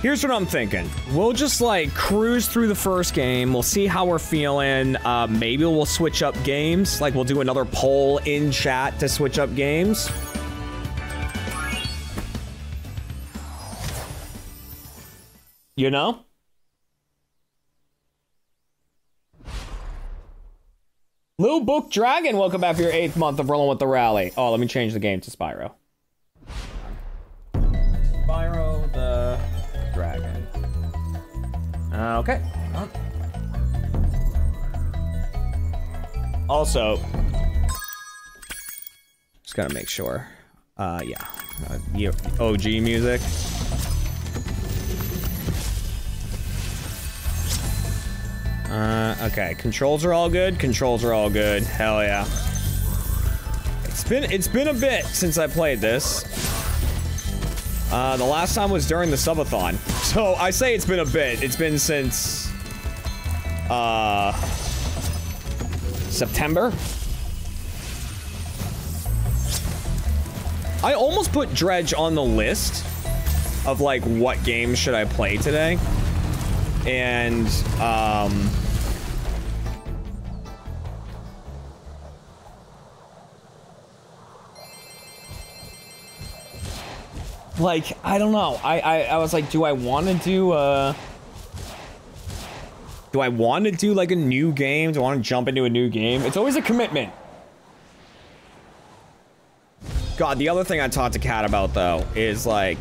Here's what I'm thinking. We'll just like cruise through the first game. We'll see how we're feeling. Maybe we'll switch up games. Like we'll do another poll in chat to switch up games. You know? Lil Book Dragon, welcome back for your 8th month of rolling with the rally. Oh, let me change the game to Spyro. Spyro the Dragon. Okay. Also, just gotta make sure. Yeah. OG music. Okay, controls are all good. Controls are all good. Hell yeah. It's been a bit since I played this. The last time was during the subathon. So I say it's been a bit. It's been since September. I almost put Dredge on the list of like what games should I play today. And like I don't know. I was like, do I want to do like a new game? Do I want to jump into a new game? It's always a commitment. God, the other thing I talked to Kat about though is like,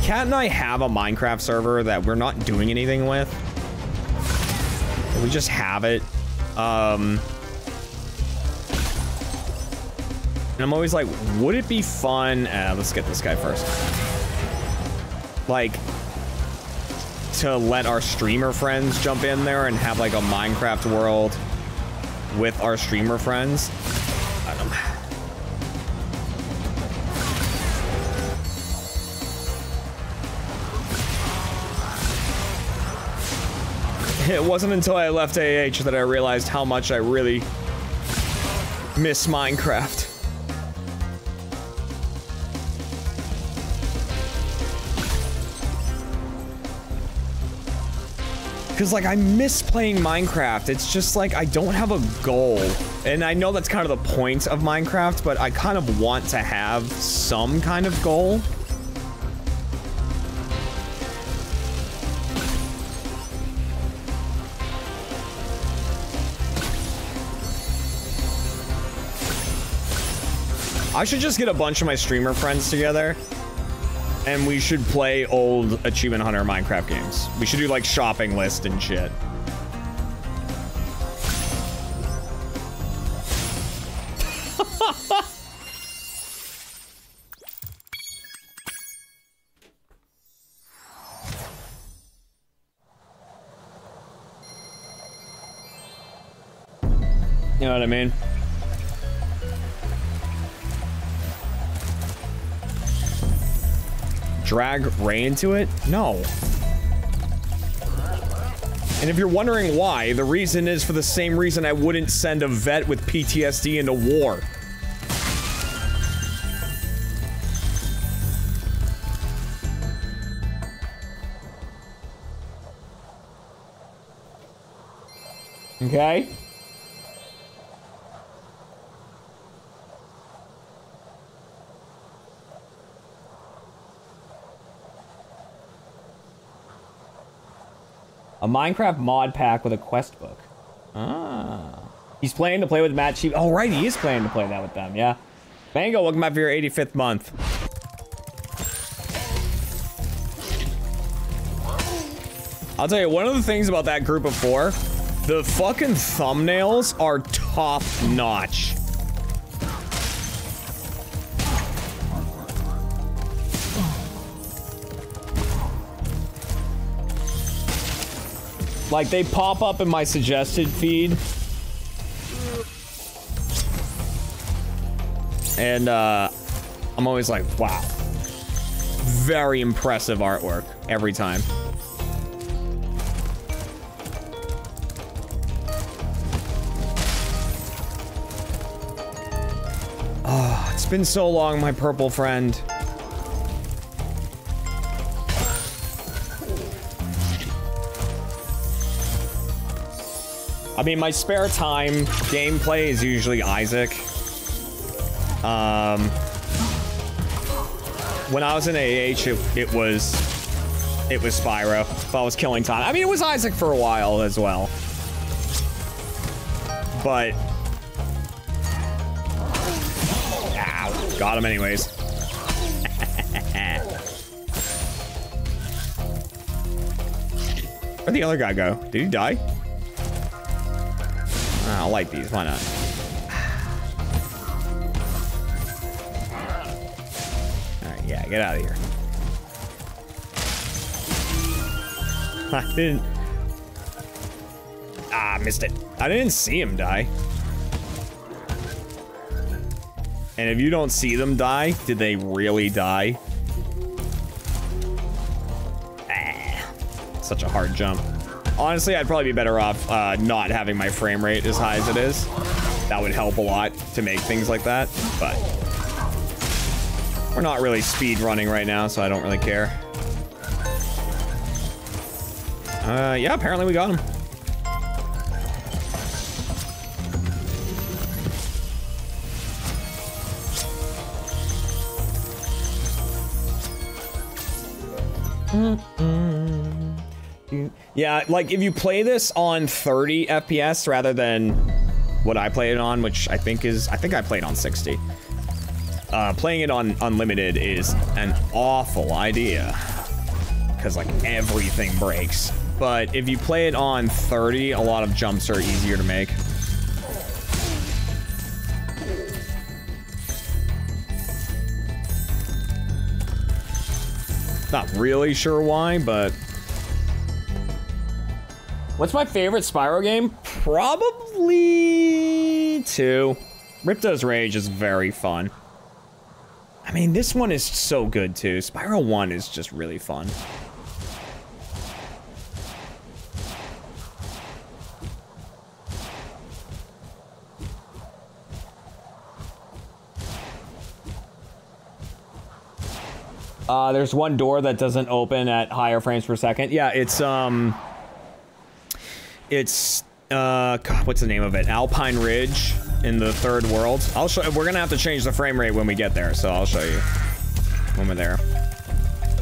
Kat and I have a Minecraft server that we're not doing anything with. We just have it. And I'm always like, would it be fun? Let's get this guy first. Like, to let our streamer friends jump in there and have like a Minecraft world with our streamer friends. I don't know. It wasn't until I left AH that I realized how much I really miss Minecraft. Because, like, I miss playing Minecraft. It's just, like, I don't have a goal. And I know that's kind of the point of Minecraft, but I kind of want to have some kind of goal. I should just get a bunch of my streamer friends together, and we should play old Achievement Hunter Minecraft games. We should do, like, shopping list and shit. You know what I mean? Drag Ray into it? No. And if you're wondering why, the reason is for the same reason I wouldn't send a vet with PTSD into war. Okay? A Minecraft mod pack with a quest book. Ah. He's planning to play with Matt Sheep. Oh, right, he is planning to play that with them, yeah. Mango, welcome back for your 85th month. I'll tell you, one of the things about that group of 4, the fucking thumbnails are top notch. Like, they pop up in my suggested feed. And, I'm always like, wow. Very impressive artwork every time. Oh, it's been so long, my purple friend. I mean, my spare time gameplay is usually Isaac. When I was in AH, it was Spyro. If I was killing time. I mean, it was Isaac for a while as well. But... Ow. Got him anyways. Where'd the other guy go? Did he die? I'll light these. Why not? Alright, yeah, get out of here. I didn't... Ah, missed it. I didn't see him die. And if you don't see them die, did they really die? Ah, such a hard jump. Honestly, I'd probably be better off not having my frame rate as high as it is. That would help a lot to make things like that, but... We're not really speed running right now, so I don't really care. Yeah, apparently we got him. Yeah, like if you play this on 30 FPS rather than what I play it on, which I think I played on 60. Playing it on unlimited is an awful idea because like everything breaks. But if you play it on 30, a lot of jumps are easier to make. Not really sure why, but... What's my favorite Spyro game? Probably 2. Ripto's Rage is very fun. I mean, this one is so good too. Spyro 1 is just really fun. There's one door that doesn't open at higher frames per second. Yeah, God, what's the name of it? Alpine Ridge in the third world. I'll show. We're gonna have to change the frame rate when we get there, so I'll show you when we're there.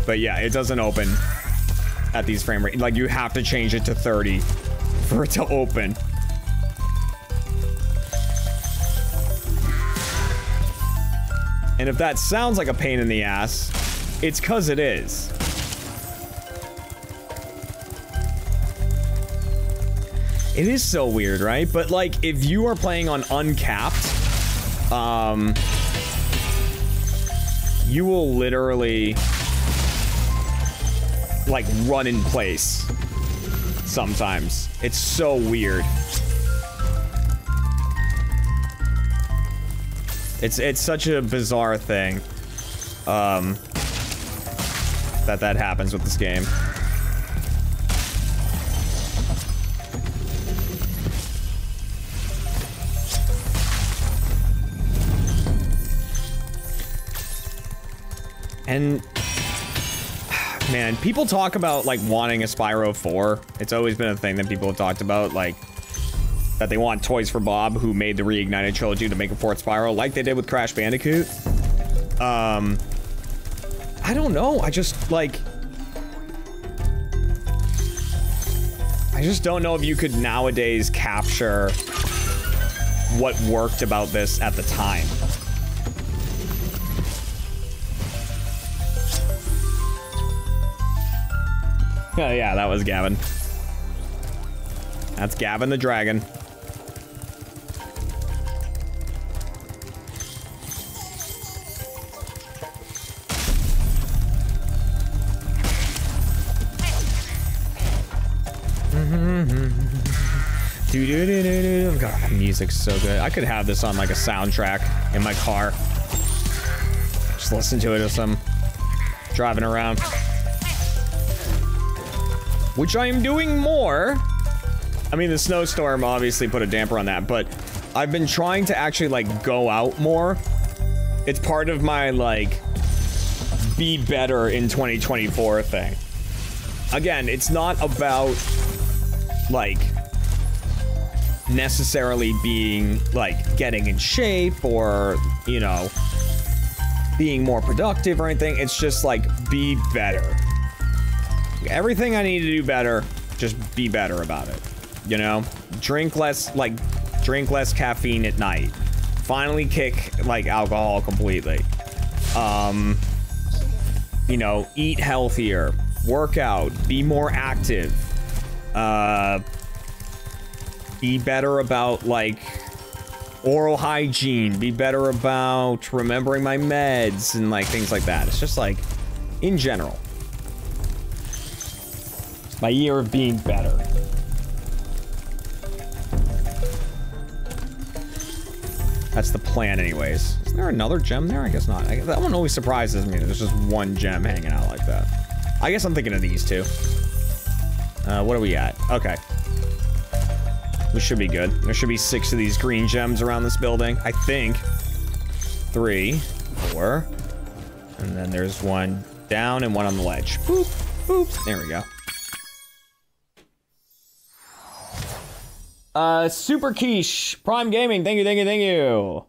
But yeah, it doesn't open at these frame rate. Like you have to change it to 30 for it to open. And if that sounds like a pain in the ass, it's 'cause it is. It is so weird, right? But like, if you are playing on uncapped, you will literally like run in place sometimes. It's so weird. It's such a bizarre thing that happens with this game. And man, people talk about like wanting a Spyro 4. It's always been a thing that people have talked about, like that they want Toys for Bob, who made the Reignited Trilogy, to make a fourth Spyro, like they did with Crash Bandicoot. I don't know. I just don't know if you could nowadays capture what worked about this at the time. Oh yeah, that was Gavin. That's Gavin the Dragon. God, that music's so good. I could have this on like a soundtrack in my car. Just listen to it as I'm driving around. Which I am doing more. I mean, the snowstorm obviously put a damper on that, but I've been trying to actually like go out more. It's part of my like be better in 2024 thing. Again, it's not about like necessarily being, like, getting in shape or, you know, being more productive or anything. It's just, like, be better. Everything I need to do better, just be better about it. You know? Drink less caffeine at night. Finally kick, like, alcohol completely. You know, eat healthier. Work out. Be more active. Be better about, like, oral hygiene. Be better about remembering my meds and, like, things like that. It's just, like, in general. My year of being better. That's the plan anyways. Is there another gem there? I guess not. That one always surprises me. There's just one gem hanging out like that. I guess I'm thinking of these two. What are we at? Okay. We should be good. There should be 6 of these green gems around this building. I think. 3, 4. And then there's one down and one on the ledge. Boop, boop. There we go. Super Quiche, Prime Gaming, thank you, thank you, thank you.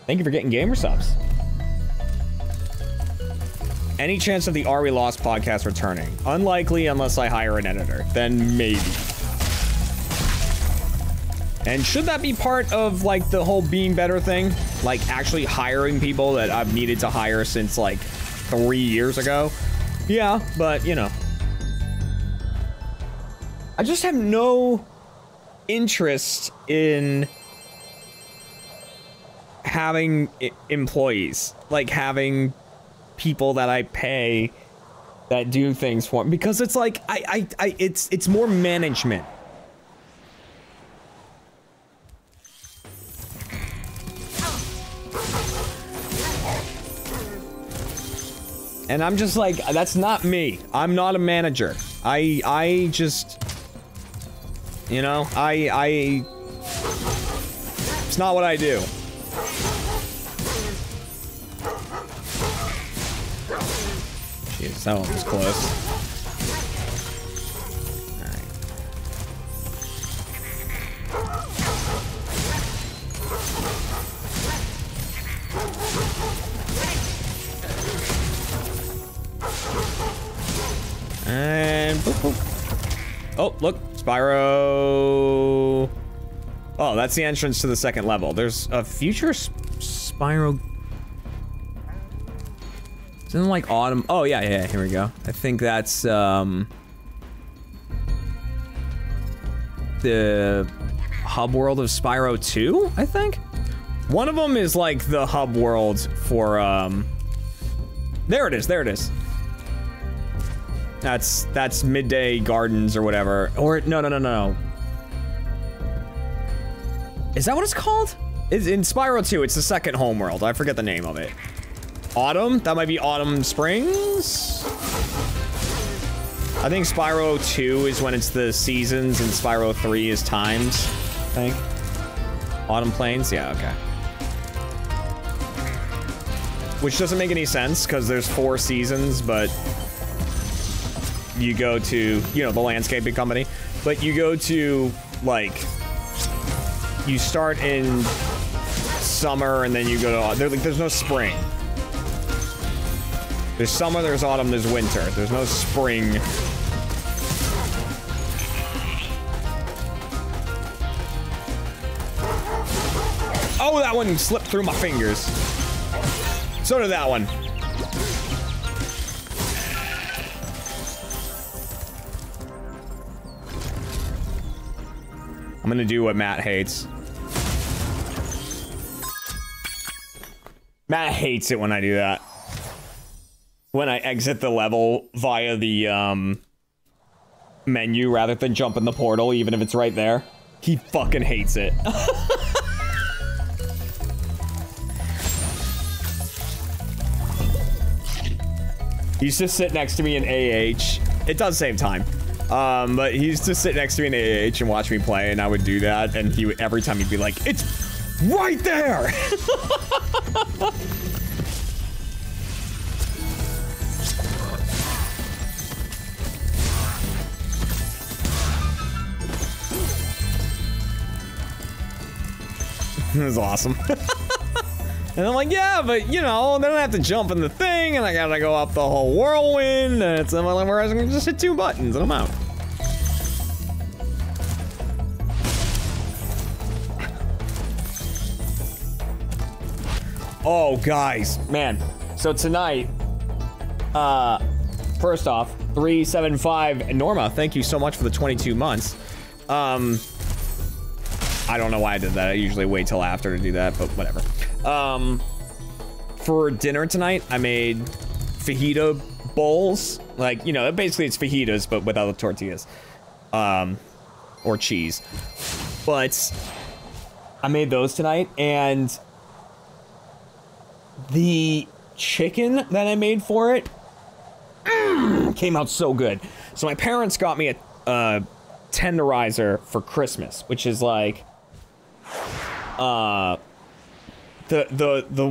Thank you for getting gamer subs. Any chance of the Are We Lost podcast returning? Unlikely unless I hire an editor, then maybe. And should that be part of, like, the whole being better thing? Like, actually hiring people that I've needed to hire since, like, 3 years ago? Yeah, but, you know. I just have no interest in having employees, like having people that I pay that do things for me, because it's like it's more management. And I'm just like, that's not me. I'm not a manager. I just, you know, it's not what I do. Jeez, that one was close. Alright. And boop, boop. Oh, look, Spyro. Oh, that's the entrance to the second level. There's a future Spyro. Isn't it like autumn? Oh, yeah, here we go. I think that's, the hub world of Spyro 2, I think? One of them is like the hub world for, there it is, there it is. That's Midday Gardens or whatever. Or, no. Is that what it's called? It's in Spyro 2, it's the second homeworld. I forget the name of it. Autumn? That might be Autumn Springs? I think Spyro 2 is when it's the seasons and Spyro 3 is times, I think. Autumn Plains? Yeah, okay. Which doesn't make any sense, because there's 4 seasons, but you go to, you know, the landscaping company, but you go to, like, you start in summer and then you go to, there's no spring. There's summer, there's autumn, there's winter. There's no spring. Oh, that one slipped through my fingers. So did that one. I'm gonna do what Matt hates. Matt hates it when I do that. When I exit the level via the, menu rather than jump in the portal, even if it's right there. He fucking hates it. He used to sit next to me in AH. It does save time. But he used to sit next to me in AH and watch me play, and I would do that, and he would, every time he'd be like, "It's right there!" It was awesome. And I'm like, yeah, but you know, then I have to jump in the thing, and I gotta go up the whole whirlwind, and it's like, where I was gonna just hit 2 buttons, and I'm out. Oh, guys, man. So tonight, first off, 375, and Norma, thank you so much for the 22 months. I don't know why I did that. I usually wait till after to do that, but whatever. For dinner tonight, I made fajita bowls. Like, you know, basically it's fajitas, but without the tortillas. Or cheese. But I made those tonight, and the chicken that I made for it came out so good. So my parents got me a tenderizer for Christmas, which is like the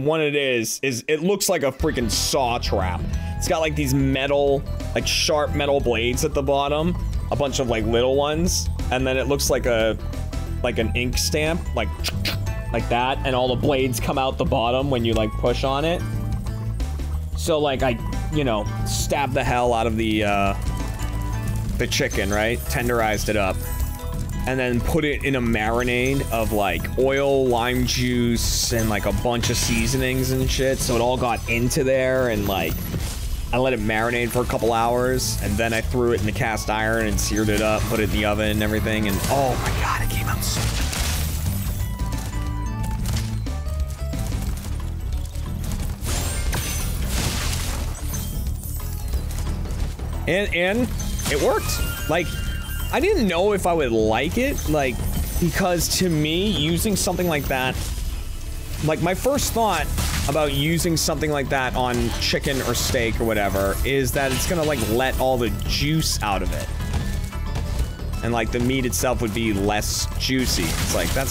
one it is it looks like a freaking saw trap. It's got like these metal, like sharp metal blades at the bottom, a bunch of like little ones, and then it looks like an ink stamp, like that, and all the blades come out the bottom when you like push on it. So like I, you know, stabbed the hell out of the chicken, right? Tenderized it up, and then put it in a marinade of like oil, lime juice, and like a bunch of seasonings and shit. So it all got into there, and like I let it marinate for a couple hours, and then I threw it in the cast iron and seared it up, put it in the oven and everything, and oh my god, it came out so good. And it worked. Like, I didn't know if I would like it, like, because to me, using something like that, like, my first thought about using something like that on chicken or steak or whatever is that it's gonna, like, let all the juice out of it. And, like, the meat itself would be less juicy. It's like, that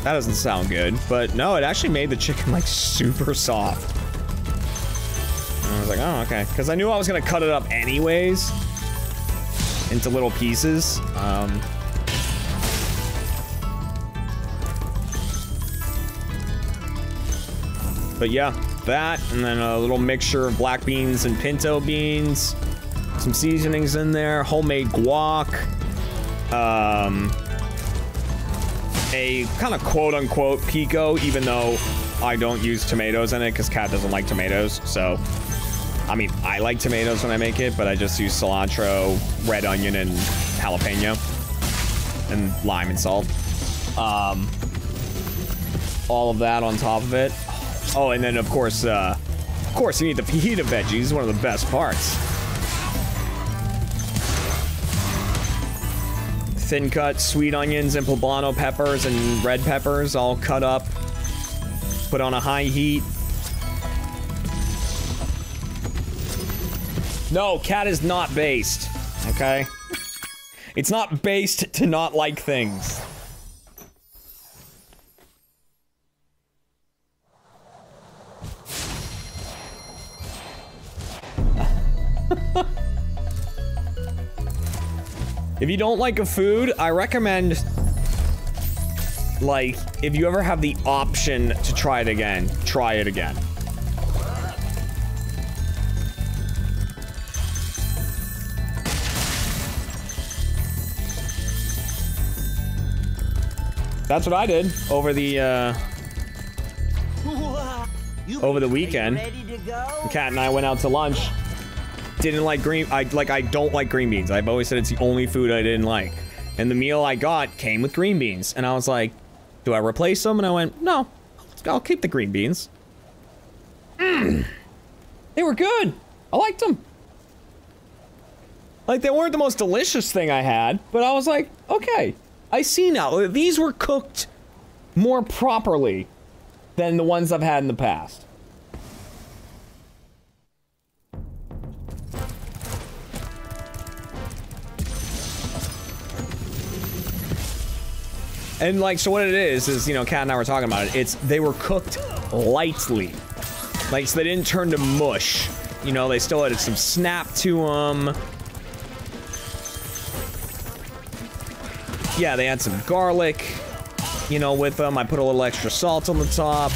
doesn't sound good. But no, it actually made the chicken, like, super soft. And I was like, oh, okay. Because I knew I was gonna cut it up anyways into little pieces. But yeah, that, and then a little mixture of black beans and pinto beans. Some seasonings in there, homemade guac. A kind of quote-unquote pico, even though I don't use tomatoes in it, because Kat doesn't like tomatoes, so... I mean, I like tomatoes when I make it, but I just use cilantro, red onion, and jalapeno. And lime and salt. All of that on top of it. Oh, and then of course you need the fajita veggies, one of the best parts. Thin cut sweet onions and poblano peppers and red peppers all cut up. Put on a high heat. No, Cat is not based, okay? It's not based to not like things. If you don't like a food, I recommend, like, if you ever have the option to try it again, try it again. That's what I did over the weekend. Kat and I went out to lunch. Didn't like I don't like green beans. I've always said it's the only food I didn't like. And the meal I got came with green beans. And I was like, do I replace them? And I went, no, I'll keep the green beans. They were good. I liked them. Like, they weren't the most delicious thing I had, but I was like, okay. I see now, these were cooked more properly than the ones I've had in the past. And like, so what it is, you know, Kat and I were talking about it, they were cooked lightly. Like, so they didn't turn to mush. You know, they still had some snap to them. Yeah, they had some garlic. you know, with them. I put a little extra salt on the top.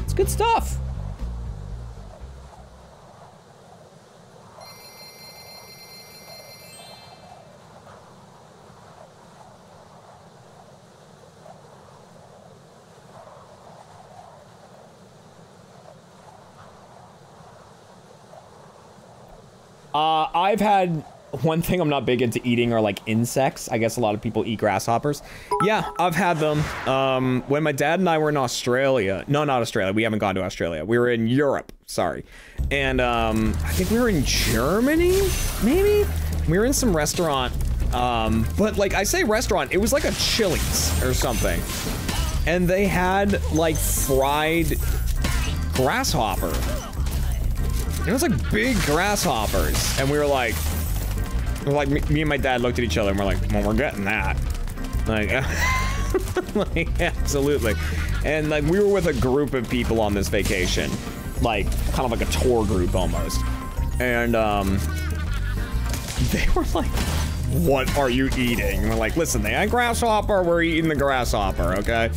It's good stuff. I've had one thing I'm not big into eating are like insects. I guess a lot of people eat grasshoppers. Yeah, I've had them. When my dad and I were in Australia, no, not Australia. We haven't gone to Australia. We were in Europe. Sorry. And I think we were in Germany, maybe? We were in some restaurant. But like I say restaurant, it was like a Chili's or something. And they had like fried grasshopper. It was like big grasshoppers, and we were like me and my dad looked at each other and we're like, well, we're getting that. Like, like, absolutely. And like, we were with a group of people on this vacation, like, kind of like a tour group almost. And, they were like, what are you eating? And we're like, listen, they had grasshopper, we're eating the grasshopper, okay?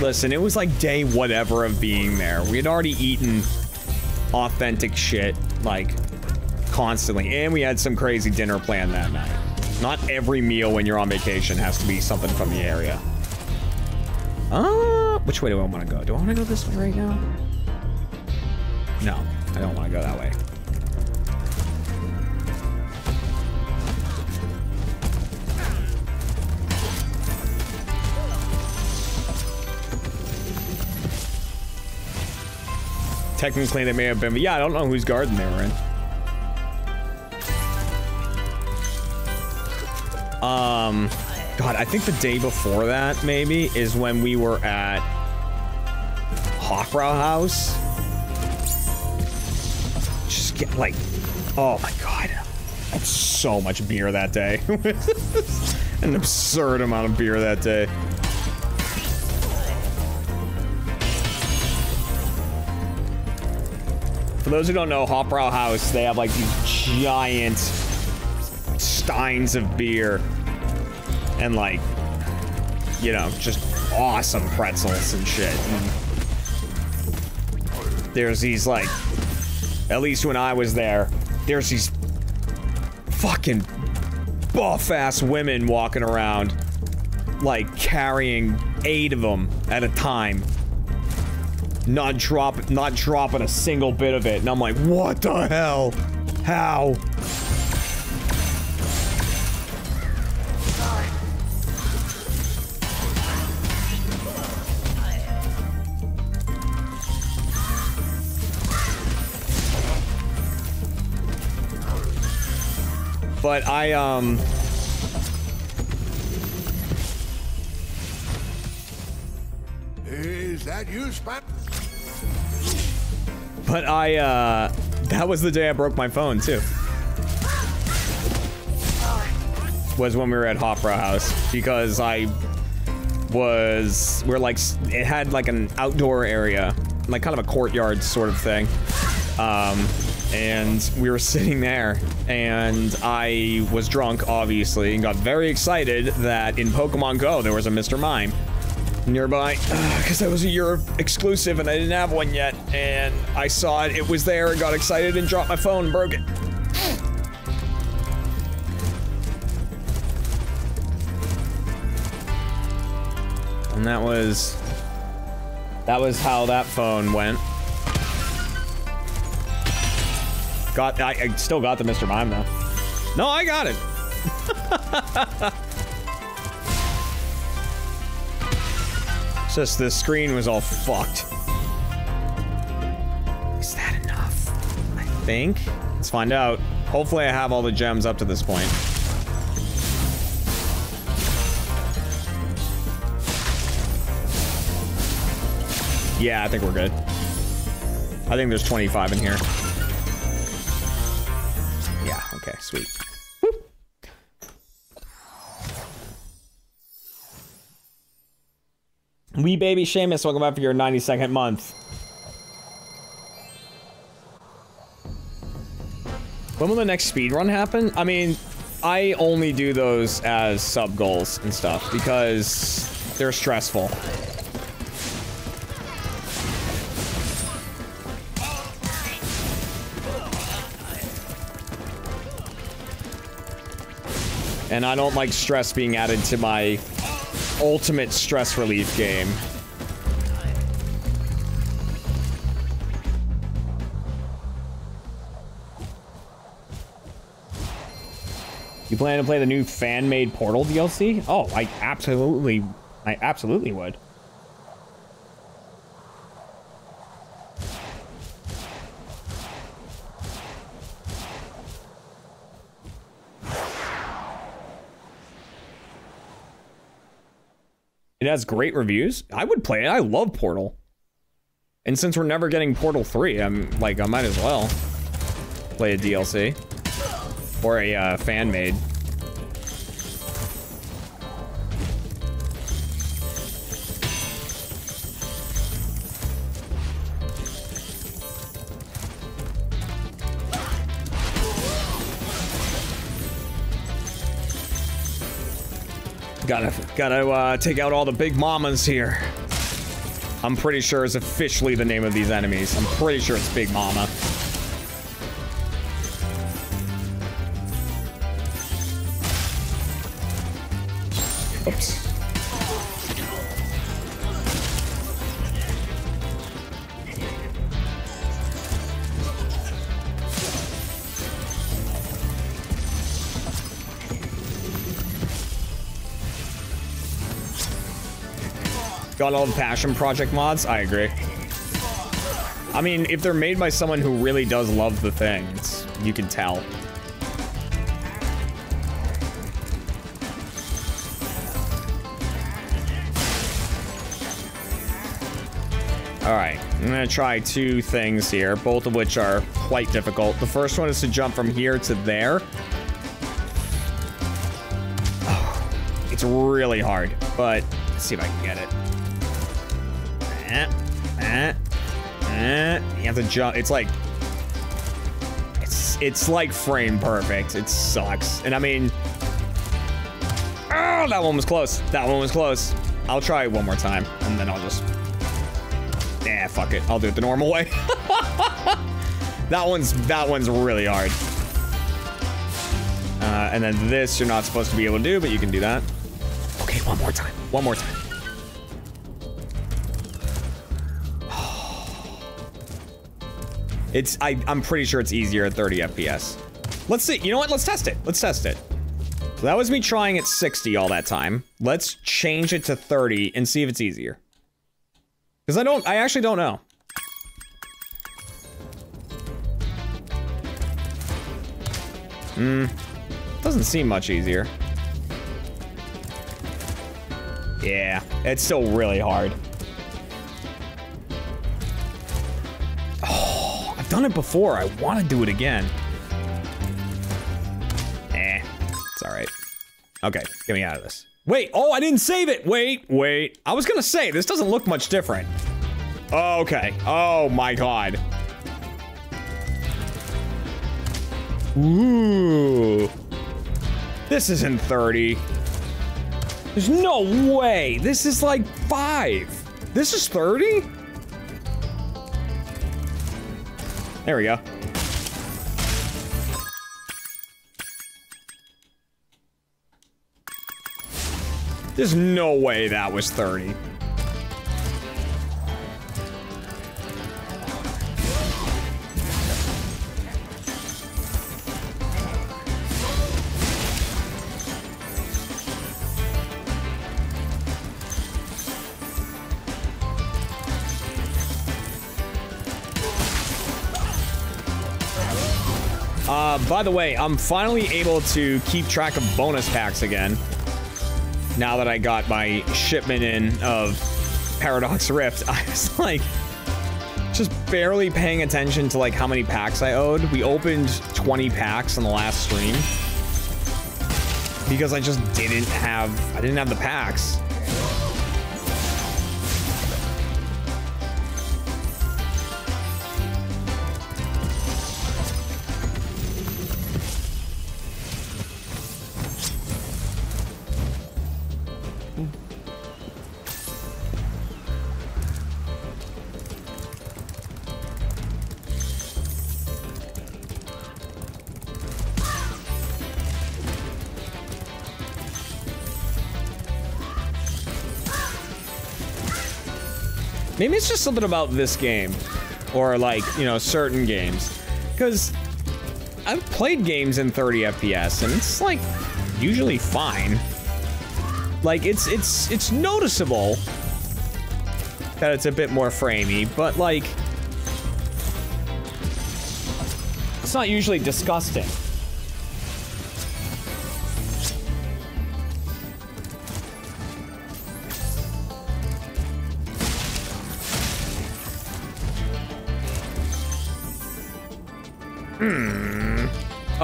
Listen, it was like day whatever of being there. We had already eaten authentic shit, like, constantly. And we had some crazy dinner planned that night. Not every meal when you're on vacation has to be something from the area. Which way do I want to go? Do I want to go this way right now? No, I don't want to go that way. Technically, they may have been, but yeah, I don't know whose garden they were in. God, I think the day before that, maybe, is when we were at Opera House. Just get, like, oh my God. I had so much beer that day. An absurd amount of beer that day. For those who don't know, Opera House, they have like these giant steins of beer and like, you know, just awesome pretzels and shit. And there's these like, at least when I was there, there's these fucking buff-ass women walking around, like carrying 8 of them at a time. Not dropping a single bit of it, and I'm like, what the hell? How? But Is that you, Spyro? But that was the day I broke my phone, too. Was when we were at Opera House, because we're like, it had like an outdoor area, like kind of a courtyard sort of thing. And we were sitting there, and I was drunk, obviously, and got very excited that in Pokemon Go, there was a Mr. Mime nearby, because that was a Europe exclusive and I didn't have one yet, and I saw it, it was there, and got excited and dropped my phone and broke it. And that was how that phone went. I still got the Mr. Mime though. No, I got it. It's just the screen was all fucked. Is that enough? I think. Let's find out. Hopefully I have all the gems up to this point. Yeah, I think we're good. I think there's 25 in here. Yeah, okay, sweet. Wee baby Seamus, welcome back for your 92nd month. When will the next speedrun happen? I mean, I only do those as sub goals and stuff because they're stressful. And I don't like stress being added to my ultimate stress relief game. You plan to play the new fan-made Portal DLC? Oh, I absolutely would. It has great reviews. I would play it. I love Portal. And since we're never getting Portal 3, I'm like, I might as well play a DLC. Or a fan-made. Gotta take out all the big mamas here. I'm pretty sure is officially the name of these enemies. I'm pretty sure it's Big Mama. Oops. Got all the Passion Project mods? I agree. I mean, if they're made by someone who really does love the thing, you can tell. Alright, I'm gonna try two things here, both of which are quite difficult. The first one is to jump from here to there. Oh, it's really hard, but let's see if I can get it. You have to jump. It's like frame perfect. It sucks. And I mean, oh, that one was close. That one was close. I'll try it one more time, and then I'll just, fuck it. I'll do it the normal way. That one's really hard. And then this you're not supposed to be able to do, but you can do that. Okay, one more time. One more time. I'm pretty sure it's easier at 30 FPS. Let's see. You know what? Let's test it. Let's test it. So that was me trying at 60 all that time. Let's change it to 30 and see if it's easier. Because I actually don't know. Doesn't seem much easier. Yeah, it's still really hard. Done it before. I want to do it again. It's all right. Okay, get me out of this. Wait, oh, I didn't save it. Wait. I was gonna say, this doesn't look much different. Okay. Oh my God. Ooh. This isn't 30. There's no way. This is like 5. This is 30? There we go. There's no way that was 30. By the way, I'm finally able to keep track of bonus packs again. Now that I got my shipment in of Paradox Rift, I was like, just barely paying attention to like how many packs I owed. We opened 20 packs in the last stream. Because I just didn't have the packs. Maybe it's just something about this game. Or like, you know, certain games. Because I've played games in 30 FPS and it's like usually fine. Like it's noticeable that it's a bit more framey, but like it's not usually disgusting.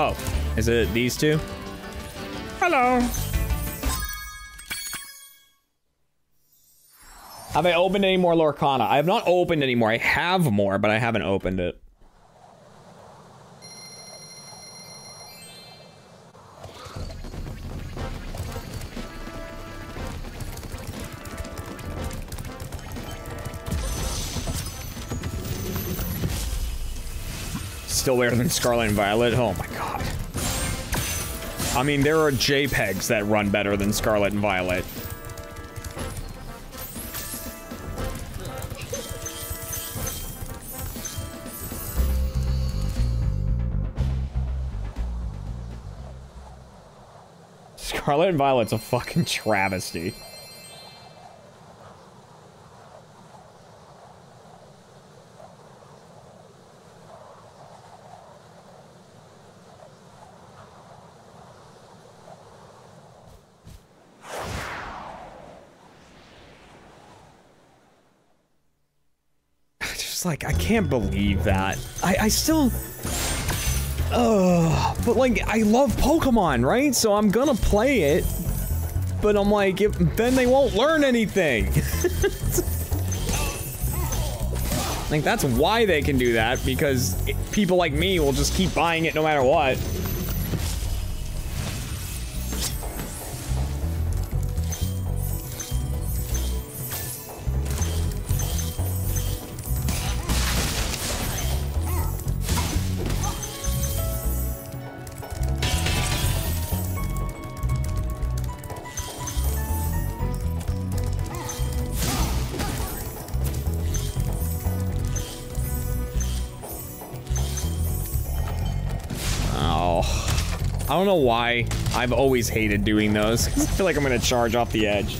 Oh, is it these two? Hello. Have I opened any more Lorcana? I have not opened any more. I have more, but I haven't opened it. Still better than Scarlet and Violet? Oh my god. I mean, there are JPEGs that run better than Scarlet and Violet. Scarlet and Violet's a fucking travesty. Like, I can't believe that. I still... but like, I love Pokemon, right? So I'm gonna play it. But I'm like, then they won't learn anything. Like, that's why they can do that, because people like me will just keep buying it no matter what. I don't know why. I've always hated doing those. I feel like I'm gonna charge off the edge.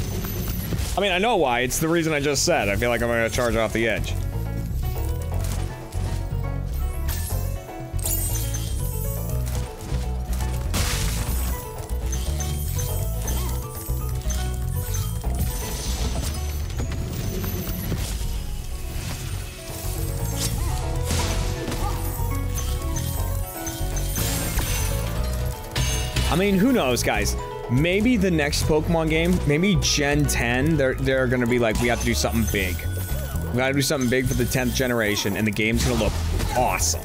I mean, I know why. It's the reason I just said. I feel like I'm gonna charge off the edge. I mean, who knows, guys? Maybe the next Pokemon game, maybe Gen 10, they're gonna be like, we have to do something big. We gotta do something big for the 10th generation, and the game's gonna look awesome.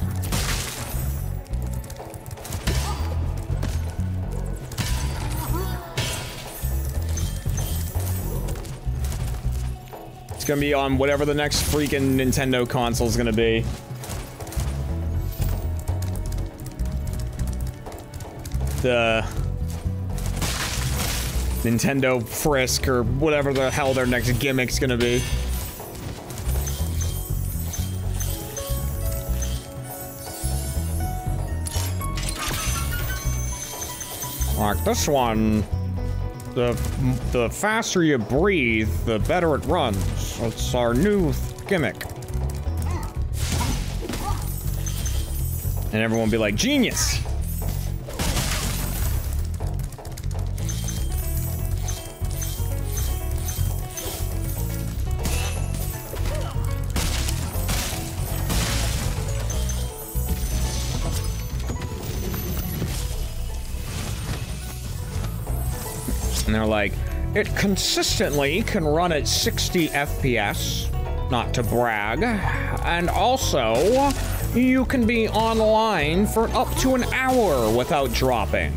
It's gonna be on whatever the next freaking Nintendo console's gonna be. The Nintendo Frisk or whatever the hell their next gimmick's gonna be. Like this one, the faster you breathe, the better it runs. It's our new gimmick. And everyone will be like, genius! And they're like, it consistently can run at 60 FPS, not to brag, and also, you can be online for up to an hour without dropping.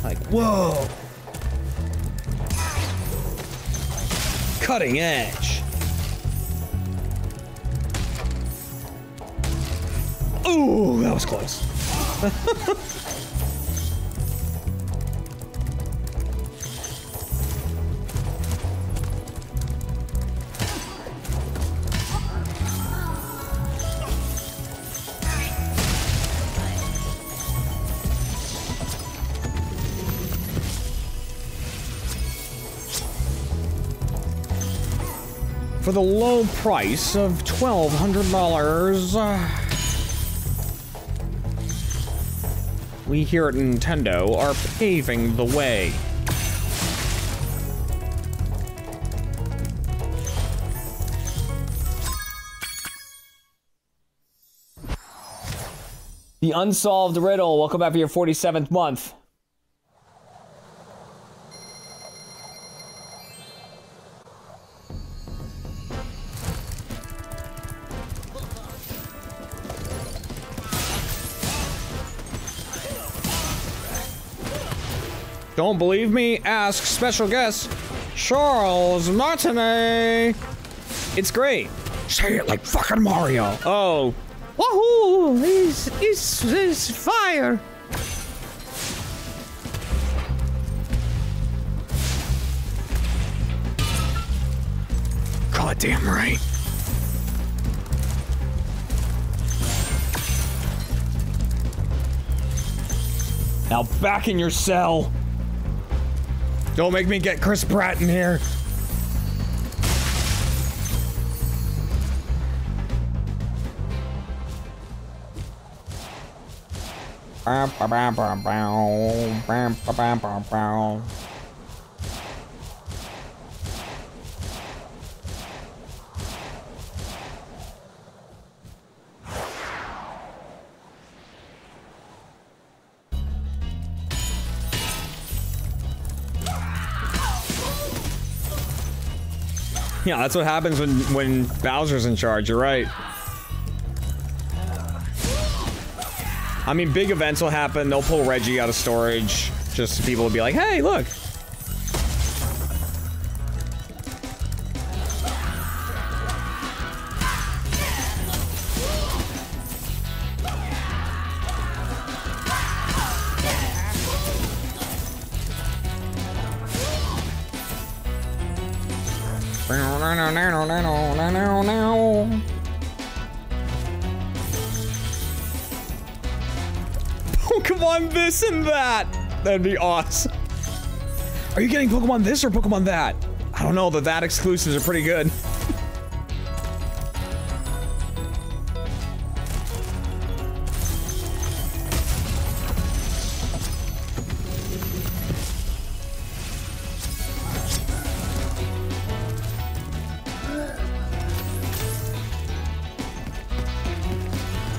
Like, whoa. Cutting edge. Ooh, that was close. For the low price of $1,200, we here at Nintendo are paving the way. The Unsolved Riddle, welcome back for your 47th month. Don't believe me? Ask special guest Charles Martinet. It's great. Say it like fucking Mario. Oh. Wahoo! It's fire. Goddamn right. Now back in your cell. Don't make me get Chris Pratt in here. Yeah, that's what happens when Bowser's in charge, you're right. I mean, big events will happen, they'll pull Reggie out of storage, just so people will be like, hey, look! Pokemon this and that! That'd be awesome. Are you getting Pokemon this or Pokemon that? I don't know, the that exclusives are pretty good.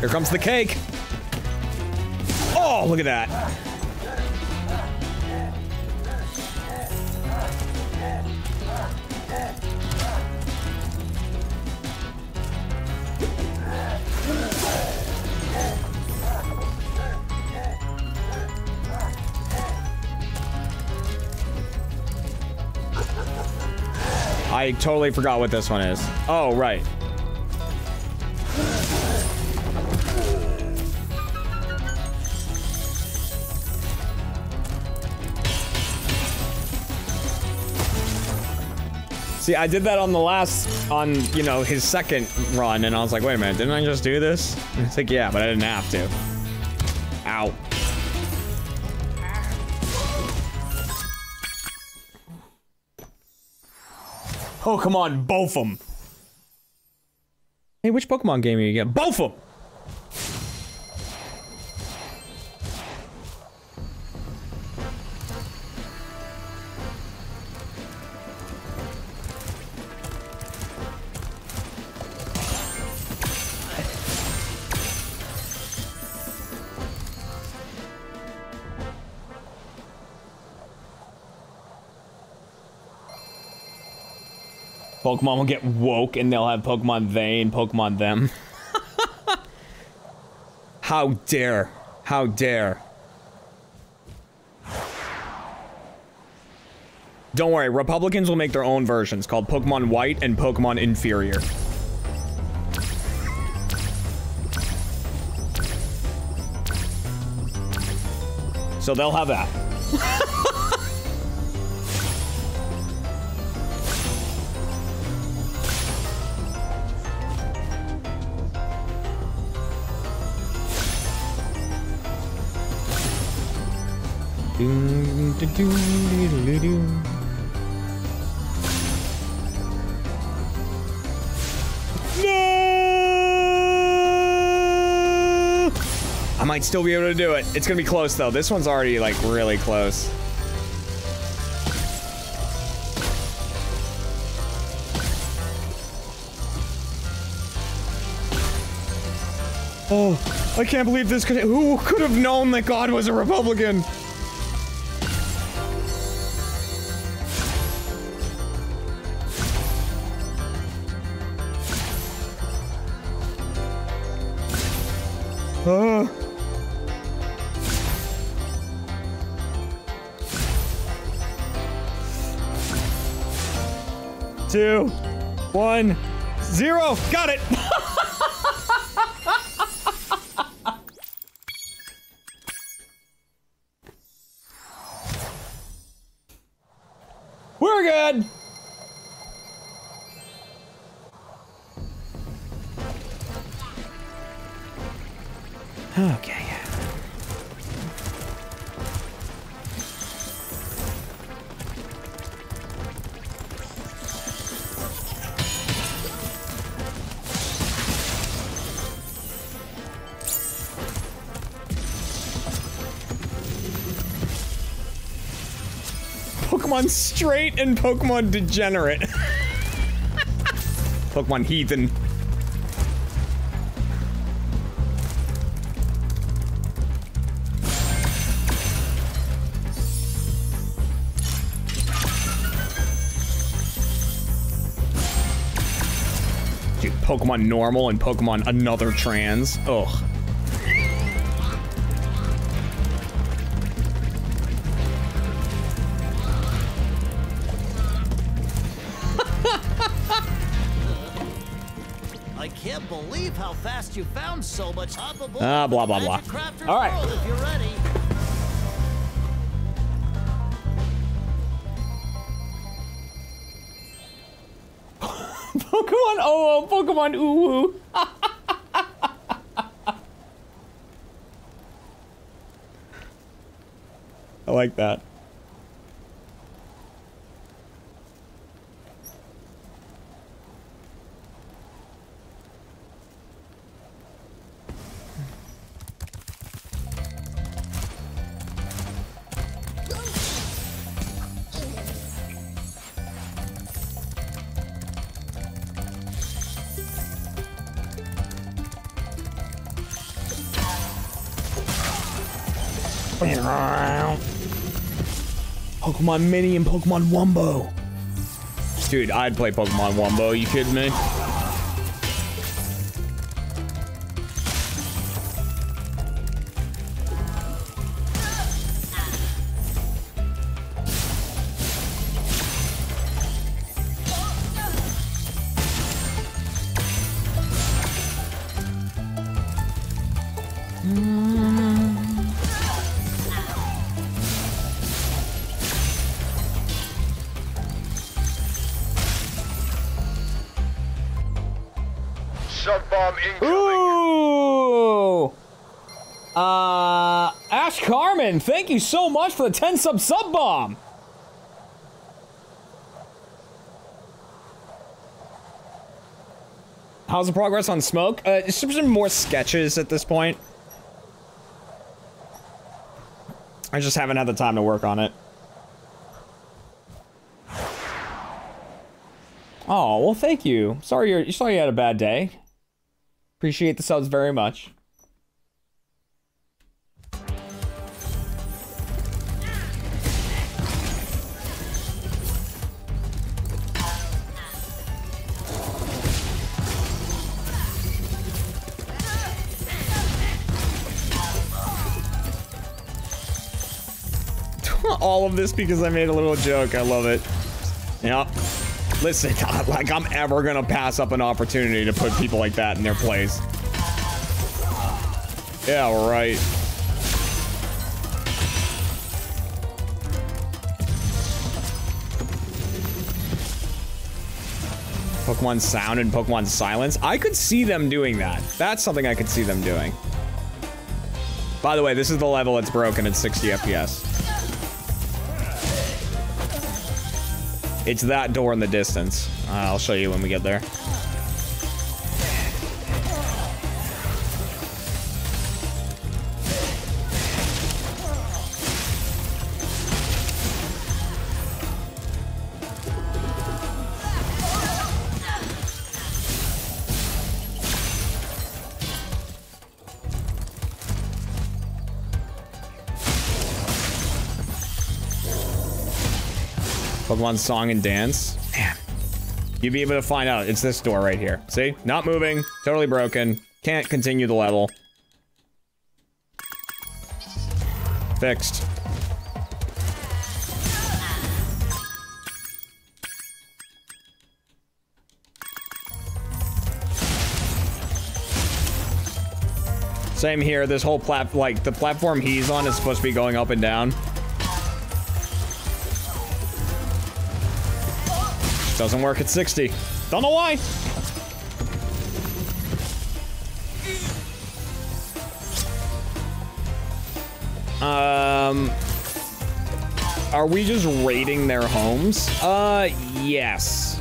Here comes the cake. Oh, look at that. I totally forgot what this one is. Oh, right. See, I did that on the last, you know, his second run, and I was like, wait a minute, didn't I just do this? And it's like, yeah, but I didn't have to. Ow. Pokemon, both of them. Hey, which Pokemon game are you getting? Both of them! Pokemon will get woke and they'll have Pokemon they and Pokemon them. How dare. How dare. Don't worry, Republicans will make their own versions called Pokemon White and Pokemon Inferior. So they'll have that. No! I might still be able to do it. It's gonna be close though. This one's already like really close. Oh, I can't believe this could— who could have known that God was a Republican? Two, 1, 0. Got it. We're good. Okay. Pokemon straight and Pokemon degenerate. Pokemon heathen. Dude, Pokemon normal and Pokemon another trans. Ugh. I can't believe how fast you found so much. Blah, blah, blah. All right. If you're ready. Pokemon oh, Pokemon ooh. I like that. Pokemon Mini and Pokemon Wumbo. Dude, I'd play Pokemon Wumbo. You kidding me? Ooh! Ash Carmen, thank you so much for the 10 sub bomb. How's the progress on Smoke? It's some more sketches at this point. I just haven't had the time to work on it. Oh, well, thank you. Sorry you had a bad day. Appreciate the subs very much. All of this because I made a little joke. I love it. Yep. Listen, like I'm ever gonna pass up an opportunity to put people like that in their place. Yeah, right. Pokemon Sound and Pokemon Silence. I could see them doing that. That's something I could see them doing. By the way, this is the level that's broken at 60 FPS. It's that door in the distance. I'll show you when we get there. Pokemon Song and Dance. Man. You'd be able to find out. It's this door right here. See? Not moving. Totally broken. Can't continue the level. Fixed. Same here. This whole like the platform he's on is supposed to be going up and down. Doesn't work at 60. Don't know why. Are we just raiding their homes? Yes.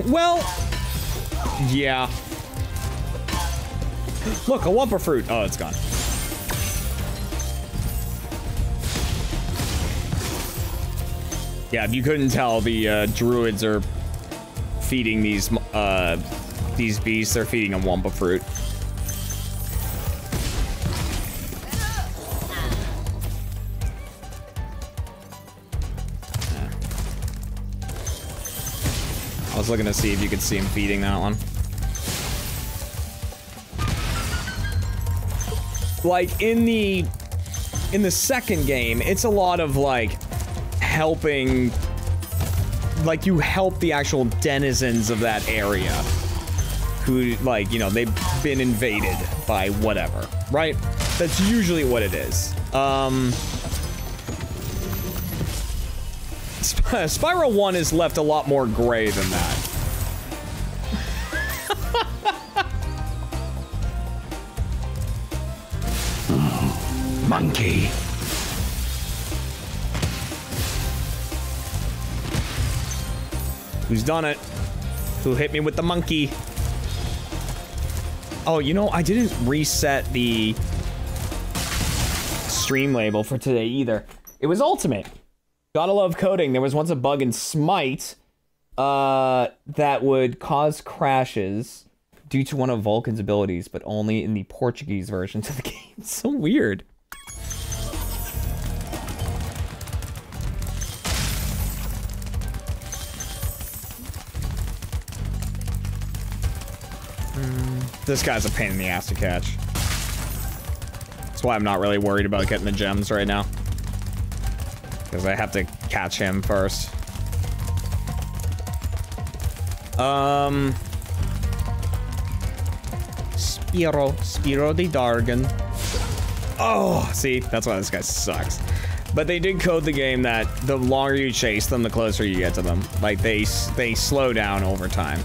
Well, yeah. Look, a Wumpa fruit. Oh, it's gone. Yeah, if you couldn't tell, the druids are feeding these beasts. They're feeding them Wumpa fruit. I was looking to see if you could see him feeding that one. Like in the second game, it's a lot of like helping, like you help the actual denizens of that area who, like, you know, they've been invaded by whatever, right? That's usually what it is. Spyro 1 is left a lot more gray than that. Monkey. Who's done it? Who hit me with the monkey? Oh, you know, I didn't reset the stream label for today either. It was Ultimate. Gotta love coding. There was once a bug in Smite that would cause crashes due to one of Vulcan's abilities, but only in the Portuguese versions of the game. It's so weird. This guy's a pain in the ass to catch. That's why I'm not really worried about getting the gems right now. Because I have to catch him first. Spyro the Dargan. Oh, see, that's why this guy sucks. But they did code the game that the longer you chase them, the closer you get to them. Like, they slow down over time.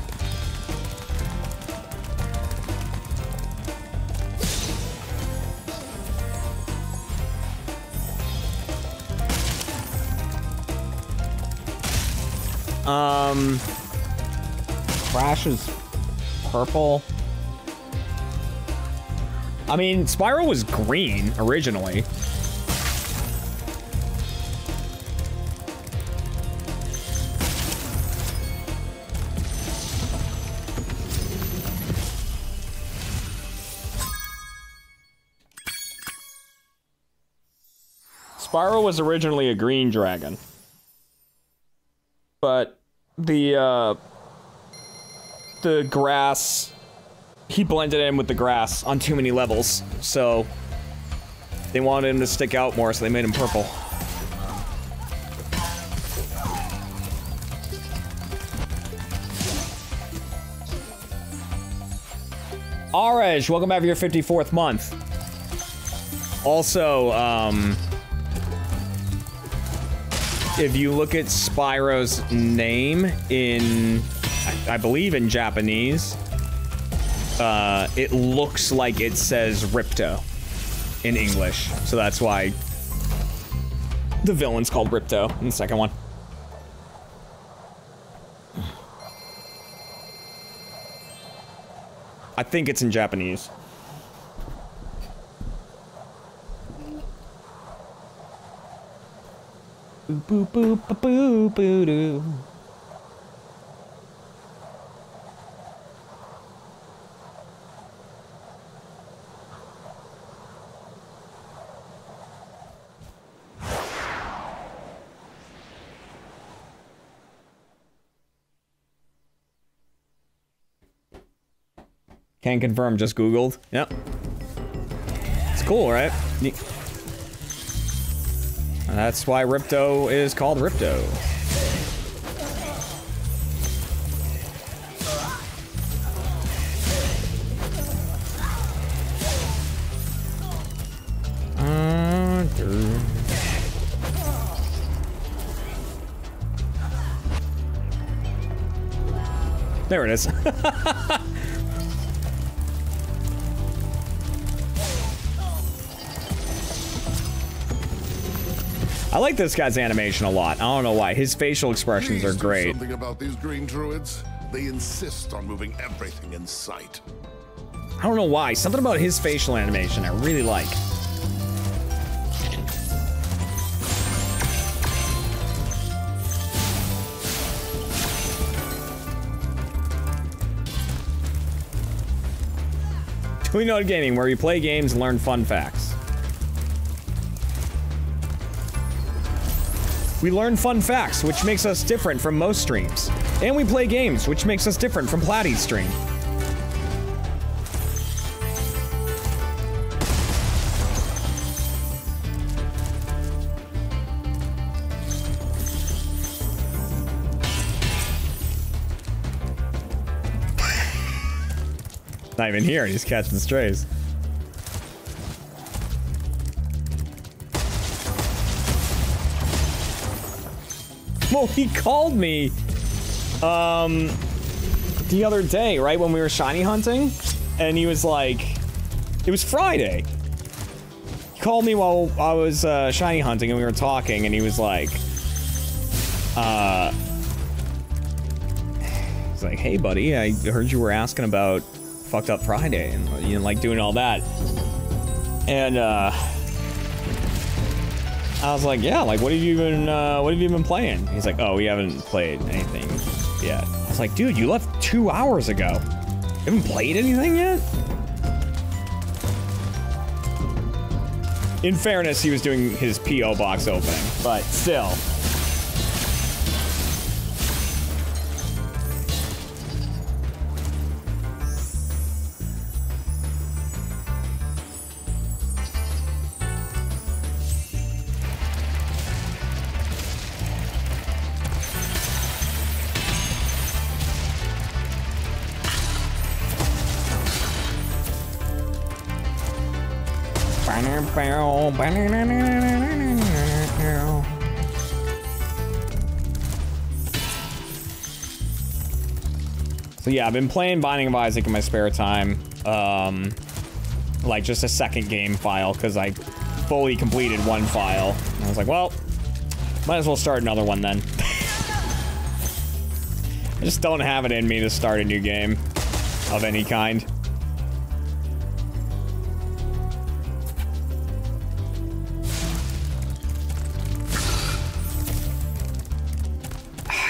Crash is purple. I mean, Spyro was green originally. Spyro was originally a green dragon. But the grass, he blended in with the grass on too many levels, so they wanted him to stick out more, so they made him purple. Arej, welcome back for your 54th month. Also, if you look at Spyro's name in I believe in Japanese, it looks like it says Ripto in English. So that's why the villain's called Ripto in the second one. I think it's in Japanese. Boop boop boop boop boop doo. Can confirm, just Googled. Yep. It's cool, right? That's why Ripto is called Ripto. There it is. I like this guy's animation a lot. I don't know why. His facial expressions are great. Something about these green druids. They insist on moving everything in sight. I don't know why. Something about his facial animation I really like. We Know Gaming, where we play games and learn fun facts. We learn fun facts, which makes us different from most streams. And we play games, which makes us different from Platty's stream. Not even here, he's catching strays. Well, he called me, the other day, right, when we were shiny hunting, and he was like, it was Friday. He called me while I was, shiny hunting, and we were talking, and he was like, he's like, hey, buddy, I heard you were asking about Fucked Up Friday, and, you know, like, doing all that, and, I was like, yeah, like, what have you been playing? He's like, oh, we haven't played anything yet. I was like, dude, you left 2 hours ago. You haven't played anything yet? In fairness, he was doing his P.O. box opening, but still. So yeah, I've been playing Binding of Isaac in my spare time. Like just a second game file, because I fully completed one file. And I was like, well, might as well start another one then. I just don't have it in me to start a new game of any kind.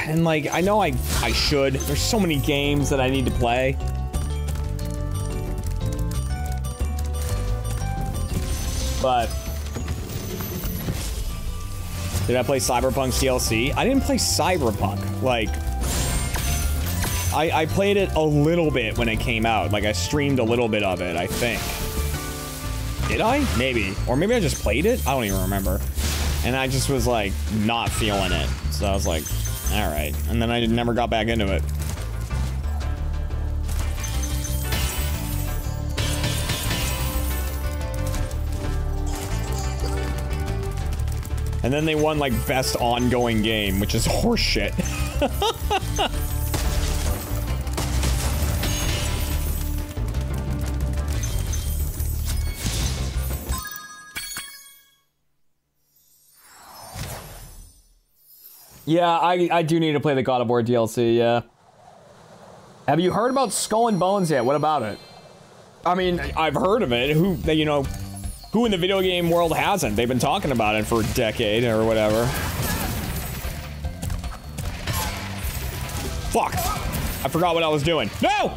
And like, I know I should. There's so many games that I need to play. But did I play Cyberpunk's DLC? I didn't play Cyberpunk. Like, I played it a little bit when it came out. Like, I streamed a little bit of it, I think. Did I? Maybe. Or maybe I just played it? I don't even remember. And I just was like, not feeling it. So I was like, alright. And then I never got back into it. And then they won, like, best ongoing game, which is horseshit. Yeah, I do need to play the God of War DLC, yeah. Have you heard about Skull and Bones yet? What about it? I mean, I've heard of it. Who, you know, who in the video game world hasn't? They've been talking about it for a decade or whatever. Fuck! I forgot what I was doing. No!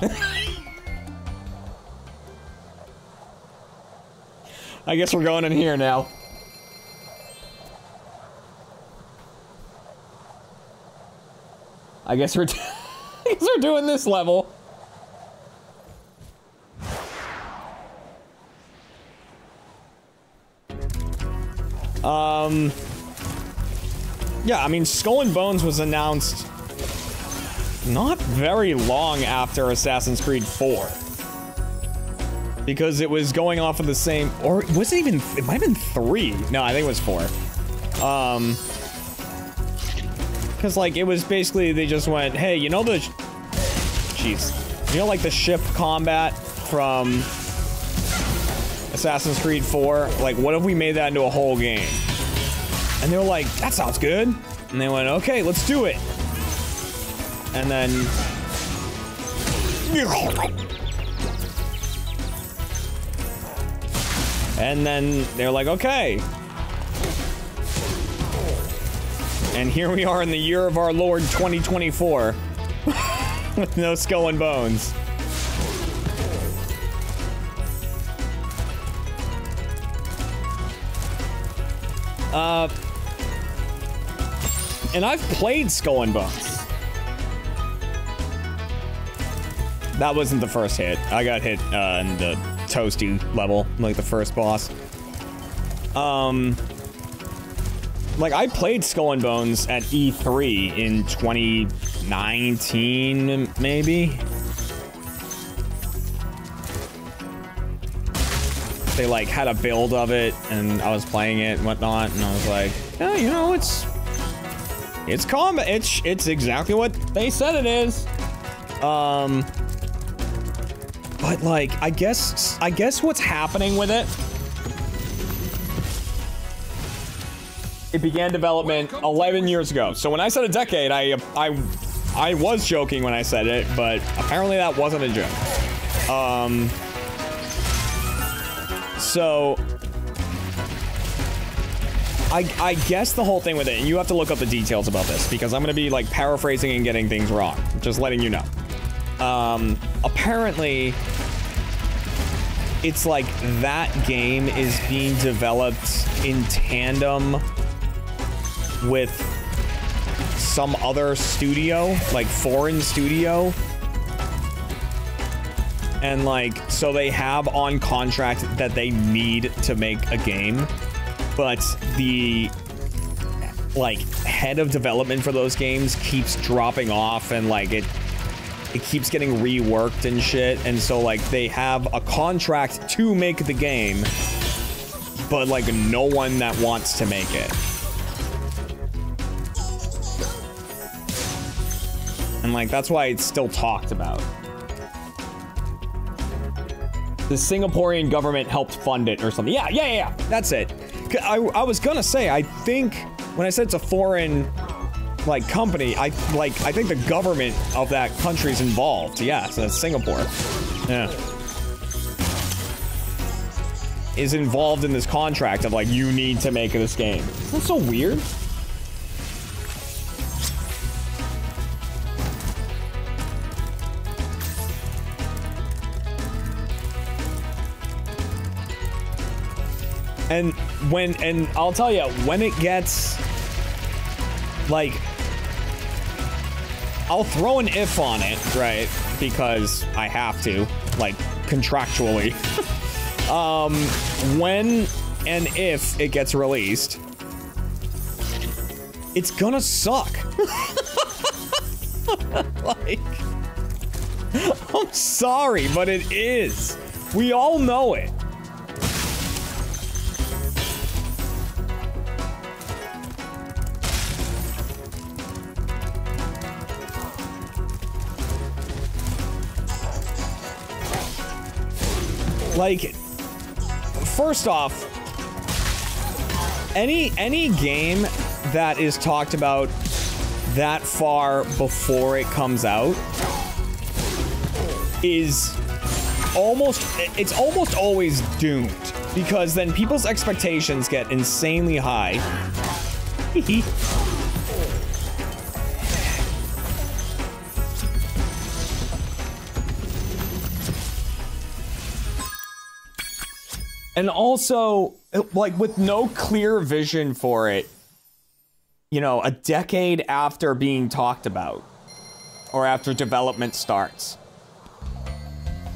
I guess we're going in here now. I guess we're doing this level. Yeah, I mean, Skull and Bones was announced not very long after Assassin's Creed 4. Because it was going off of the same, or was it even, it might have been 3. No, I think it was 4. Because, like, it was basically, they just went, hey, you know the, jeez. You know, like, the ship combat from Assassin's Creed 4? Like, what if we made that into a whole game? And they were like, that sounds good. And they went, okay, let's do it. And then... And then they're like, okay. And here we are in the year of our Lord 2024. With no Skull and Bones. And I've played Skull and Bones. That wasn't the first hit. I got hit in the toasty level, like the first boss. Like, I played Skull and Bones at E3 in 2019, maybe? They, like, had a build of it, and I was playing it and whatnot, and I was like, yeah, you know, it's combat. It's exactly what they said it is. But, like, I guess what's happening with it, it began development 11 years ago. So when I said a decade, I was joking when I said it, but apparently that wasn't a joke. So I guess the whole thing with it, and you have to look up the details about this, because I'm gonna be, like, paraphrasing and getting things wrong. Just letting you know. Apparently, it's like that game is being developed in tandem with some other studio, like foreign studio. And, like, so they have on contract that they need to make a game, but the, like, head of development for those games keeps dropping off, and, like, it keeps getting reworked and shit, and so, like, they have a contract to make the game, but, like, no one that wants to make it. And, like, that's why it's still talked about. The Singaporean government helped fund it or something. Yeah, that's it. I was gonna say, I think, when I said it's a foreign, like, company, I think the government of that country's involved. Yeah, so that's Singapore. Yeah. Is involved in this contract of, like, you need to make this game. Isn't that so weird? And I'll tell you, when it gets, like, I'll throw an if on it, right? Because I have to, like, contractually. When and if it gets released, it's gonna suck. Like, I'm sorry, but it is. We all know it. Like, first off, any game that is talked about that far before it comes out is it's almost always doomed, because then people's expectations get insanely high. And also, like, with no clear vision for it, you know, a decade after being talked about, or after development starts,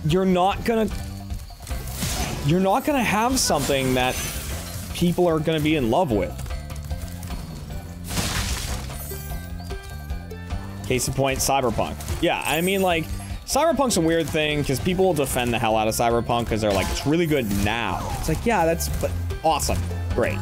you're not gonna have something that people are gonna be in love with. Case in point, Cyberpunk. Yeah, I mean, like, Cyberpunk's a weird thing, because people will defend the hell out of Cyberpunk, because they're like, it's really good now. It's like, yeah, that's awesome. Great.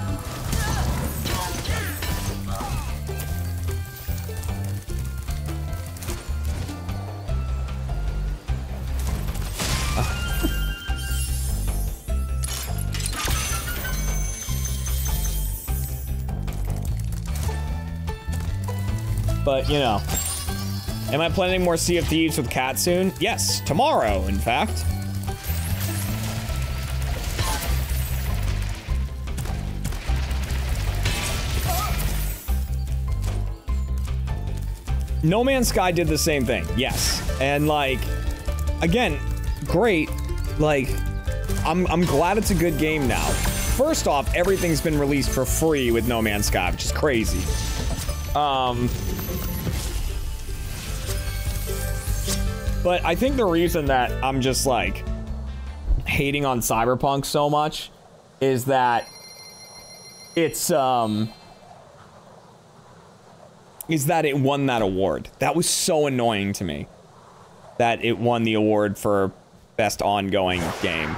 But, you know. Am I planning more Sea of Thieves with Kat soon? Yes, tomorrow, in fact. No Man's Sky did the same thing, yes. And, like, again, great. Like, I'm glad it's a good game now. First off, everything's been released for free with No Man's Sky, which is crazy. But I think the reason that I'm just, like, hating on Cyberpunk so much is that it's, is that it won that award. That was so annoying to me. That it won the award for best ongoing game.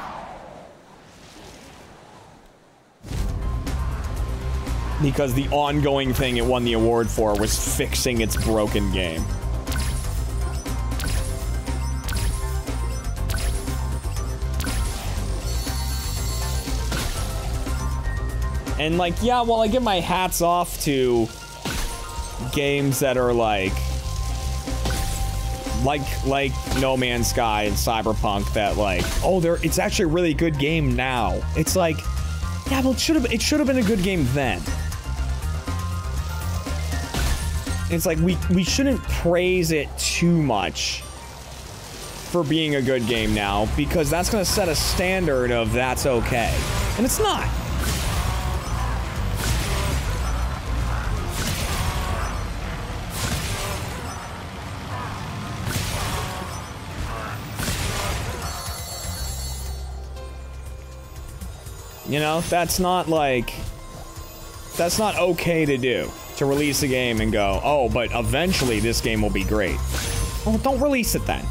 Because the ongoing thing it won the award for was fixing its broken game. And, like, yeah, well, I give my hats off to games that are like No Man's Sky and Cyberpunk that, like, oh, it's actually a really good game now. It's like, yeah, well, it should have been a good game then. It's like, we shouldn't praise it too much for being a good game now, because that's gonna set a standard of that's okay. And it's not. You know, that's not okay to do. To release a game and go, oh, but eventually this game will be great. Well, don't release it then.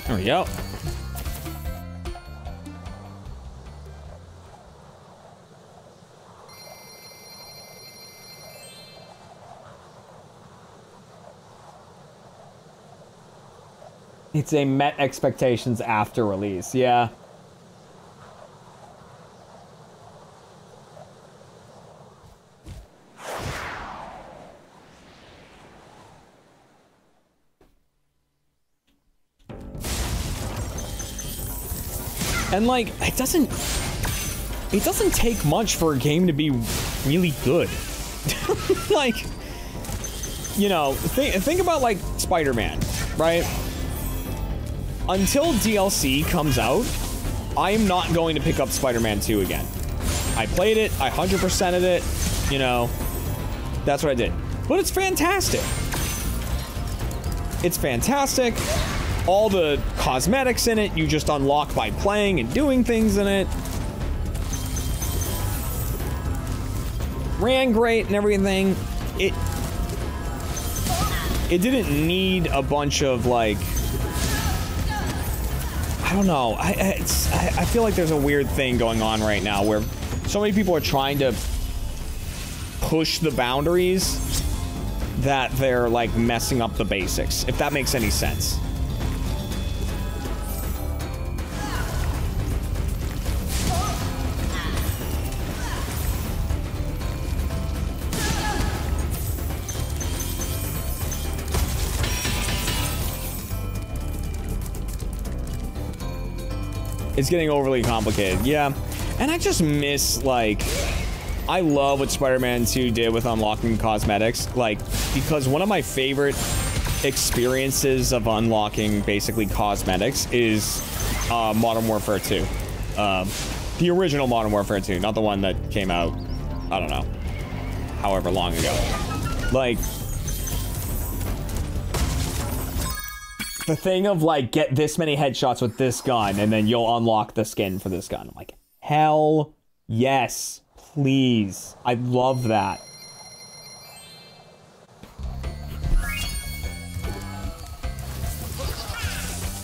There we go. It's a met expectations after release, yeah. And, like, it doesn't take much for a game to be really good. Like, you know, think about, like, Spider-Man, right? Until DLC comes out, I am not going to pick up Spider-Man 2 again. I played it, I 100%ed it, you know, that's what I did. But it's fantastic. It's fantastic. All the cosmetics in it, you just unlock by playing and doing things in it. ran great and everything. It didn't need a bunch of like, I don't know. I feel like there's a weird thing going on right now where so many people are trying to push the boundaries that they're like messing up the basics, if that makes any sense. It's getting overly complicated, yeah. And I just miss, like, I love what Spider-Man 2 did with unlocking cosmetics, like, because one of my favorite experiences of unlocking basically cosmetics is Modern Warfare 2. The original Modern Warfare 2, not the one that came out, I don't know, however long ago. Like, the thing of, like, get this many headshots with this gun, and then you'll unlock the skin for this gun. I'm like, hell yes, please. I love that.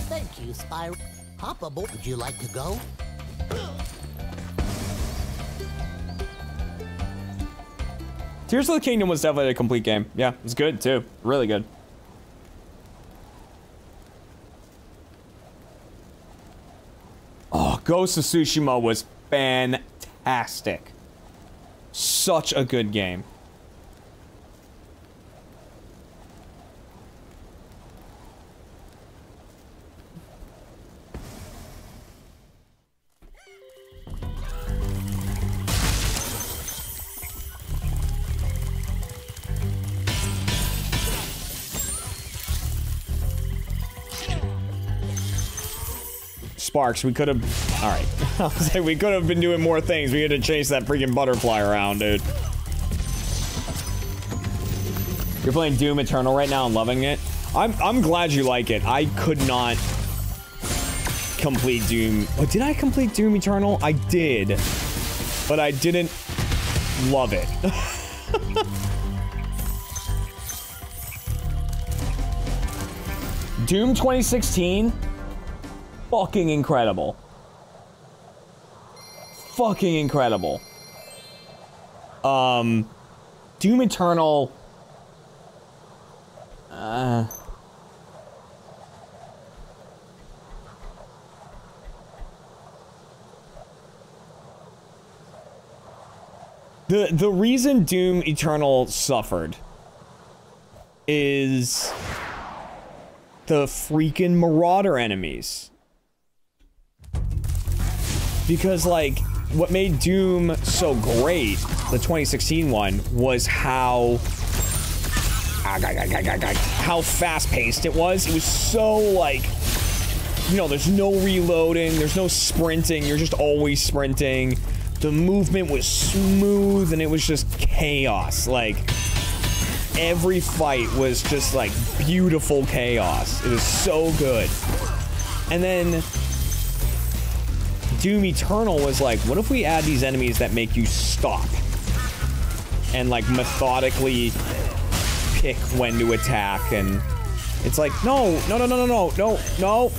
Thank you, Spyro. Hop aboard. Would you like to go? Tears of the Kingdom was definitely a complete game. Yeah, it was good, too. Really good. Oh, Ghost of Tsushima was fantastic. Such a good game. Sparks, we could have... Alright. I was like, we could have been doing more things. We had to chase that freaking butterfly around, dude. You're playing Doom Eternal right now and loving it? I'm glad you like it. I could not complete Doom... Oh, did I complete Doom Eternal? I did. But I didn't love it. Doom 2016... Fucking incredible. Fucking incredible. Doom Eternal. The reason Doom Eternal suffered is the freaking Marauder enemies. Because, like, what made Doom so great, the 2016 one, was how fast-paced it was. It was so, like, you know, there's no reloading, there's no sprinting, you're just always sprinting. The movement was smooth, and it was just chaos. Like, every fight was just, like, beautiful chaos. It was so good. And then... Doom Eternal was like, what if we add these enemies that make you stop? And, like, methodically pick when to attack, and it's like, no,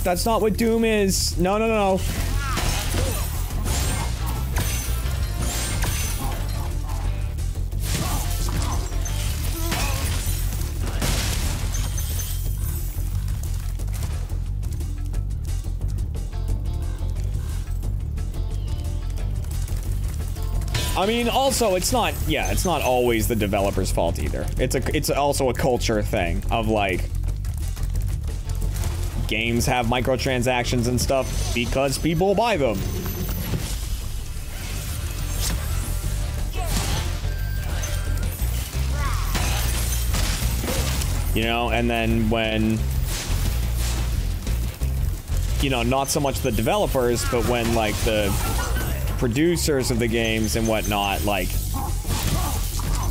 that's not what Doom is. No. I mean, also, it's not always the developer's fault either. It's also a culture thing of, like, games have microtransactions and stuff because people buy them. You know, and then when, you know, not so much the developers, but when, like, the producers of the games and whatnot, like,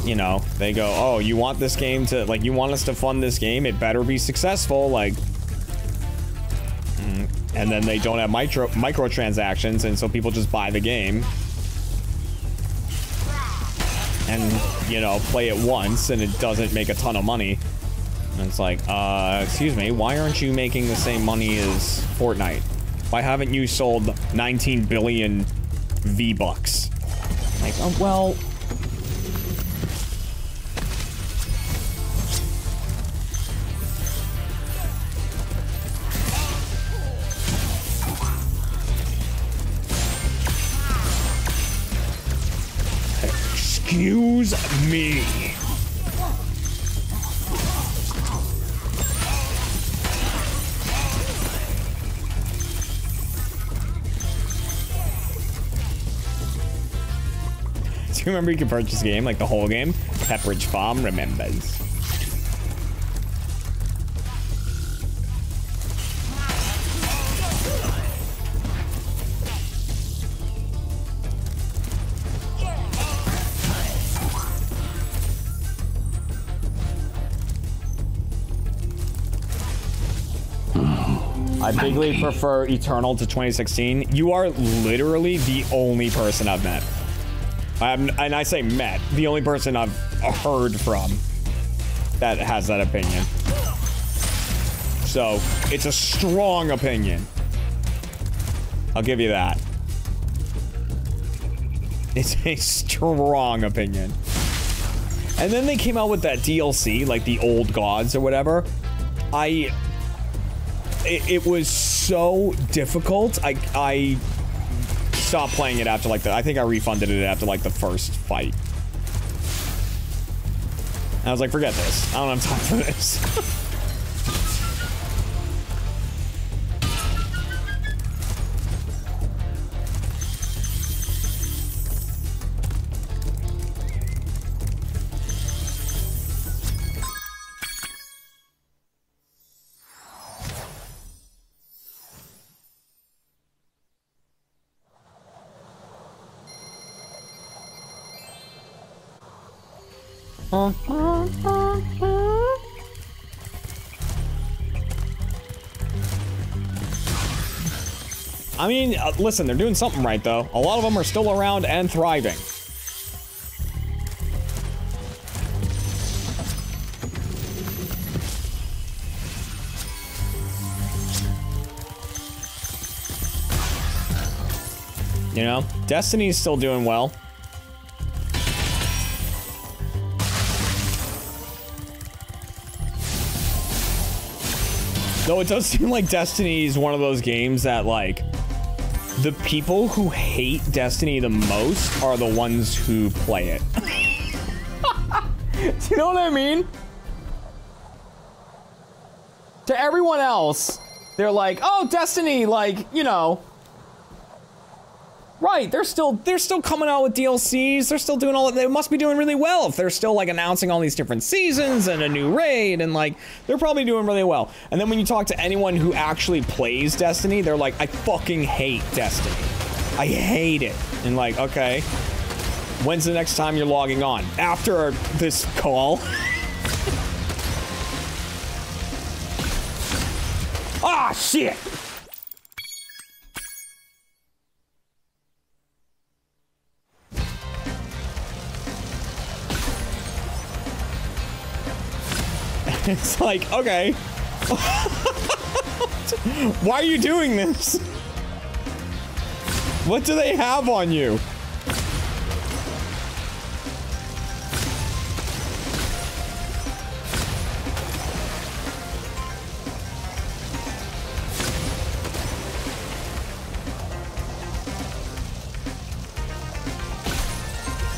you know, they go, oh, you want this game to, like, you want us to fund this game, it better be successful, like, and then they don't have microtransactions, and so people just buy the game. and, you know, play it once and it doesn't make a ton of money. And it's like, excuse me, why aren't you making the same money as Fortnite? Why haven't you sold 19 billion V-Bucks? Like, oh, well... Excuse me. Do you remember you could purchase the game, like the whole game? Pepperidge Farm remembers. I bigly prefer Eternal to 2016. You are literally the only person I've met. And I say met, the only person I've heard from that has that opinion. So, it's a strong opinion. I'll give you that. It's a strong opinion. And then they came out with that DLC, like the Old Gods or whatever. It was so difficult. I stopped playing it after like I think I refunded it after like the first fight. And I was like, forget this. I don't have time for this. I mean, listen, they're doing something right, though. A lot of them are still around and thriving. You know, Destiny's still doing well. Though it does seem like Destiny is one of those games that, like, the people who hate Destiny the most are the ones who play it. Do you know what I mean? To everyone else, they're like, oh, Destiny, like, you know. Right, they're still coming out with DLCs. They're still doing all that. They must be doing really well if they're still like announcing all these different seasons and a new raid, and like they're probably doing really well. And then when you talk to anyone who actually plays Destiny, they're like, I fucking hate Destiny. I hate it. And like, okay, when's the next time you're logging on? After this call? Ah, shit! It's like, okay. Why are you doing this? What do they have on you?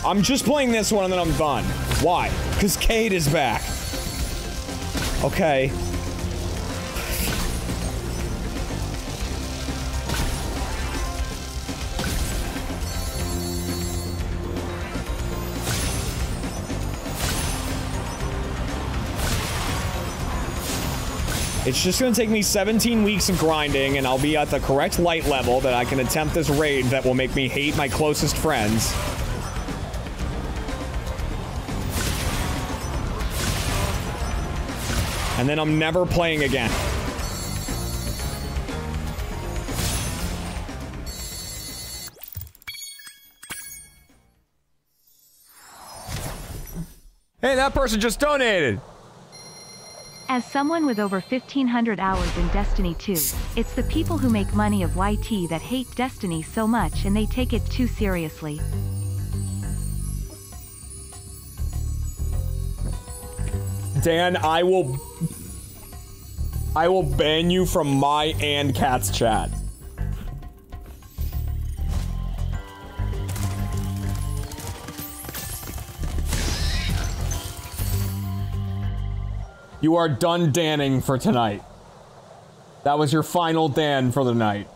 I'm just playing this one and then I'm done. Why? Because Cade is back. Okay. It's just gonna take me 17 weeks of grinding, and I'll be at the correct light level that I can attempt this raid that will make me hate my closest friends. And then I'm never playing again. Hey, that person just donated. As someone with over 1,500 hours in Destiny 2, it's the people who make money of YT that hate Destiny so much and they take it too seriously. Dan, I will ban you from my and Cat's chat. You are done danning for tonight. That was your final Dan for the night.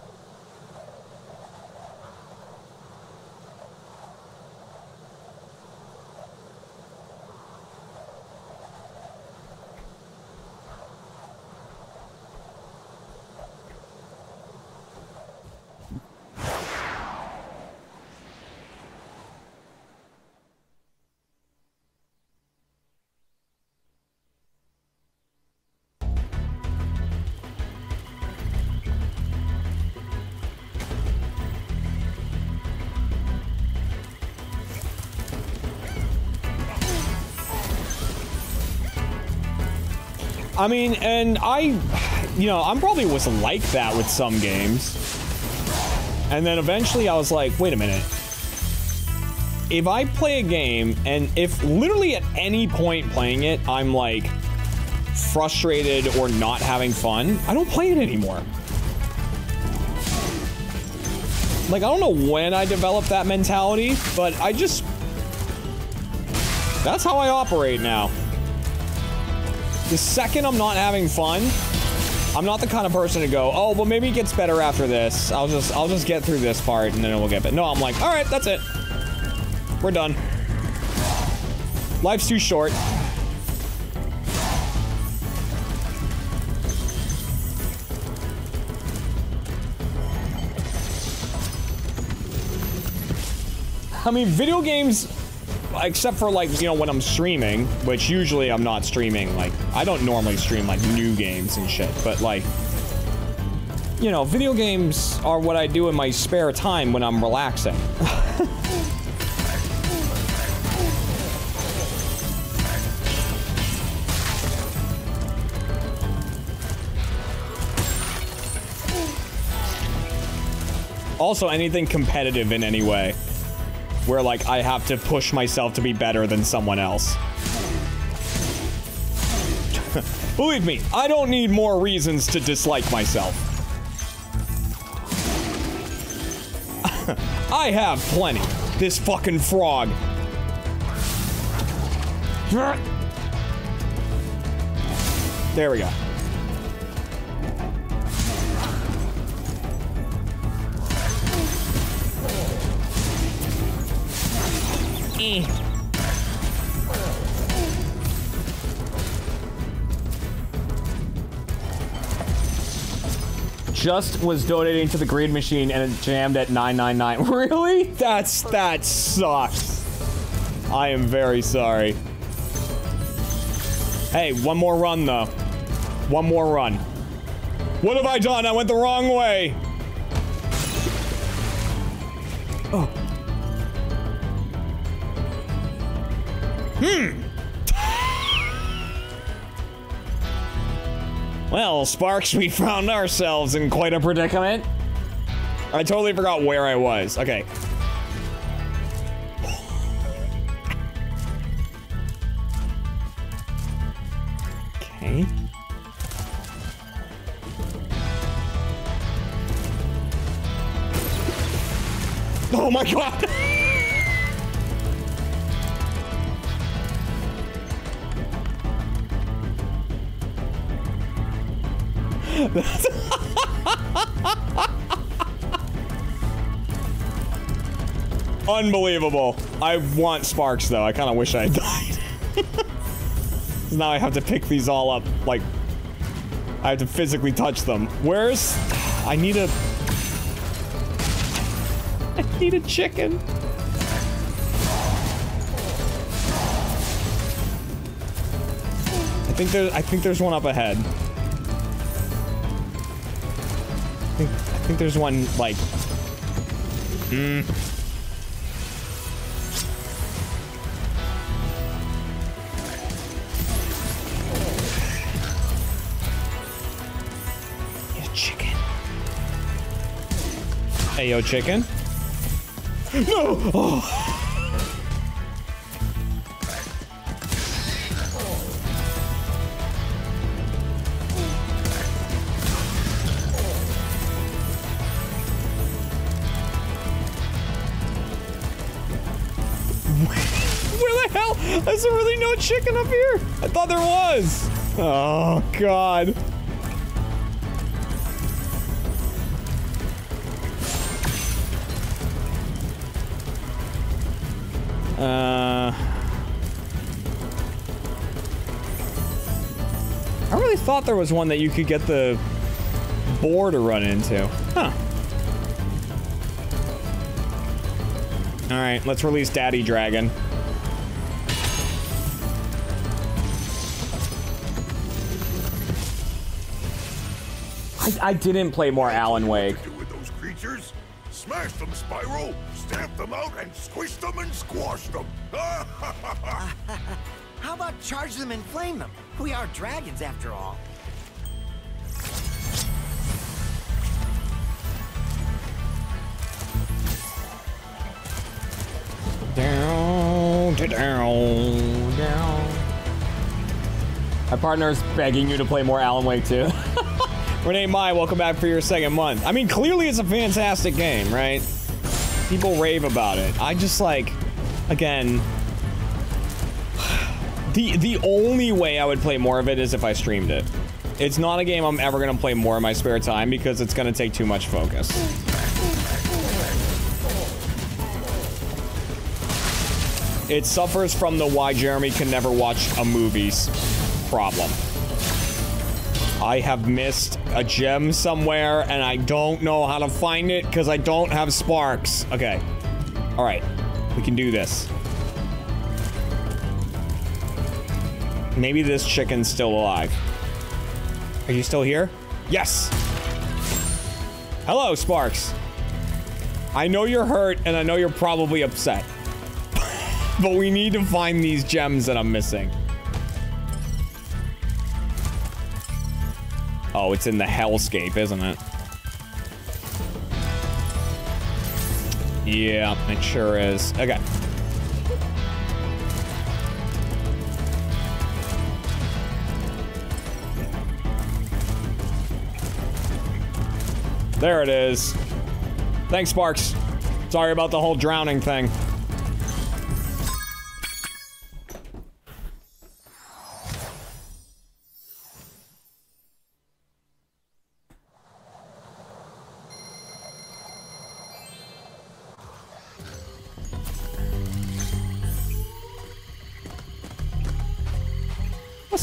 I mean, and you know, I'm probably was like that with some games. And then eventually I was like, wait a minute. If I play a game, and if literally at any point playing it, I'm like frustrated or not having fun, I don't play it anymore. Like, I don't know when I developed that mentality, but that's how I operate now. The second I'm not having fun, I'm not the kind of person to go, oh, well, maybe it gets better after this. I'll just get through this part and then it will get better. No, I'm like, all right, that's it. We're done. Life's too short. I mean, video games, except for, like, you know, when I'm streaming, which usually I'm not streaming, like, I don't normally stream, like, new games and shit, but, like, you know, video games are what I do in my spare time when I'm relaxing. Also, anything competitive in any way. Where, like, I have to push myself to be better than someone else. Believe me, I don't need more reasons to dislike myself. I have plenty. This fucking frog. There we go. Just was donating to the greed machine and it jammed at 999. Really? That sucks. I am very sorry. Hey, one more run though. One more run. What have I done? I went the wrong way. Oh. Well, Sparks, we found ourselves in quite a predicament. I totally forgot where I was. Okay. Okay. Oh my god! Unbelievable. I want Sparks though. I kind of wish I had died. Now I have to pick these all up. Like, I have to physically touch them. Where's... I need a chicken. I think there's one up ahead. I think there's one, like... Ayo, chicken. No! Oh. Where the hell? Is there really no chicken up here? I thought there was. Oh, God. I really thought there was one that you could get the boar to run into. Huh. Alright, let's release Daddy Dragon. I didn't play more Alan Wake. With those creatures, smash them, Spyro. Stamp them out and squish them and squash them. How about charge them and flame them? We are dragons after all. Down, down, down. My partner's begging you to play more Alan Wake 2. Renee Mai, welcome back for your second month. I mean, clearly it's a fantastic game, right? People rave about it. I just like, again, the only way I would play more of it is if I streamed it. It's not a game I'm ever gonna play more in my spare time because it's gonna take too much focus. It suffers from the why Jeremy can never watch a movie's problem. I have missed a gem somewhere and I don't know how to find it because I don't have sparks. Okay. All right. We can do this. Maybe this chicken's still alive. Are you still here? Yes. Hello, Sparks. I know you're hurt and I know you're probably upset. But we need to find these gems that I'm missing. Oh, it's in the hellscape, isn't it? Yeah, it sure is. Okay. There it is. Thanks, Sparks. Sorry about the whole drowning thing.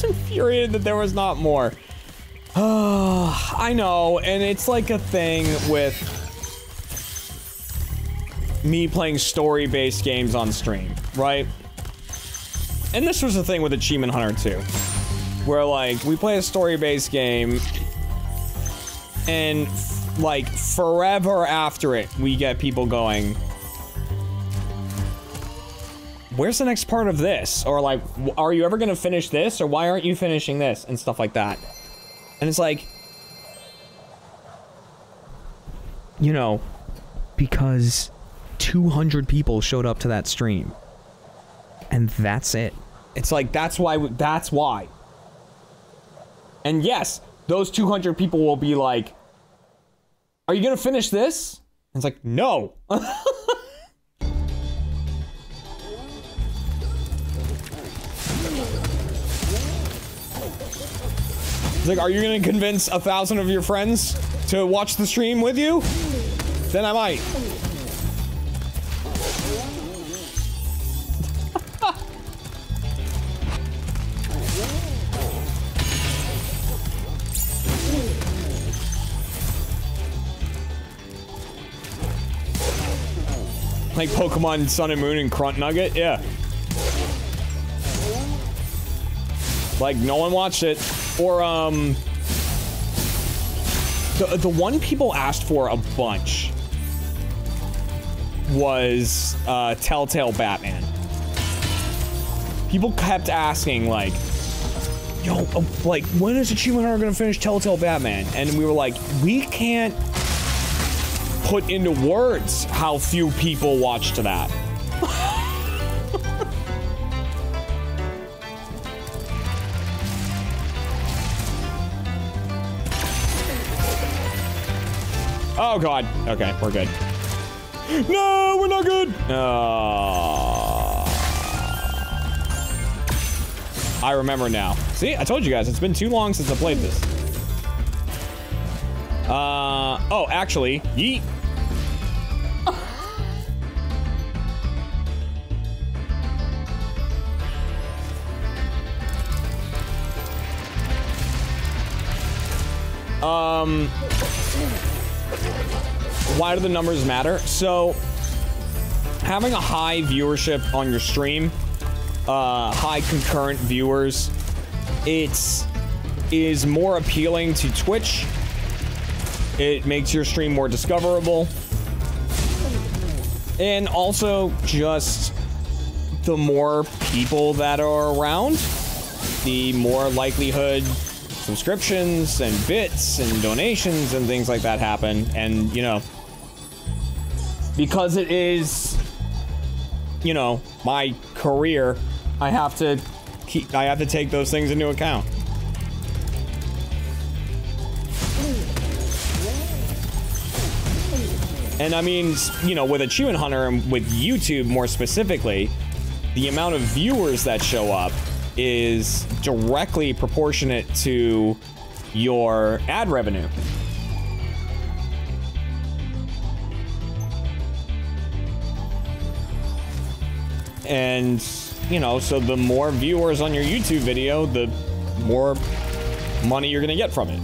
Infuriated that there was not more. I know, and it's like a thing with me playing story-based games on stream, right? And this was the thing with Achievement Hunter 2, where like we play a story-based game and like forever after it we get people going, where's the next part of this? Or like, are you ever gonna finish this? Or why aren't you finishing this? And stuff like that. And it's like, you know, because 200 people showed up to that stream. And that's it. It's like, that's why. And yes, those 200 people will be like, are you gonna finish this? And it's like, no. It's like, are you gonna convince 1,000 of your friends to watch the stream with you? Then I might. Like Pokemon Sun and Moon and Grunt Nugget? Yeah. Like, no one watched it. Or, the one people asked for a bunch was, Telltale Batman. People kept asking, like, yo, like, when is Achievement Hunter gonna finish Telltale Batman? And we were like, we can't put into words how few people watched that. Oh god. Okay, we're good. No, we're not good. I remember now. See, I told you guys, it's been too long since I played this. Oh, actually, yeet. Why do the numbers matter? So, having a high viewership on your stream, high concurrent viewers, it is more appealing to Twitch. It makes your stream more discoverable. And also, just the more people that are around, the more likelihood subscriptions and bits and donations and things like that happen. And, you know, because it is, you know, my career, I have to take those things into account. And I mean, you know, with Achievement Hunter and with YouTube more specifically, the amount of viewers that show up is directly proportionate to your ad revenue. And, you know, so the more viewers on your YouTube video, the more money you're gonna get from it.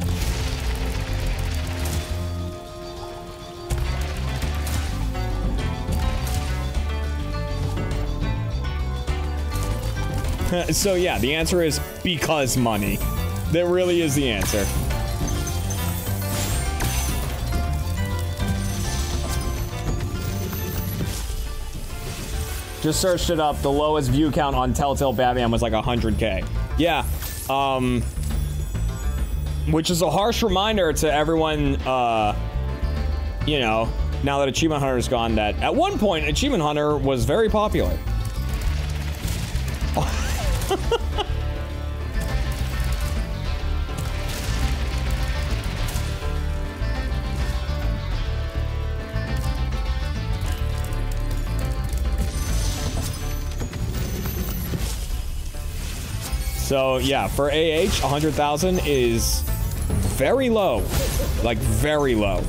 So yeah, the answer is because money. That really is the answer. Just searched it up. The lowest view count on Telltale Batman was like 100K. Yeah. Which is a harsh reminder to everyone, you know, now that Achievement Hunter's gone, that at one point, Achievement Hunter was very popular. So yeah, for AH, 100,000 is very low, like very low.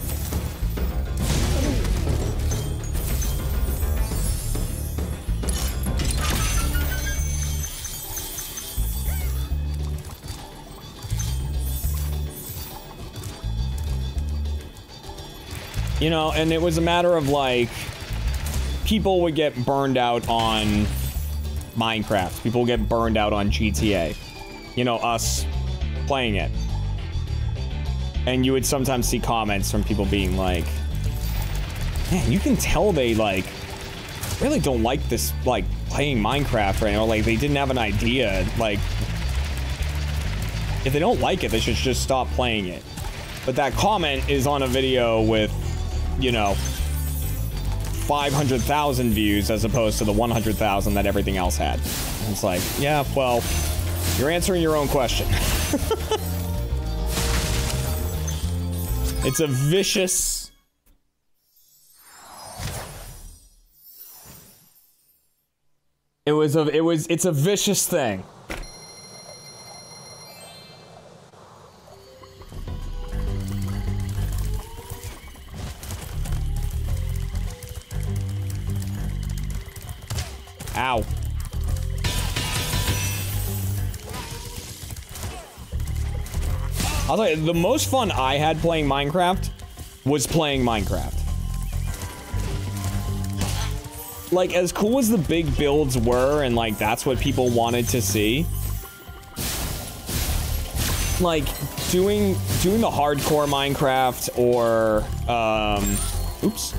You know, and it was a matter of like, people would get burned out on Minecraft. People get burned out on GTA. You know, us playing it. And you would sometimes see comments from people being like, man, you can tell they like really don't like this, like playing Minecraft right now. Like they didn't have an idea. Like if they don't like it, they should just stop playing it. But that comment is on a video with, you know, 500,000 views as opposed to the 100,000 that everything else had. And it's like, yeah, well, you're answering your own question. It's a vicious... It's a vicious thing. Ow. I'll tell you, the most fun I had playing Minecraft was playing Minecraft. Like, as cool as the big builds were, and like, that's what people wanted to see. Like, doing the hardcore Minecraft, or, oops.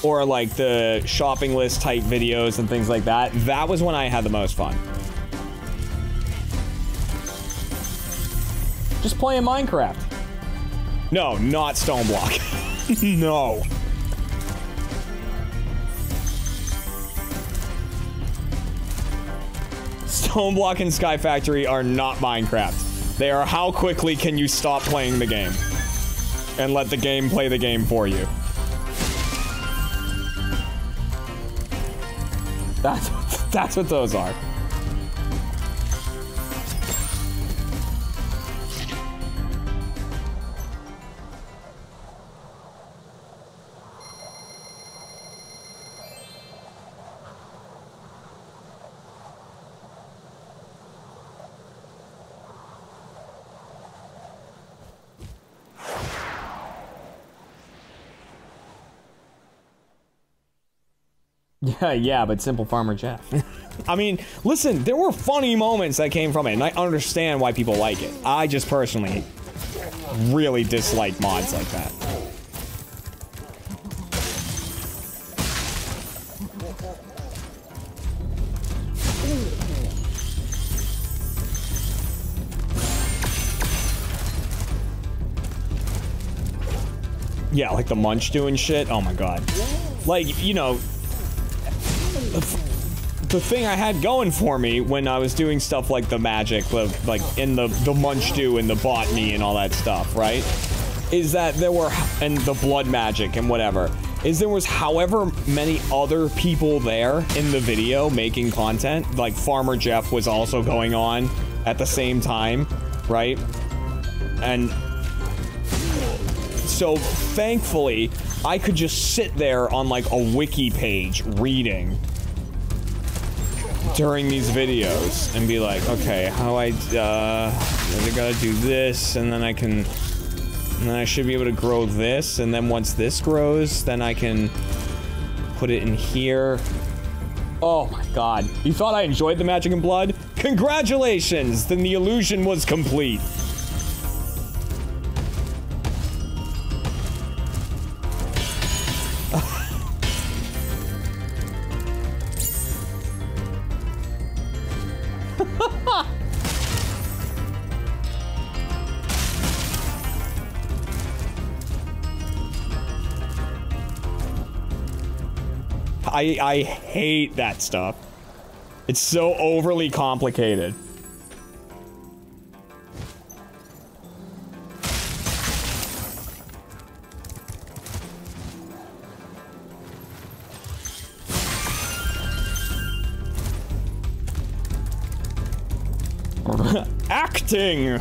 Or like the shopping list type videos and things like that. That was when I had the most fun. Just playing Minecraft. No, not stone block. No. Stone block and Sky Factory are not Minecraft. They are how quickly can you stop playing the game and let the game play the game for you. That's what those are. Yeah, but Simple Farmer Jeff. I mean, listen, there were funny moments that came from it, and I understand why people like it. I just personally really dislike mods like that. Yeah, like the Munch doing shit. Oh my god. Like, you know, the thing I had going for me when I was doing stuff like the magic, like in the Munch do and the botany and all that stuff, right? Is that there were, and the blood magic and whatever, is there was however many other people there in the video making content, like Farmer Jeff was also going on at the same time, right? And so thankfully, I could just sit there on like a wiki page reading during these videos and be like, okay, how I gotta do this, and then I can, and then I should be able to grow this, and then once this grows, then I can put it in here. Oh my god. You thought I enjoyed the magic and blood? Congratulations! Then the illusion was complete. I hate that stuff. It's so overly complicated. Acting!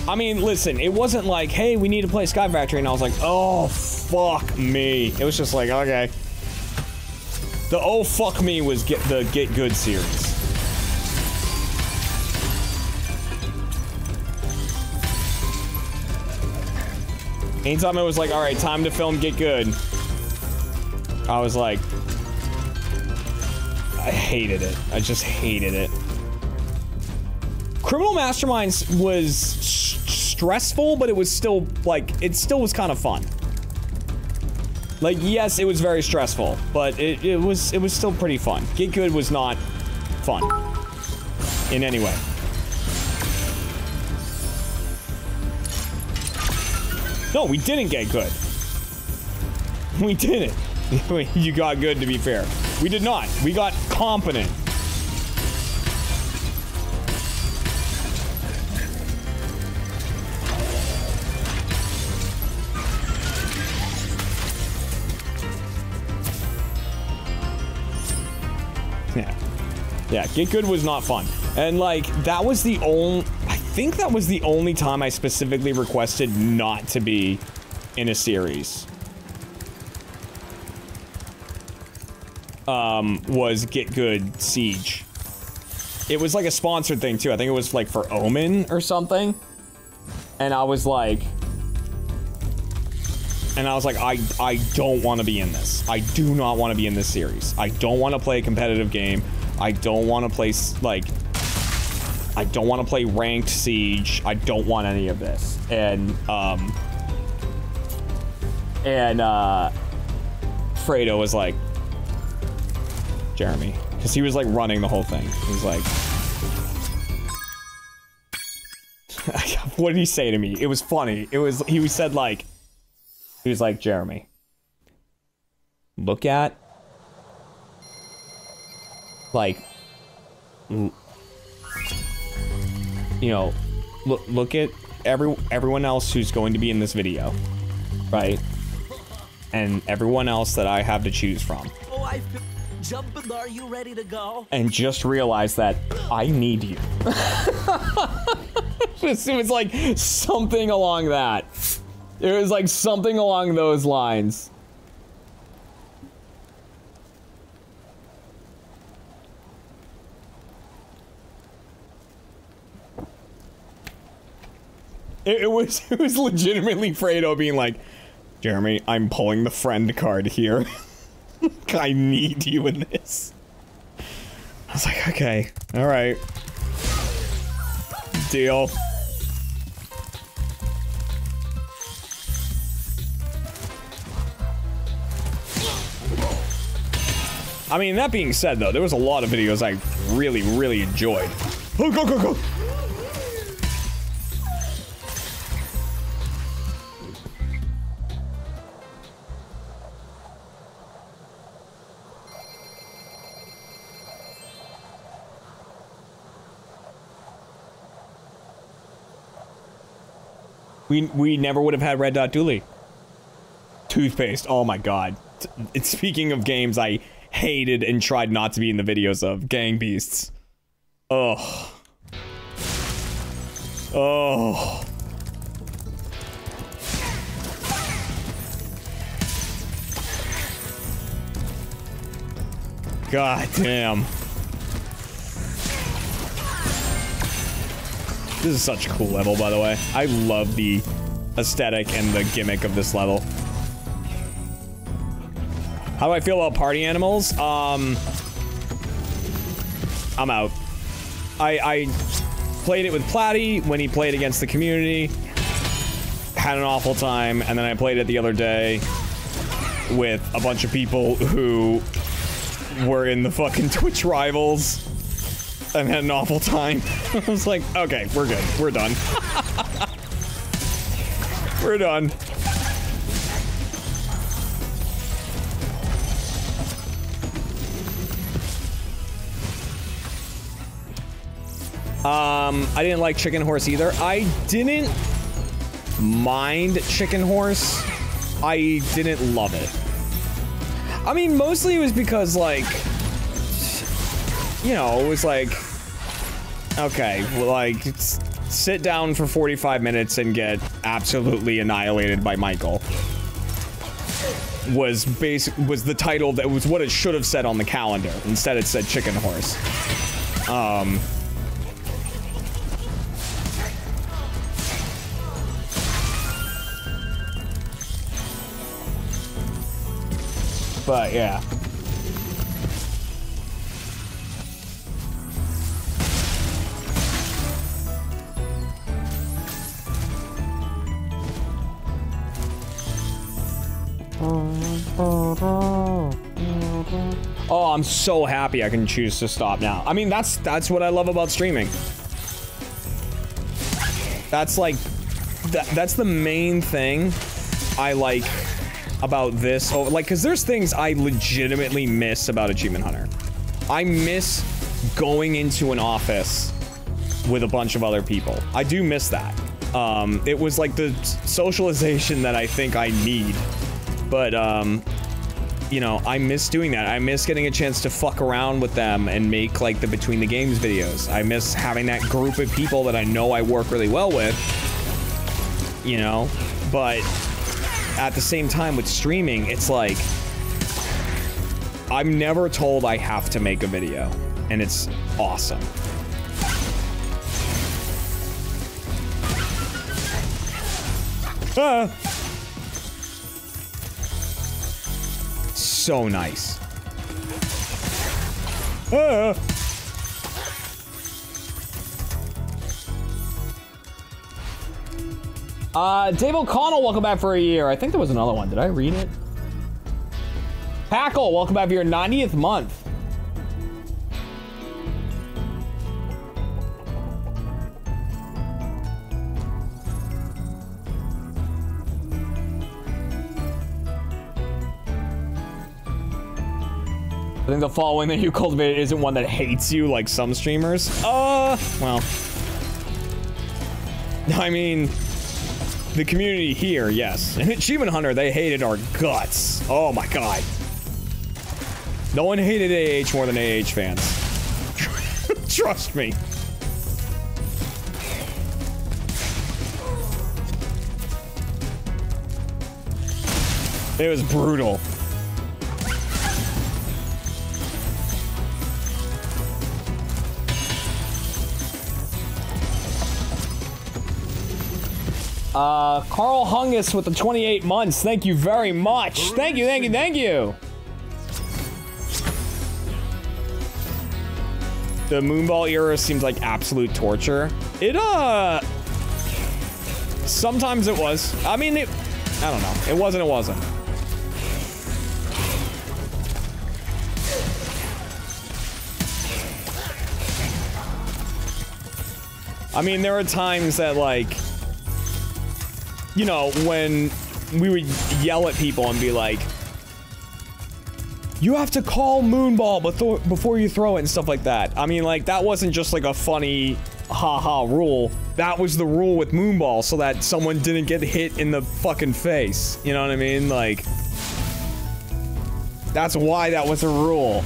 I mean, listen, it wasn't like, hey, we need to play Sky Factory, and I was like, oh, fuck me. It was just like, okay. The oh, fuck me was the Get Good series. Anytime it was like, alright, time to film Get Good, I was like, I hated it. I just hated it. Criminal Masterminds was stressful, but it was still, like, it still was kind of fun. Like, yes, it was very stressful, but it was still pretty fun. Get Good was not fun. In any way. No, we didn't get good. We didn't. You got good, to be fair. We did not. We got competent. Yeah, Get Good was not fun. And, like, that was the only... I think that was the only time I specifically requested not to be in a series. Was Get Good Siege. It was, like, a sponsored thing, too. I think it was, like, for Omen or something. And I was like... I don't want to be in this. I do not want to be in this series. I don't want to play a competitive game. I don't want to play, like, I don't want to play ranked Siege. I don't want any of this. And Fredo was like, Jeremy, Because he was like running the whole thing. He was like... What did he say to me? It was funny. He said like... He was like, Jeremy, look at... like... you know, look at everyone else who's going to be in this video, right? And everyone else that I have to choose from. Oh, I've been jumping. Are you ready to go? And just realize that I need you. It was like something along that. It was like something along those lines. It was legitimately Fredo being like, Jeremy, I'm pulling the friend card here. I need you in this. I was like, okay, all right. Deal. I mean, that being said, though, there was a lot of videos I really, really enjoyed. Oh, go, go, go! We never would have had Red Dot Dooley. Toothpaste, oh my god. Speaking of games I hated and tried not to be in the videos of, Gang Beasts. Oh. Oh. God damn. This is such a cool level, by the way. I love the aesthetic and the gimmick of this level. How do I feel about party animals? I'm out. I played it with Platty when he played against the community. Had an awful time, and then I played it the other day with a bunch of people who were in the fucking Twitch rivals and had an awful time. I was like, okay, we're good. We're done. We're done. I didn't like Chicken Horse either. I didn't mind Chicken Horse. I didn't love it. I mean, mostly it was because, like, you know, it was like, okay, well, like, sit down for 45 minutes and get absolutely annihilated by Michael. Was the title that was what it should have said on the calendar. Instead it said Chicken Horse. But yeah. Oh, I'm so happy I can choose to stop now. I mean, that's what I love about streaming. That's like, that's the main thing I like about this. Oh, like, because there's things I legitimately miss about Achievement Hunter. I miss going into an office with a bunch of other people. I do miss that. It was like the socialization that I think I need. But, you know, I miss doing that. I miss getting a chance to fuck around with them and make, like, the Between the Games videos. I miss having that group of people that I know I work really well with, you know? But at the same time with streaming, it's like, I'm never told I have to make a video, and it's awesome. Ah! So nice. Ah! Dave O'Connell, welcome back for a year. I think there was another one. Did I read it? Packle, welcome back for your 90th month. think the following that you cultivated isn't one that hates you like some streamers. Well. I mean, the community here, yes. And Achievement Hunter, they hated our guts. Oh my god. No one hated AH more than AH fans. Trust me. It was brutal. Carl Hungus with the 28 months. Thank you very much. Thank you, thank you, thank you. The Moonball era seems like absolute torture. It, sometimes it was. I mean, I don't know. It wasn't, it wasn't. I mean, there were times that, like, you know, when we would yell at people and be like, you have to call Moonball before you throw it and stuff like that. I mean, like, that wasn't just like a funny haha rule. That was the rule with Moonball so that someone didn't get hit in the fucking face. You know what I mean? Like, that's why that was a rule.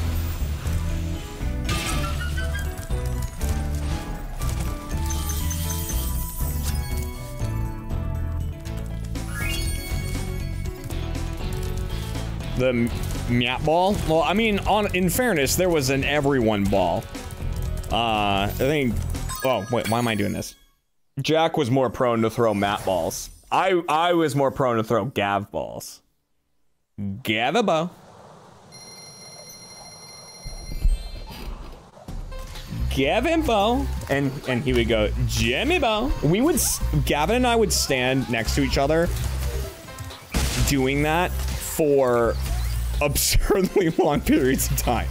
The Myat ball? Well, I mean, in fairness, there was an everyone ball. I think... Oh, wait, why am I doing this? Jack was more prone to throw Mat balls. I was more prone to throw Gav balls. Gavabo. Gavimbo. And he would go, Jimmybo. Gavin and I would stand next to each other doing that for absurdly long periods of time.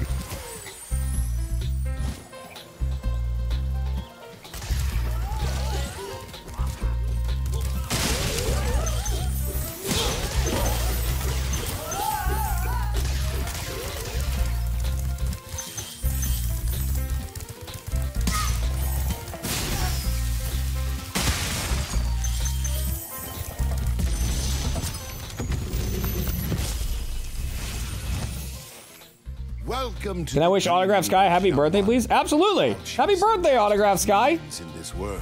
Can I wish Autograph Sky a happy birthday, please? Absolutely. Happy birthday, Autograph Sky. In this world,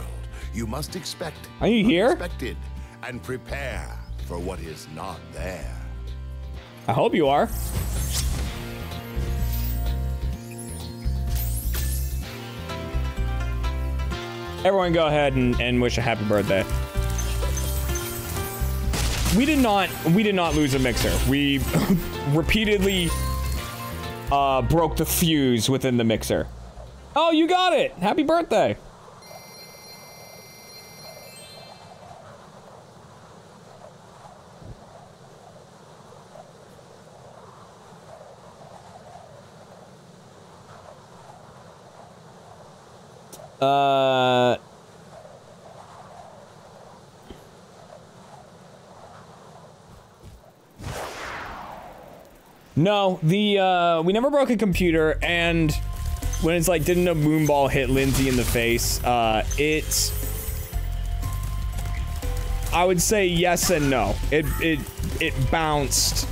you must expect. Are you here? Unexpected and prepare for what is not there. I hope you are. Everyone go ahead and wish a happy birthday. We did not lose a mixer. We repeatedly broke the fuse within the mixer. Oh, you got it! Happy birthday! No, we never broke a computer, and when it's like, didn't a Moonball hit Lindsay in the face, I would say yes and no. It bounced.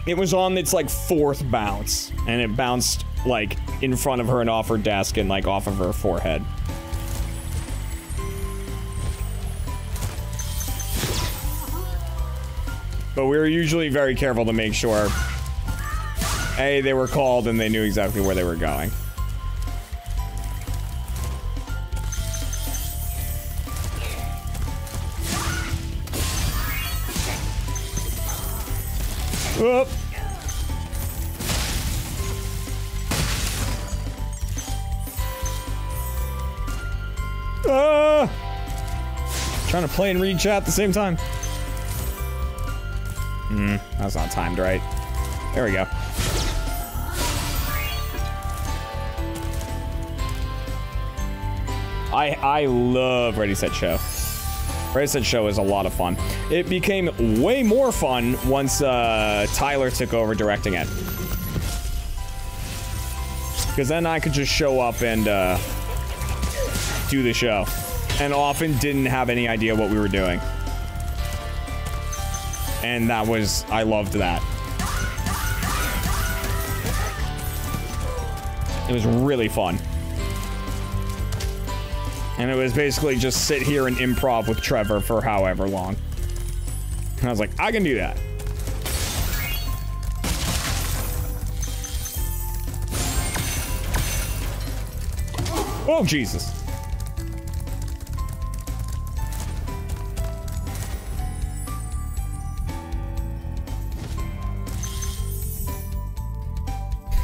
It was on its, like, 4th bounce, and it bounced, like, in front of her and off her desk and, like, off of her forehead. But we were usually very careful to make sure, A, they were called and they knew exactly where they were going. Whoop. Trying to play and read chat at the same time. That's not timed right. There we go. I love Ready, Set, Show. Ready, Set, Show is a lot of fun. It became way more fun once Tyler took over directing it. Because then I could just show up and do the show. And often didn't have any idea what we were doing. And that was, I loved that. It was really fun. And it was basically just sit here and improv with Trevor for however long. And I was like, I can do that. Oh, Jesus.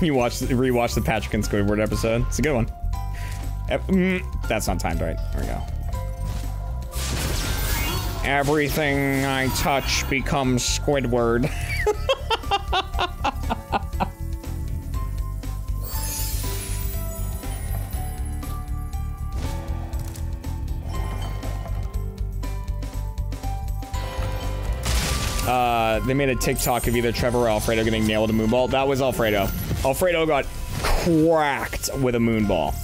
You rewatch the Patrick and Squidward episode. It's a good one. That's not timed right. There we go. Everything I touch becomes Squidward. They made a TikTok of either Trevor or Alfredo getting nailed with a moonball. That was Alfredo. Alfredo got cracked with a moonball.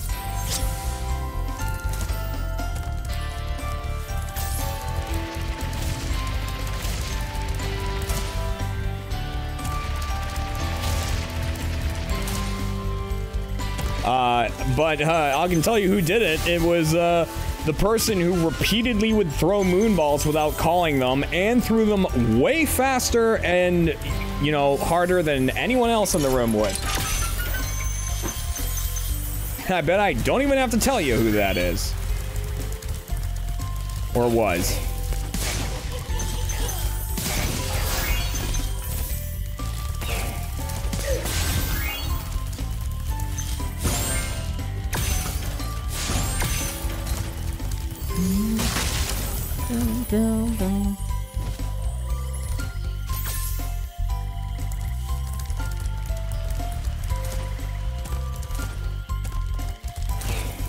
But I can tell you who did it. It was the person who repeatedly would throw moonballs without calling them and threw them way faster and, you know, harder than anyone else in the room would. I bet I don't even have to tell you who that is. Or was.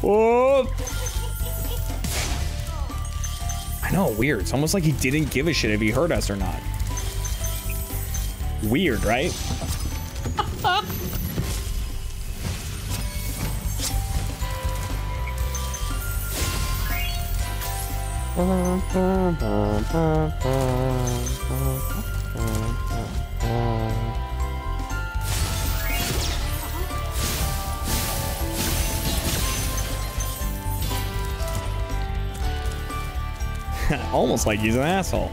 Oh! I know, weird. It's almost like he didn't give a shit if he heard us or not. Weird, right? Almost like he's an asshole.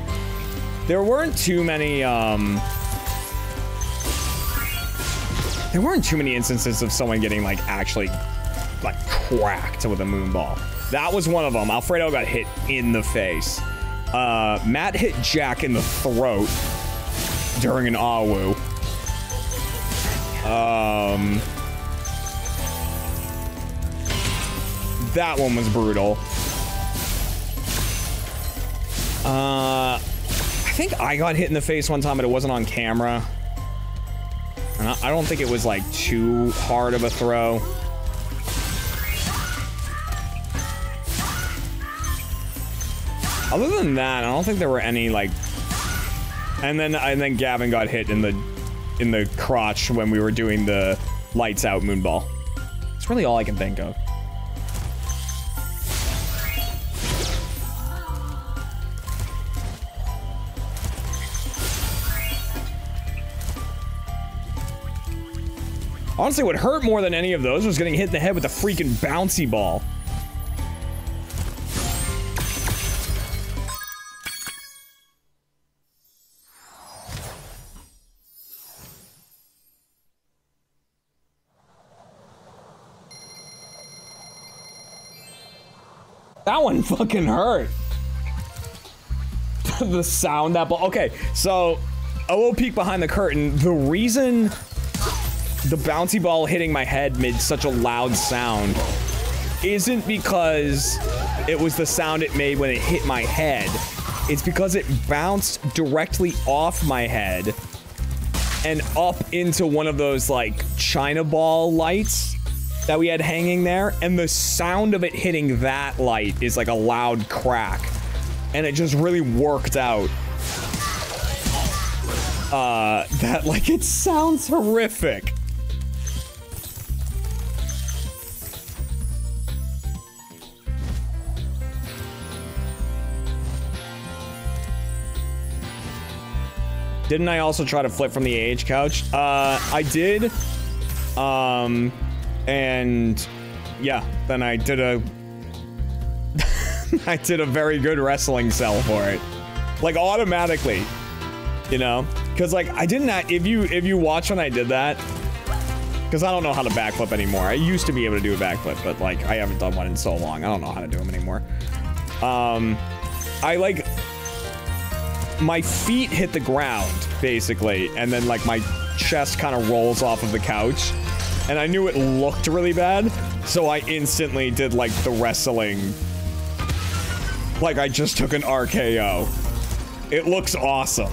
There weren't too many, there weren't too many instances of someone getting, like, actually, like, cracked with a moonball. That was one of them. Alfredo got hit in the face. Matt hit Jack in the throat during an AWU. That one was brutal. I think I got hit in the face one time, but it wasn't on camera. And I don't think it was, like, too hard of a throw. Other than that, I don't think there were any, like... And then Gavin got hit in the crotch when we were doing the lights out moonball. It's really all I can think of. Honestly, what hurt more than any of those was getting hit in the head with a freaking bouncy ball. That one fucking hurt. The sound that ball. Okay, so a little peek behind the curtain. The reason the bouncy ball hitting my head made such a loud sound isn't because it was the sound it made when it hit my head. It's because it bounced directly off my head and up into one of those, like, China ball lights that we had hanging there, and the sound of it hitting that light is like a loud crack, and it just really worked out. That, like, it sounds horrific. Didn't I also try to flip from the AH couch? I did. And yeah, then I did a I did a very good wrestling sell for it. Like automatically, you know? Cause like I didn't if you watch when I did that, cause I don't know how to backflip anymore. I used to be able to do a backflip, but like I haven't done one in so long. I don't know how to do them anymore. I like my feet hit the ground basically, and then like my chest kind of rolls off of the couch, and I knew it looked really bad, so I instantly did like the wrestling, like I just took an RKO. It looks awesome.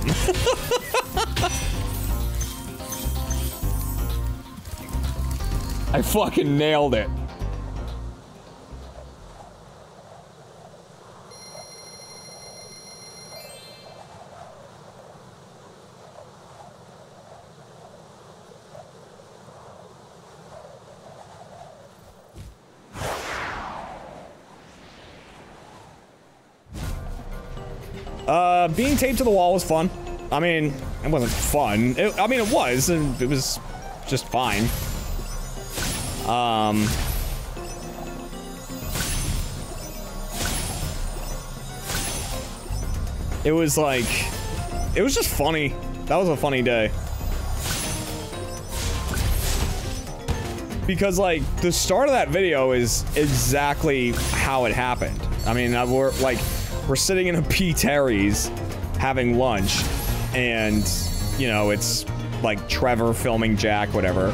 I fucking nailed it. Being taped to the wall was fun. I mean, it wasn't fun. I mean, it was, and it was just fine. It was like, it was just funny. That was a funny day. Because like, the start of that video is exactly how it happened. I mean, we're sitting in a P. Terry's having lunch, and, you know, it's like Trevor filming Jack, whatever.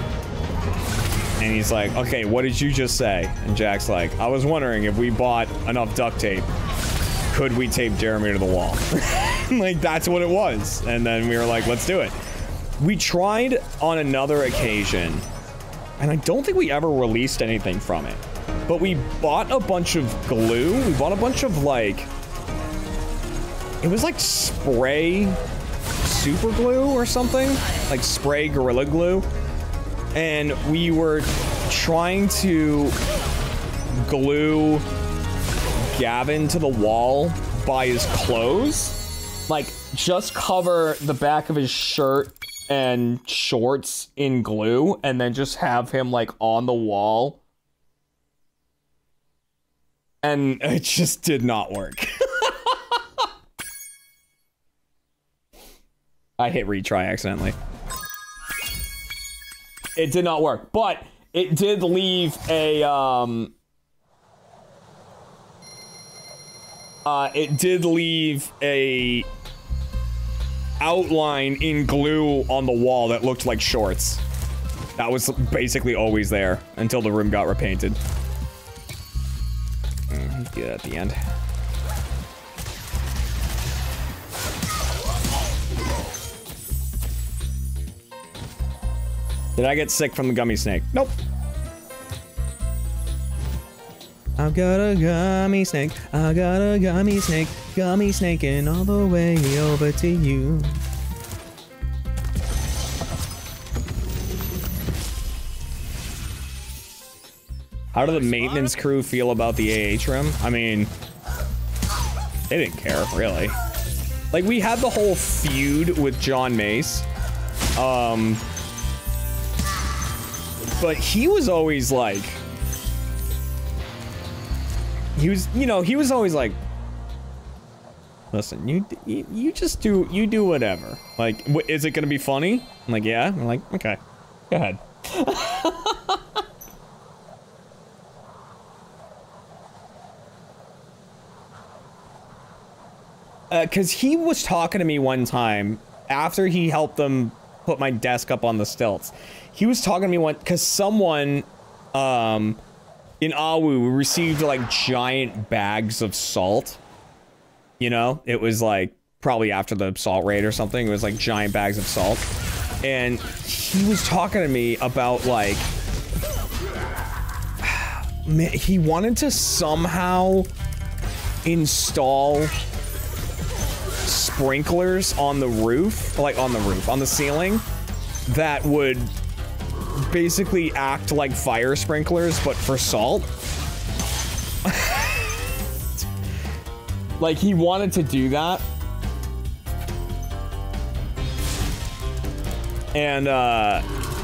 And he's like, okay, what did you just say? And Jack's like, I was wondering if we bought enough duct tape, could we tape Jeremy to the wall? Like, that's what it was. And then we were like, let's do it. We tried on another occasion, and I don't think we ever released anything from it, but we bought a bunch of glue. We bought a bunch of like, it was like spray super glue or something, like spray Gorilla Glue. And we were trying to glue Gavin to the wall by his clothes. Like, just cover the back of his shirt and shorts in glue, and then just have him, like, on the wall. And it just did not work. I hit retry accidentally. It did not work, but it did leave a, outline in glue on the wall that looked like shorts. That was basically always there until the room got repainted. Do that at the end. Did I get sick from the gummy snake? Nope. I've got a gummy snake. I got a gummy snake. Gummy snaking all the way over to you. How did the maintenance crew feel about the AH room? I mean, they didn't care, really. Like, we had the whole feud with John Mace. But he was always like, he was always like, listen, you just do whatever. Like, is it gonna be funny? I'm like, yeah. I'm like, okay, go ahead. Cause he was talking to me one time after he helped them put my desk up on the stilts. He was talking to me cause someone, in Awu received like giant bags of salt. You know, it was like probably after the salt raid or something. It was like giant bags of salt. And he was talking to me about like, man, he wanted to somehow install sprinklers on the roof, on the ceiling, that would basically act like fire sprinklers, but for salt. Like, he wanted to do that. And,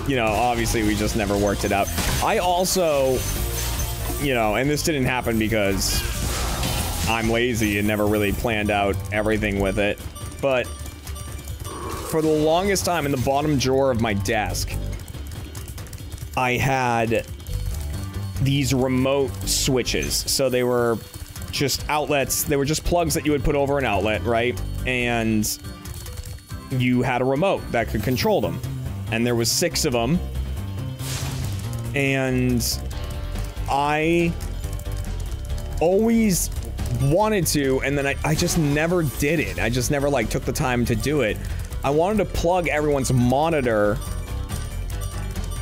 you know, obviously we just never worked it out. I also, you know, and this didn't happen because I'm lazy and never really planned out everything with it, but for the longest time in the bottom drawer of my desk, I had these remote switches. So they were just outlets, they were just plugs that you would put over an outlet, right? And you had a remote that could control them. And there was 6 of them. And I always wanted to, and then I just never did it. I just never, like, took the time to do it. I wanted to plug everyone's monitor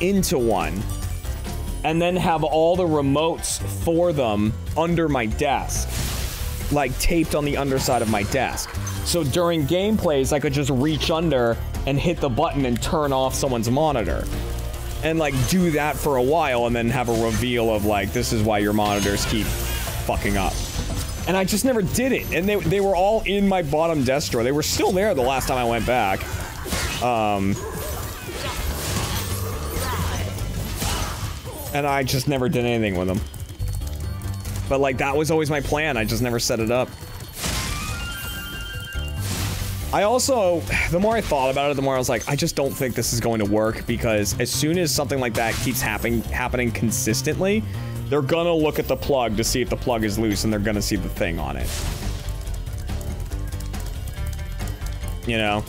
into one, and then have all the remotes for them under my desk, like taped on the underside of my desk. So during gameplays, I could just reach under and hit the button and turn off someone's monitor. And like do that for a while and then have a reveal of like, this is why your monitors keep fucking up. And I just never did it. And they were all in my bottom desk drawer. They were still there the last time I went back. And I just never did anything with them. But like, that was always my plan. I just never set it up. I also, the more I thought about it, the more I was like, I just don't think this is going to work, because as soon as something like that keeps happening consistently, they're gonna look at the plug to see if the plug is loose, and they're gonna see the thing on it. You know?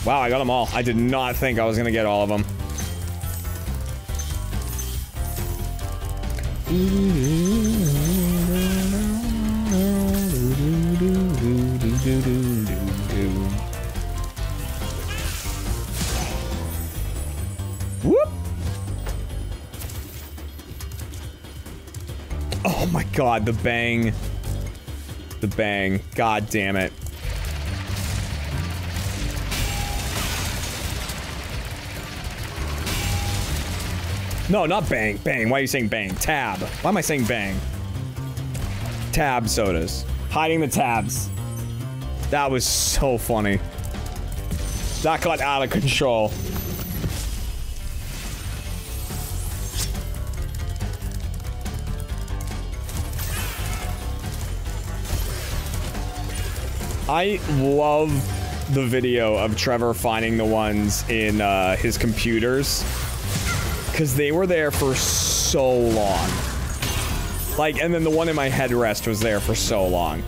Wow, I got them all. I did not think I was gonna get all of them. Whoop! Oh my god, the bang. The bang. God damn it. No, not bang. Bang. Why are you saying bang? Tab. Why am I saying bang? Tab sodas. Hiding the tabs. That was so funny. That got out of control. I love the video of Trevor finding the ones in his computers. Because they were there for so long. Like, and then the one in my headrest was there for so long.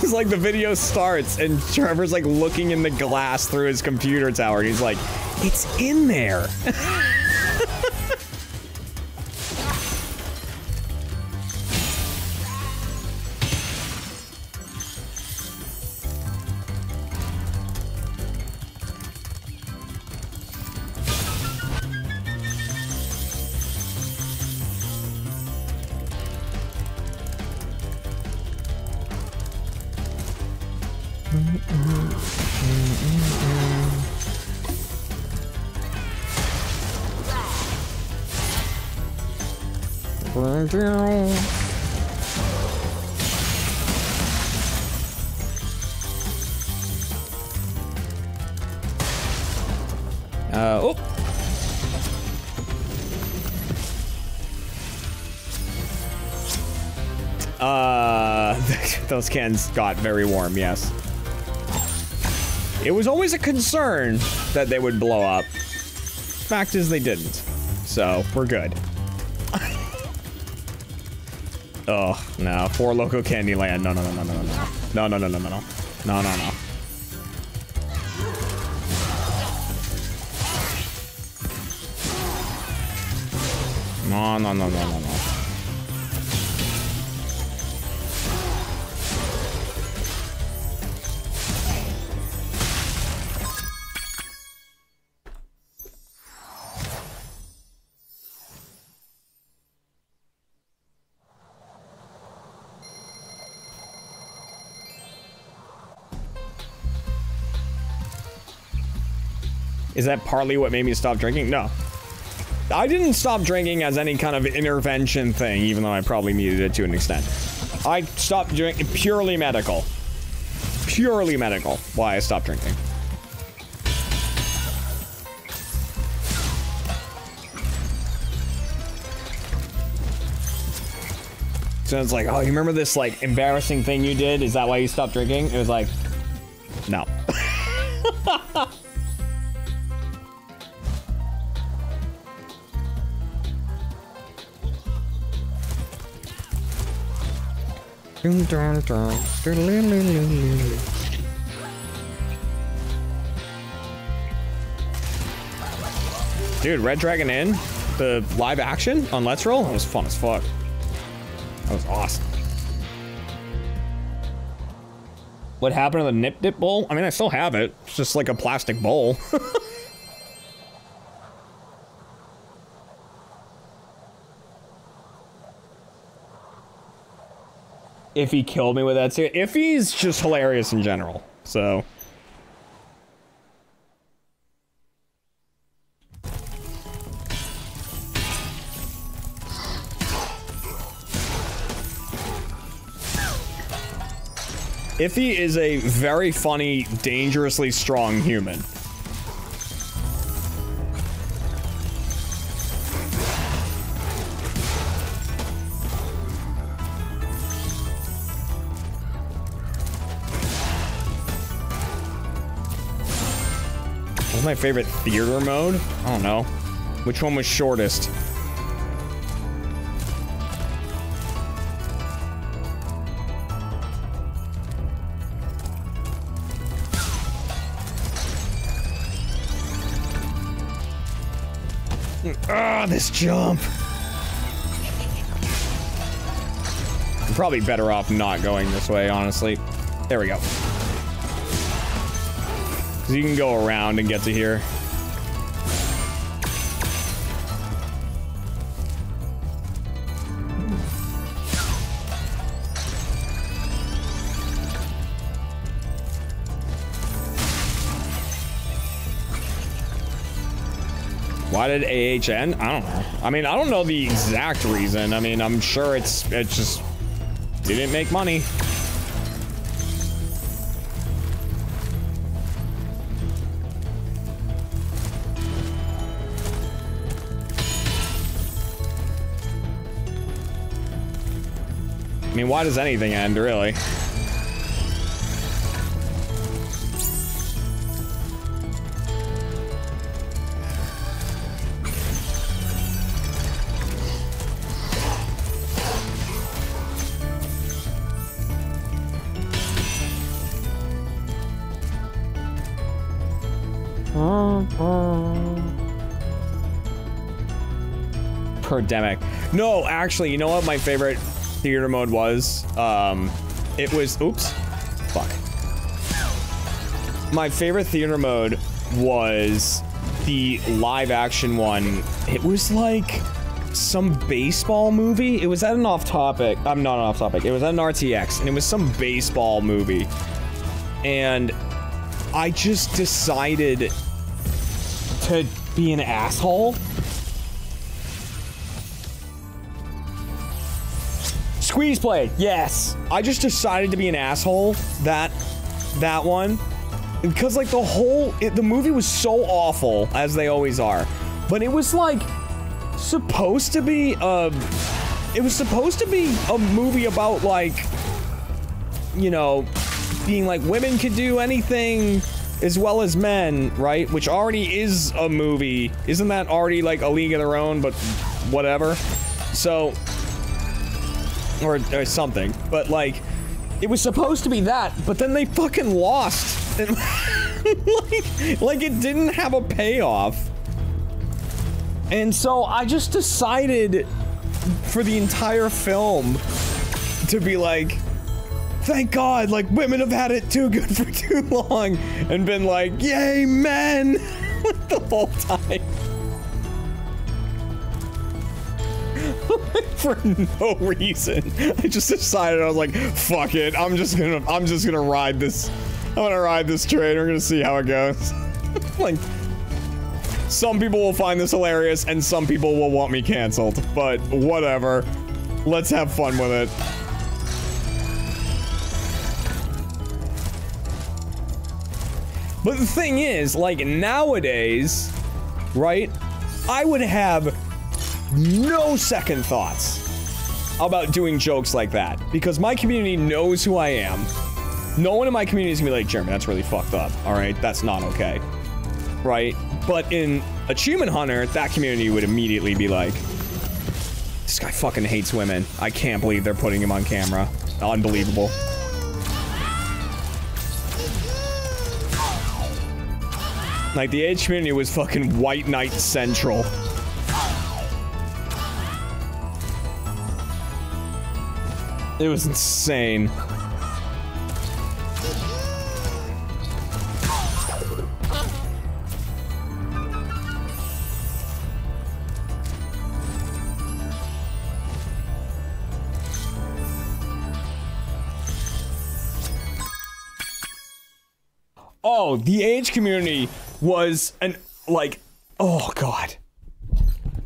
It's like the video starts and Trevor's like looking in the glass through his computer tower and he's like, it's in there. Oh. Those cans got very warm, yes. It was always a concern that they would blow up. Fact is, they didn't. So, we're good. Oh, no. 4 Loco Candyland. No, no, no, no, no, no. No, no, no, no, no, no. No, no, no. No, no, no, no, no, no. Is that partly what made me stop drinking? No. I didn't stop drinking as any kind of intervention thing, even though I probably needed it to an extent. I stopped drinking purely medical. Purely medical. Why I stopped drinking. So it's like, oh, you remember this, like, embarrassing thing you did? Is that why you stopped drinking? It was like, no. Dude, Red Dragon Inn, the live action on Let's Roll, it was fun as fuck. That was awesome. What happened to the Nip Dip bowl? I mean, I still have it. It's just like a plastic bowl. If he killed me with that too. If he's just hilarious in general. So. Iffy is a very funny, dangerously strong human. What's my favorite theater mode? I don't know. Which one was shortest? Ah, this jump. I'm probably better off not going this way, honestly. There we go. Because you can go around and get to here. Why did AHN? I don't know. I mean, I don't know the exact reason. I mean, I'm sure it just didn't make money. I mean, why does anything end, really? Perdemic. No, actually, you know what my favorite theater mode was? It was, oops, fuck. My favorite theater mode was the live action one. It was like some baseball movie. It was at an off topic. I'm not an off topic. It was at an RTX, and it was some baseball movie. And I just decided to be an asshole. Squeeze play, yes. I just decided to be an asshole that one, because like the movie was so awful, as they always are, but it was like supposed to be a movie about, like, you know, being like women could do anything as well as men, right? Which already is a movie. Isn't that already like a league of their own, but whatever. So, or something, but like, it was supposed to be that, but then they fucking lost. And like it didn't have a payoff. And so I just decided for the entire film to be like, thank God, like, women have had it too good for too long, and been like, yay, men, the whole time. For no reason. I just decided, I was like, fuck it, I'm just gonna ride this. I'm gonna ride this train, we're gonna see how it goes. Like, Some people will find this hilarious, and some people will want me canceled. But whatever. Let's have fun with it. But the thing is, like, nowadays, right, I would have no second thoughts about doing jokes like that, because my community knows who I am. No one in my community is gonna be like, Jeremy, that's really fucked up, alright? That's not okay. Right? But in Achievement Hunter, that community would immediately be like, this guy fucking hates women. I can't believe they're putting him on camera. Unbelievable. Like, the age community was fucking White Knight Central. It was insane. Oh, the age community was like, oh god.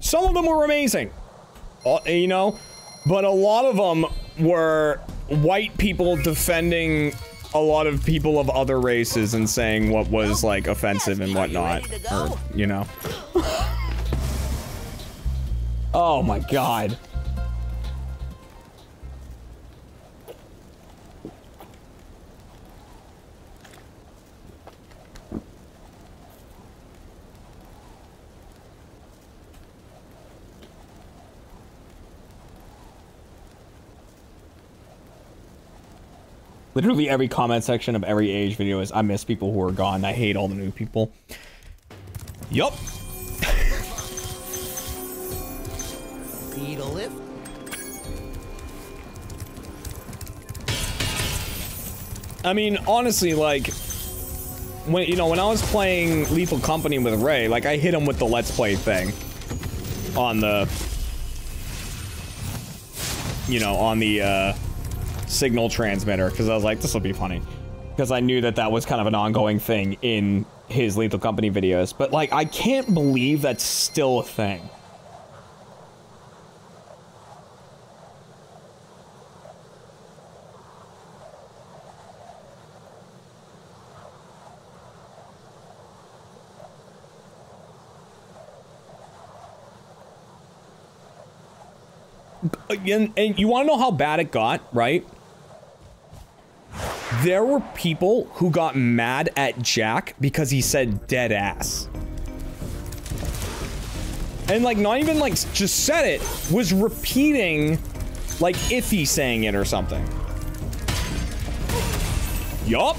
Some of them were amazing, you know, but a lot of them were white people defending a lot of people of other races and saying what was, like, offensive and whatnot, or, you know. Oh my god. Literally every comment section of every age video is, I miss people who are gone. I hate all the new people. Yup. Need a lift? I mean, honestly, like, when, you know, when I was playing Lethal Company with Ray, like, I hit him with the Let's Play thing on the, you know, on the, signal transmitter, because I was like, this will be funny, because I knew that that was kind of an ongoing thing in his Lethal Company videos. But, like, I can't believe that's still a thing. And you want to know how bad it got, right? There were people who got mad at Jack because he said dead ass. And, like, not even, like, just said it, was repeating, like, Iffy saying it or something. Yup.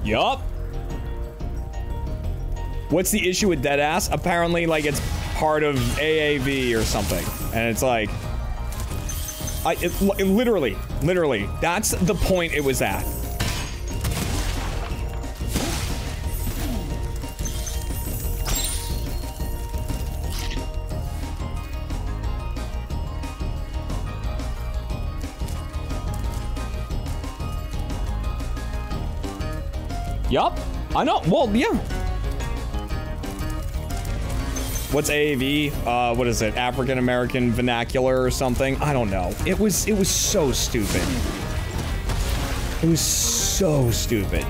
Yup. What's the issue with dead ass? Apparently, like, it's part of AAV or something. And it's like... literally, that's the point it was at. Yup. I know. Well, yeah. What's AAV? What is it? African American vernacular or something? I don't know. It was so stupid. It was so stupid.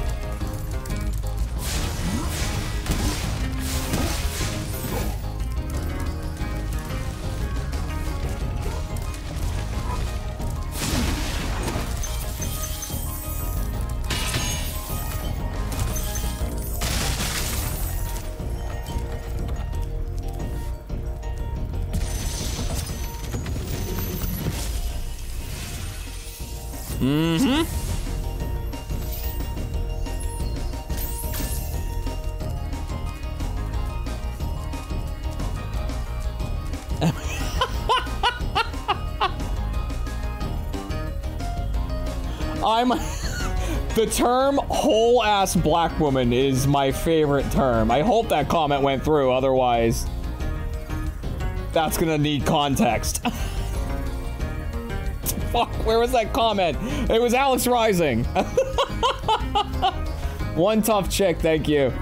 Mm-hmm. The term whole-ass black woman is my favorite term. I hope that comment went through, otherwise that's gonna need context. Fuck, where was that comment? It was Alex Rising. One tough chick, thank you.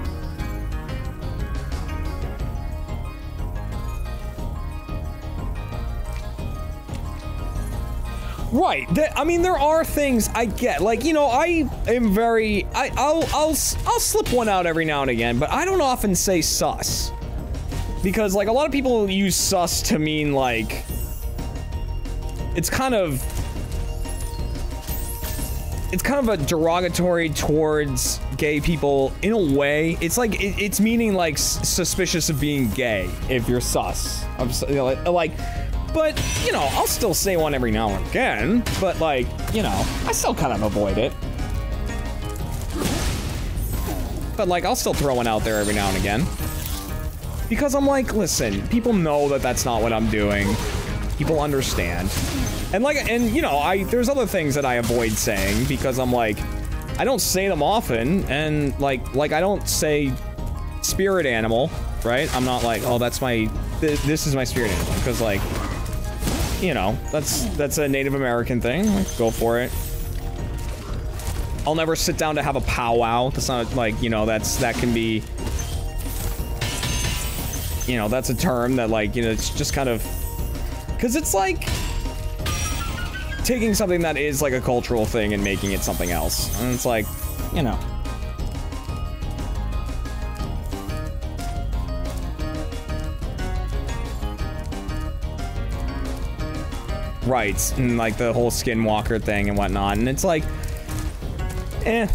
Right, I mean, there are things I get, like, you know, I am very, I'll slip one out every now and again, but I don't often say sus. Because, like, a lot of people use sus to mean, like, it's kind of a derogatory towards gay people in a way. It's like, it's meaning, like, suspicious of being gay if you're sus. You know, like, but, you know, I'll still say one every now and again, but, like, you know, I still kind of avoid it. But, like, I'll still throw one out there every now and again. Because I'm like, listen, people know that that's not what I'm doing. People understand. And, like, and, you know, there's other things that I avoid saying because I'm like, I don't say them often, and, like, I don't say spirit animal, right? I'm not like, oh, that's my, this is my spirit animal, because, like, you know, that's a Native American thing. Go for it. I'll never sit down to have a powwow. That's not like, you know, that can be, you know, that's a term that, like, you know, it's just kind of, because it's like taking something that is like a cultural thing and making it something else. And it's like, you know. Right, and like the whole skinwalker thing and whatnot, and it's like, eh.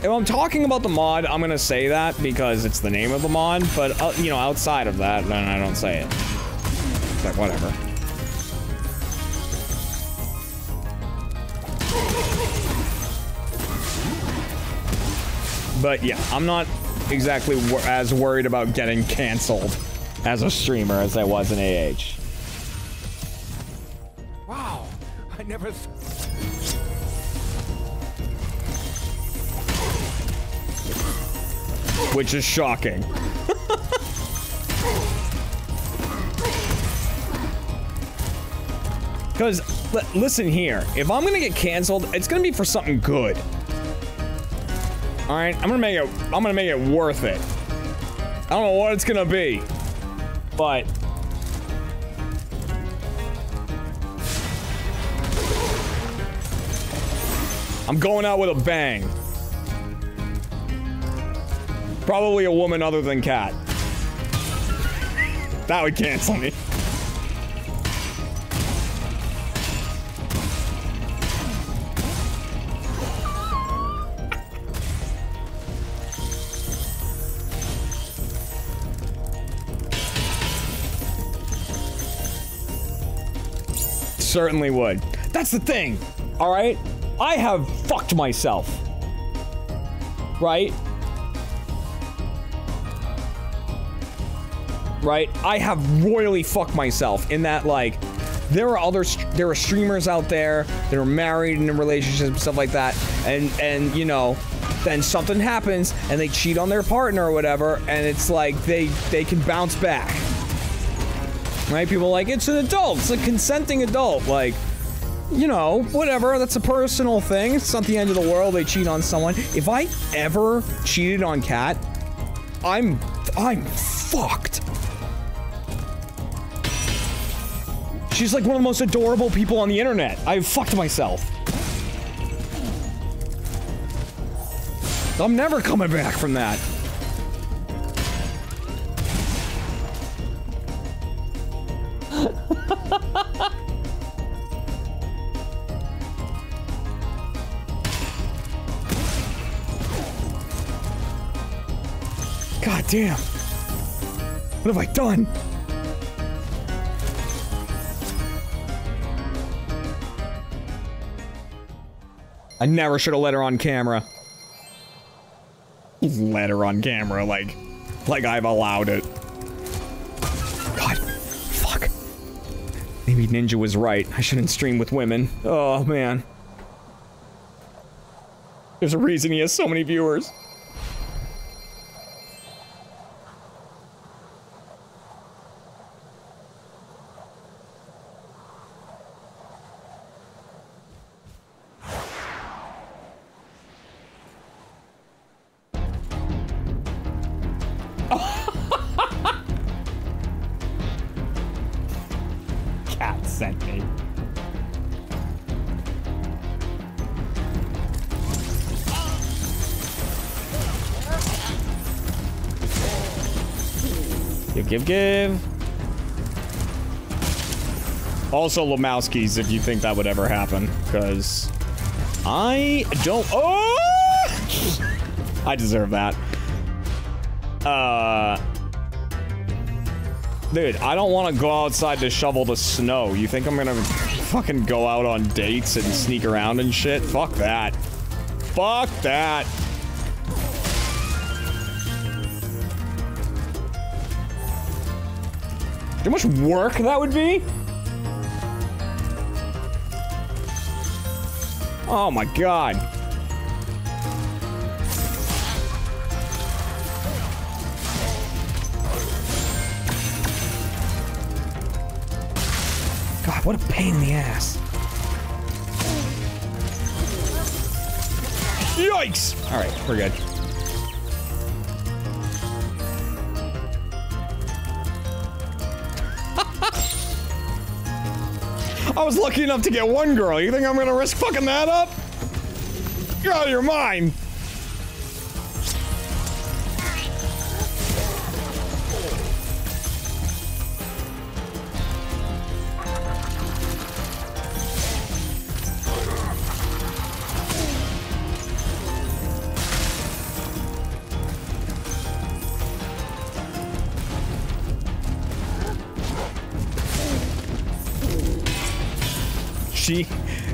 If I'm talking about the mod, I'm gonna say that because it's the name of the mod, but, you know, outside of that, then I don't say it. It's like, whatever. But yeah, I'm not exactly as worried about getting canceled as a streamer as I was in AH. Wow, I never... Which is shocking. Because, listen here, if I'm gonna get canceled, it's gonna be for something good. Alright, I'm gonna make it worth it. I don't know what it's gonna be, but I'm going out with a bang. Probably a woman other than Kat. That would cancel me. Certainly would. That's the thing, all right? I have fucked myself, right? Right? I have royally fucked myself in that, like, there are streamers out there that are married and in relationships and stuff like that, and you know, then something happens and they cheat on their partner or whatever, and it's like they can bounce back. Right? People are like, it's an adult, it's a consenting adult, like, you know, whatever, that's a personal thing, it's not the end of the world, they cheat on someone. If I ever cheated on Kat, I'm fucked. She's like one of the most adorable people on the internet. I've fucked myself. I'm never coming back from that. God damn. What have I done? I never should have let her on camera. Let her on camera, like I've allowed it. God, fuck. Maybe Ninja was right. I shouldn't stream with women. Oh, man. There's a reason he has so many viewers. cat sent me. Give. Also, Lemowski's, if you think that would ever happen, because I don't. Oh! I deserve that. Dude, I don't want to go outside to shovel the snow. You think I'm gonna fucking go out on dates and sneak around and shit? Fuck that. Fuck that. How much work that would be? Oh my god. God, what a pain in the ass. Yikes! Alright, we're good. I was lucky enough to get one girl. You think I'm gonna risk fucking that up? You're out of your mind.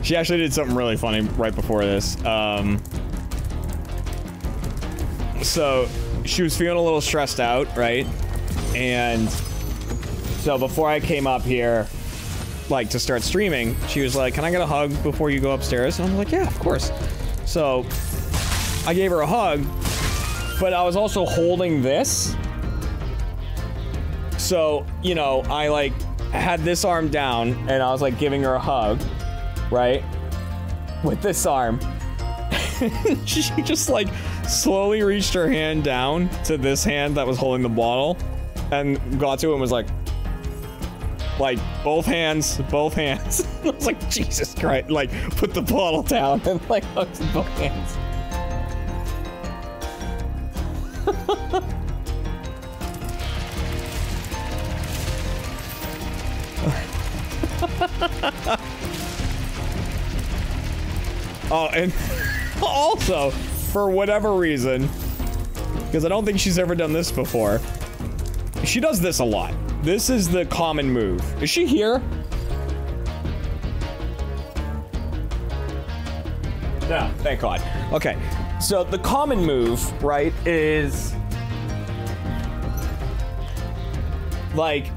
She actually did something really funny right before this. So she was feeling a little stressed out, right? And so before I came up here, like to start streaming, she was like, "Can I get a hug before you go upstairs?" And I'm like, "Yeah, of course." So I gave her a hug, but I was also holding this. So, you know, I like had this arm down and I was like giving her a hug, right? With this arm. She just like slowly reached her hand down to this hand that was holding the bottle and got to it and was like both hands. I was like, Jesus Christ, like put the bottle down and like hugs with both hands. Oh, and also, for whatever reason, because I don't think she's ever done this before, she does this a lot. This is the common move. Is she here? No, thank God. Okay, so the common move, right, is like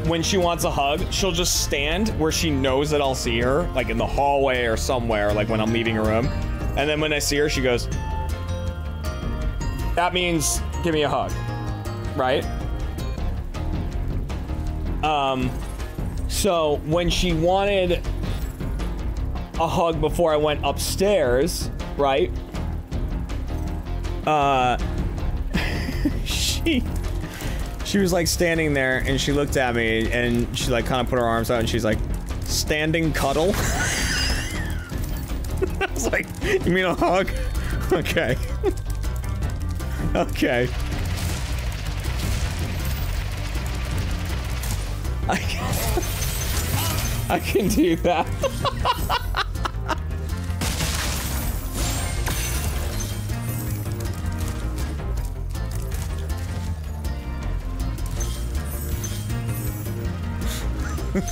when she wants a hug, she'll just stand where she knows that I'll see her, like in the hallway or somewhere, like when I'm leaving a room. And then when I see her, she goes, that means give me a hug, right? So when she wanted a hug before I went upstairs, right? She was like standing there and she looked at me and she like kind of put her arms out and she's like, standing cuddle? I was like, you mean a hug? Okay. Okay. I can do that.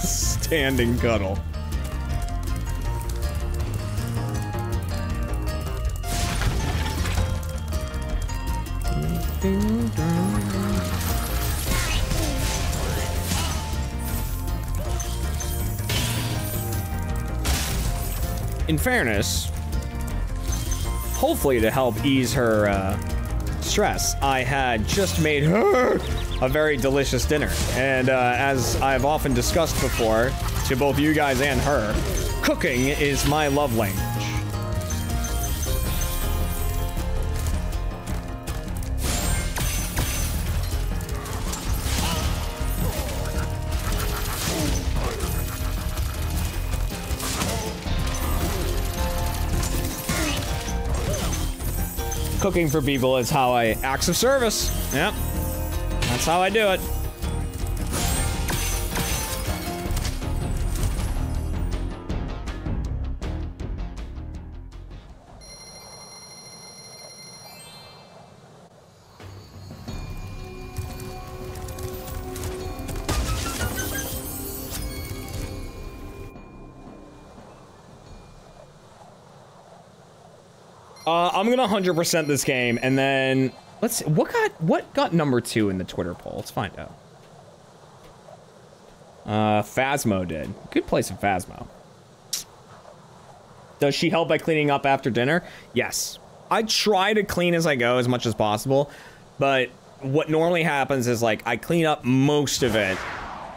Standing cuddle. In fairness, hopefully to help ease her stress, I had just made her a very delicious dinner. And as I've often discussed before, to both you guys and her, cooking is my love language. cooking for people is how I acts of service. Yep. That's how I do it. I'm gonna 100% this game, and then let's see, what got number 2 in the Twitter poll? Let's find out. Phasmo did. Good place in Phasmo. Does she help by cleaning up after dinner? Yes. I try to clean as I go as much as possible, but what normally happens is like I clean up most of it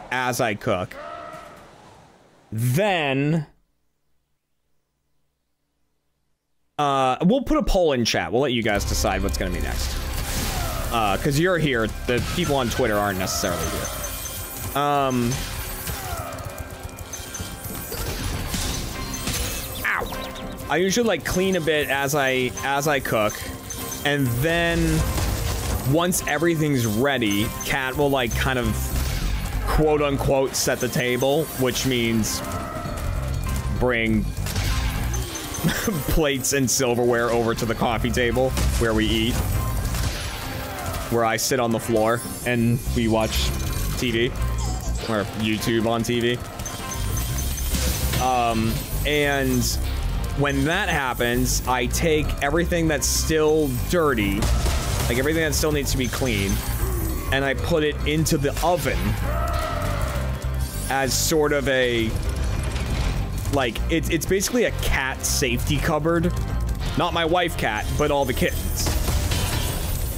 as I cook. Then we'll put a poll in chat. We'll let you guys decide what's gonna be next. Cause you're here. The people on Twitter aren't necessarily here. Ow. I usually like clean a bit as I cook, and then once everything's ready, Kat will like kind of quote unquote set the table, which means bring plates and silverware over to the coffee table where we eat, where I sit on the floor and we watch TV or YouTube on TV. And when that happens, I take everything that's still dirty, like everything that still needs to be clean, and I put it into the oven as sort of a, like, it's basically a cat safety cupboard. Not my wife cat, but all the kittens.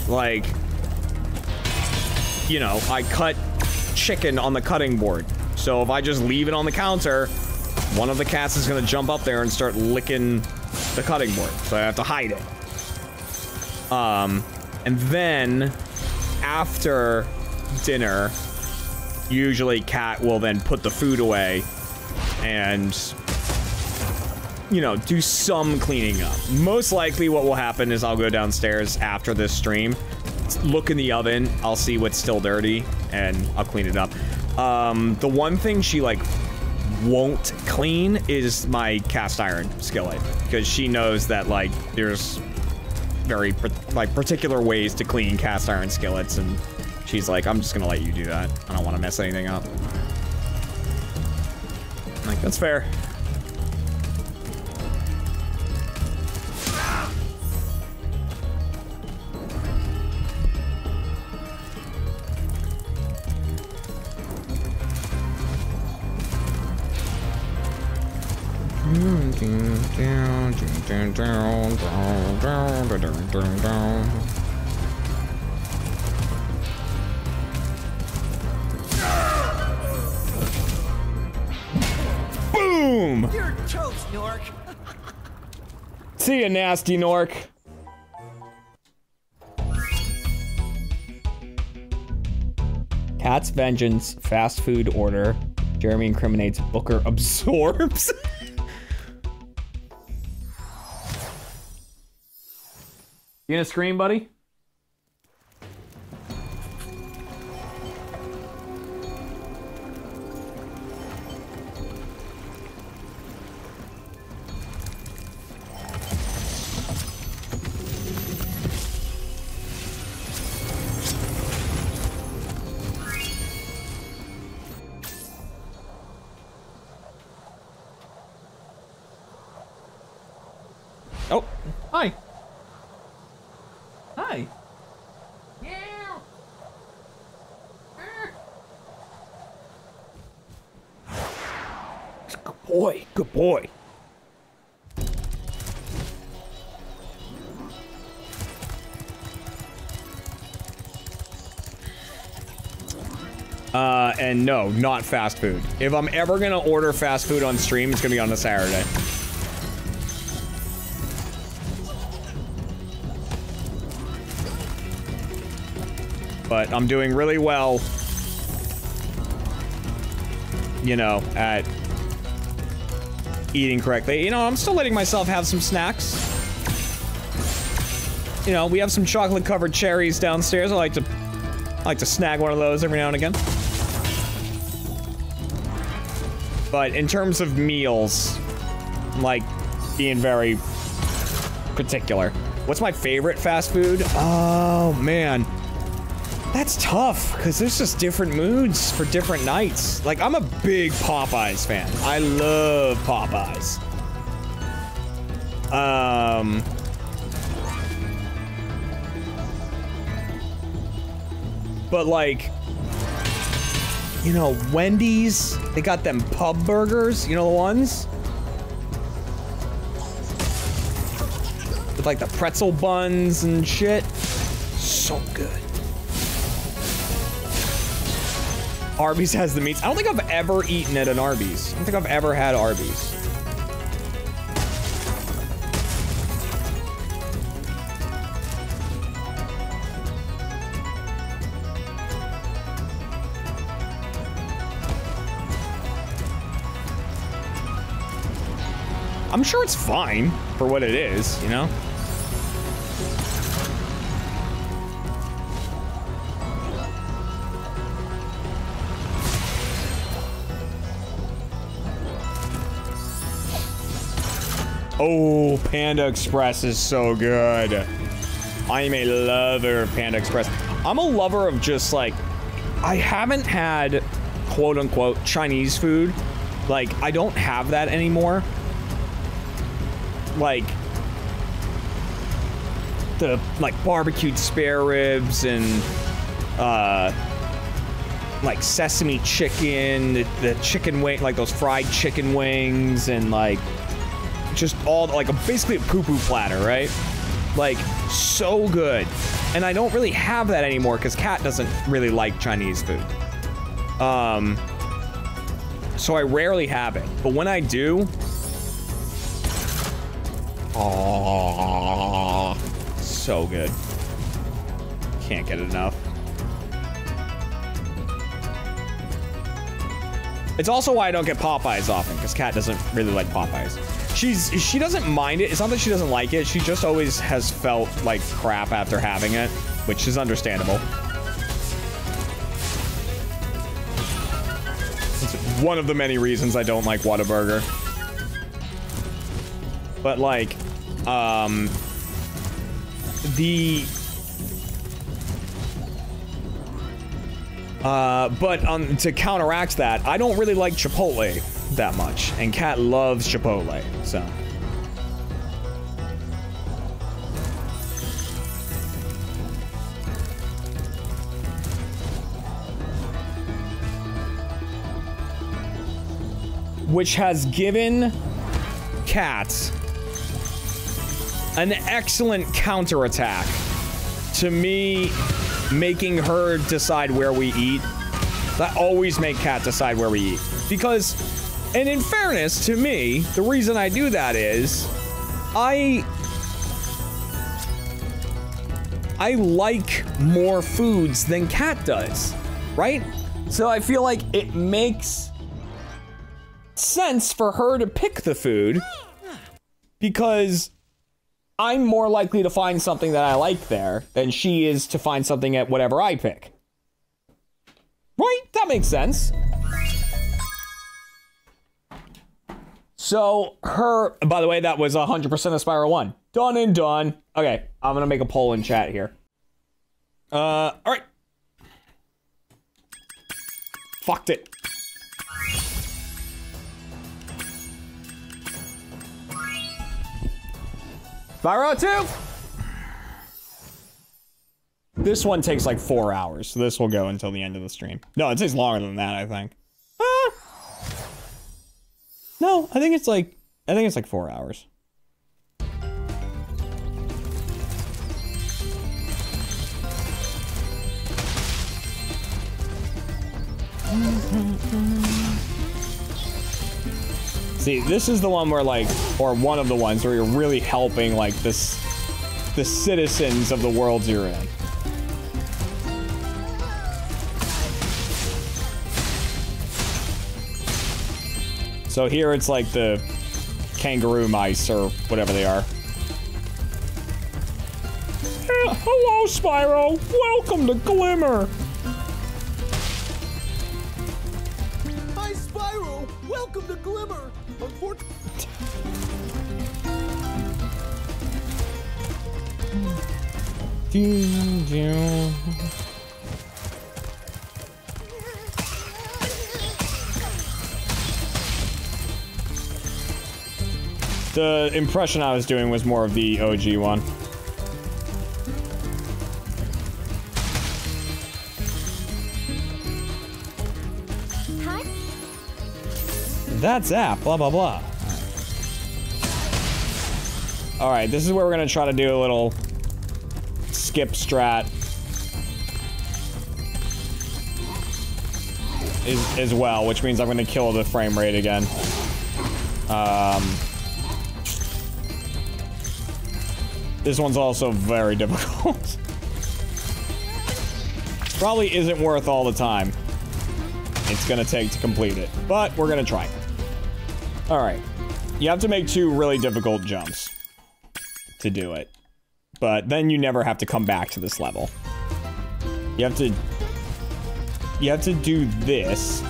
Like, you know, I cut chicken on the cutting board. So if I just leave it on the counter, one of the cats is gonna jump up there and start licking the cutting board. So I have to hide it. And then after dinner, usually Kat will then put the food away and, you know, do some cleaning up. Most likely what will happen is I'll go downstairs after this stream, look in the oven, I'll see what's still dirty, and I'll clean it up. The one thing she, like, won't clean is my cast iron skillet, because she knows that, like, there's very, like, particular ways to clean cast iron skillets, and she's like, I'm just gonna let you do that. I don't want to mess anything up. Like, that's fair. Boom! You're toast, Nork. See ya, nasty Nork. Cat's vengeance, fast food order. Jeremy incriminates, Booker absorbs. You gonna scream, buddy? Oh, hi. Hi. Yeah. Good boy. Good boy. And no, not fast food. If I'm ever gonna order fast food on stream, it's gonna be on a Saturday. But I'm doing really well, you know, at eating correctly. You know, I'm still letting myself have some snacks. you know, we have some chocolate-covered cherries downstairs. I like to snag one of those every now and again. But in terms of meals, I'm, like, being very particular. What's my favorite fast food? Oh, man. That's tough, because there's just different moods for different nights. Like, I'm a big Popeyes fan. I love Popeyes. But, like, you know, Wendy's, they got them pub burgers, you know the ones? With, like, the pretzel buns and shit. So good. Arby's has the meats. I don't think I've ever eaten at an Arby's. I don't think I've ever had Arby's. I'm sure it's fine for what it is, you know? Oh, Panda Express is so good. I'm a lover of Panda Express. I'm a lover of just, like, I haven't had, quote-unquote, Chinese food. Like, I don't have that anymore. Like, the, like, barbecued spare ribs and, like, sesame chicken, the chicken wing, like, those fried chicken wings, and, like, just all, like, basically a poo-poo platter, right? Like, so good. And I don't really have that anymore because Kat doesn't really like Chinese food. So I rarely have it. But when I do, oh, so good. Can't get enough. It's also why I don't get Popeyes often, because Kat doesn't really like Popeyes. She doesn't mind it. It's not that she doesn't like it. She just always has felt like crap after having it, which is understandable. It's one of the many reasons I don't like Whataburger. But like, to counteract that, I don't really like Chipotle that much, and Kat loves Chipotle, so. Which has given Kat an excellent counterattack to me making her decide where we eat. I always make Kat decide where we eat. Because, and in fairness to me, the reason I do that is I like more foods than Kat does, right? So I feel like it makes sense for her to pick the food because I'm more likely to find something that I like there than she is to find something at whatever I pick. Right? That makes sense. So, by the way, that was 100% of Spyro 1. Done and done. Okay, I'm gonna make a poll in chat here. Alright. Fucked it. Spyro 2! This one takes like 4 hours, so this will go until the end of the stream. No, it takes longer than that, I think. No, I think it's like 4 hours. See, this is the one where like, or one of the ones where you're really helping like the citizens of the worlds you're in. So here it's like the kangaroo mice or whatever they are. Hello, Spyro. Welcome to Glimmer. Hi, Spyro. Welcome to Glimmer. Unfortunately. The impression I was doing was more of the OG one. Huh? That's app, blah, blah, blah. Alright, this is where we're gonna try to do a little skip strat as well, which means I'm gonna kill the frame rate again. This one's also very difficult. Probably isn't worth all the time it's gonna take to complete it, but we're gonna try. Alright, you have to make 2 really difficult jumps to do it, but then you never have to come back to this level. You have to do this,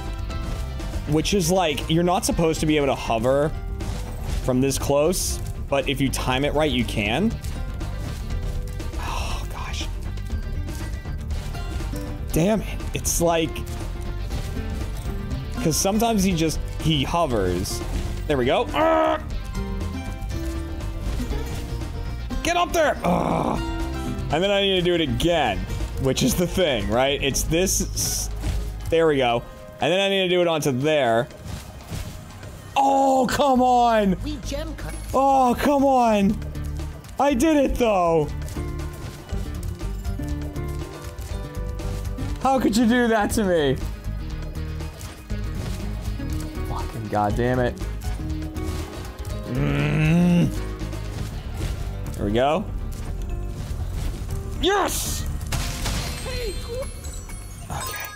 which is like, you're not supposed to be able to hover from this close, but if you time it right, you can. Oh, gosh. Damn it. It's like, because sometimes he hovers. There we go. Get up there! And then I need to do it again, which is the thing, right? It's this. There we go. And then I need to do it onto there. Oh, come on! Oh, come on! I did it, though! How could you do that to me? Fucking goddamn it. There we go. Yes! Okay.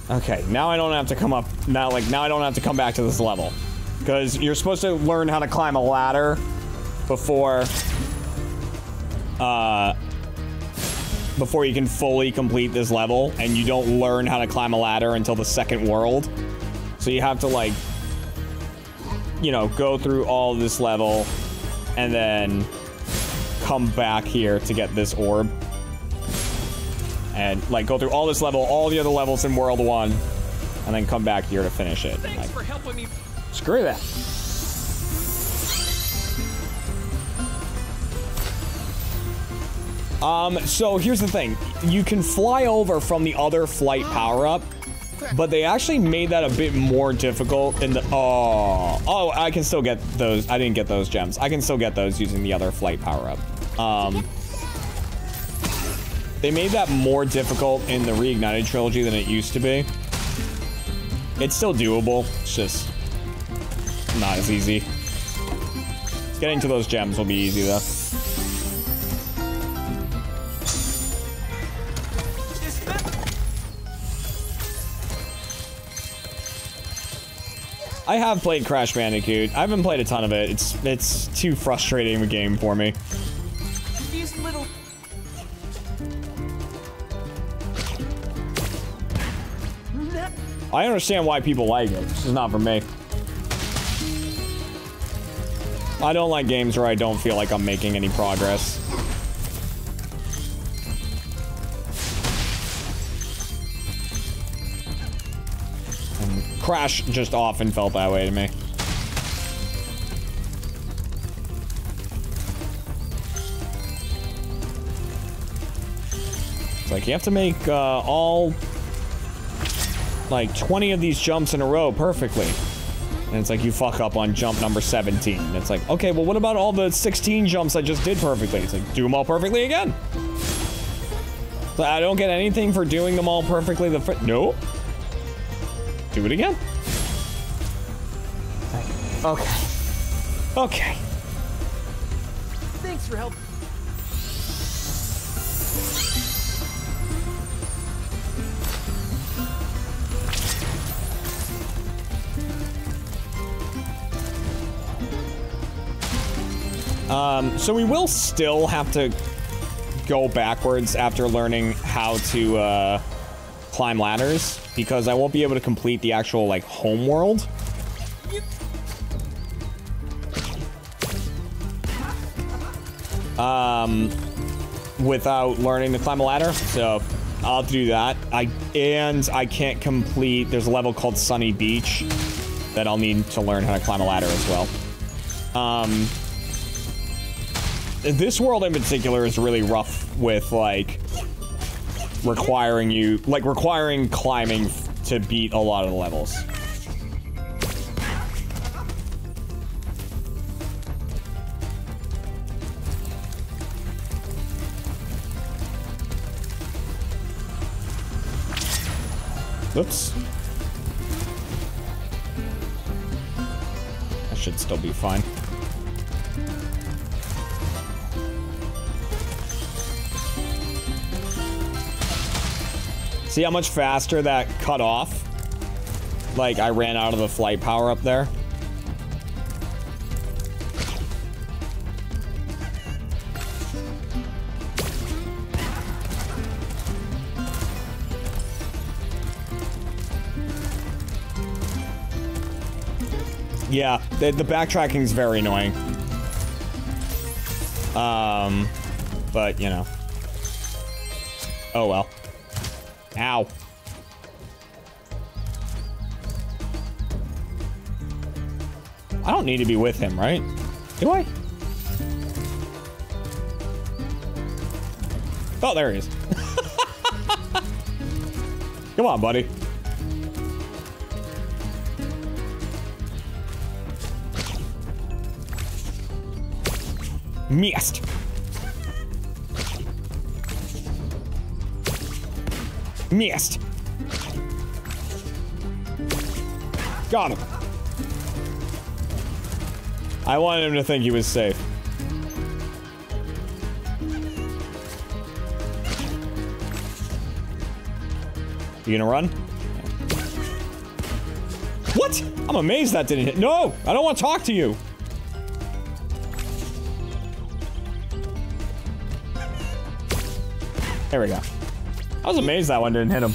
Okay, now I don't have to come up, now I don't have to come back to this level. Because you're supposed to learn how to climb a ladder before you can fully complete this level, and you don't learn how to climb a ladder until the second world. So you have to, like, you know, go through all this level, and then come back here to get this orb. And, like, go through all this level, all the other levels in World 1, and then come back here to finish it. Thanks for helping me. Screw that. So here's the thing. You can fly over from the other flight power-up, but they actually made that a bit more difficult in the... Oh, I can still get those. I didn't get those gems. I can still get those using the other flight power-up. They made that more difficult in the Reignited Trilogy than it used to be. It's still doable. It's just not as easy. Getting to those gems will be easy, though. I have played Crash Bandicoot. I haven't played a ton of it. It's too frustrating a game for me. These little... I understand why people like it. It's just not for me. I don't like games where I don't feel like I'm making any progress. And Crash just often felt that way to me. It's like you have to make all like 20 of these jumps in a row perfectly. And it's like you fuck up on jump number 17. And it's like, okay, well, what about all the 16 jumps I just did perfectly? It's like, do them all perfectly again. So I don't get anything for doing them all perfectly no. Do it again. Okay. Okay. Thanks for helping. So we will still have to go backwards after learning how to climb ladders, because I won't be able to complete the actual, like, home world. Without learning to climb a ladder, so I'll have to do that. I can't complete, there's a level called Sunny Beach that I'll need to learn how to climb a ladder as well. This world in particular is really rough with, like, requiring climbing to beat a lot of the levels. Oops. I should still be fine. See how much faster that cut off? Like, I ran out of the flight power up there. Yeah, the backtracking is very annoying. But, you know. Oh, well. Ow. I don't need to be with him, right? Do I? Oh, there he is. Come on, buddy. Missed. Missed. Got him. I wanted him to think he was safe. You gonna run? What? I'm amazed that didn't hit. No! I don't want to talk to you! There we go. I was amazed that one didn't hit him.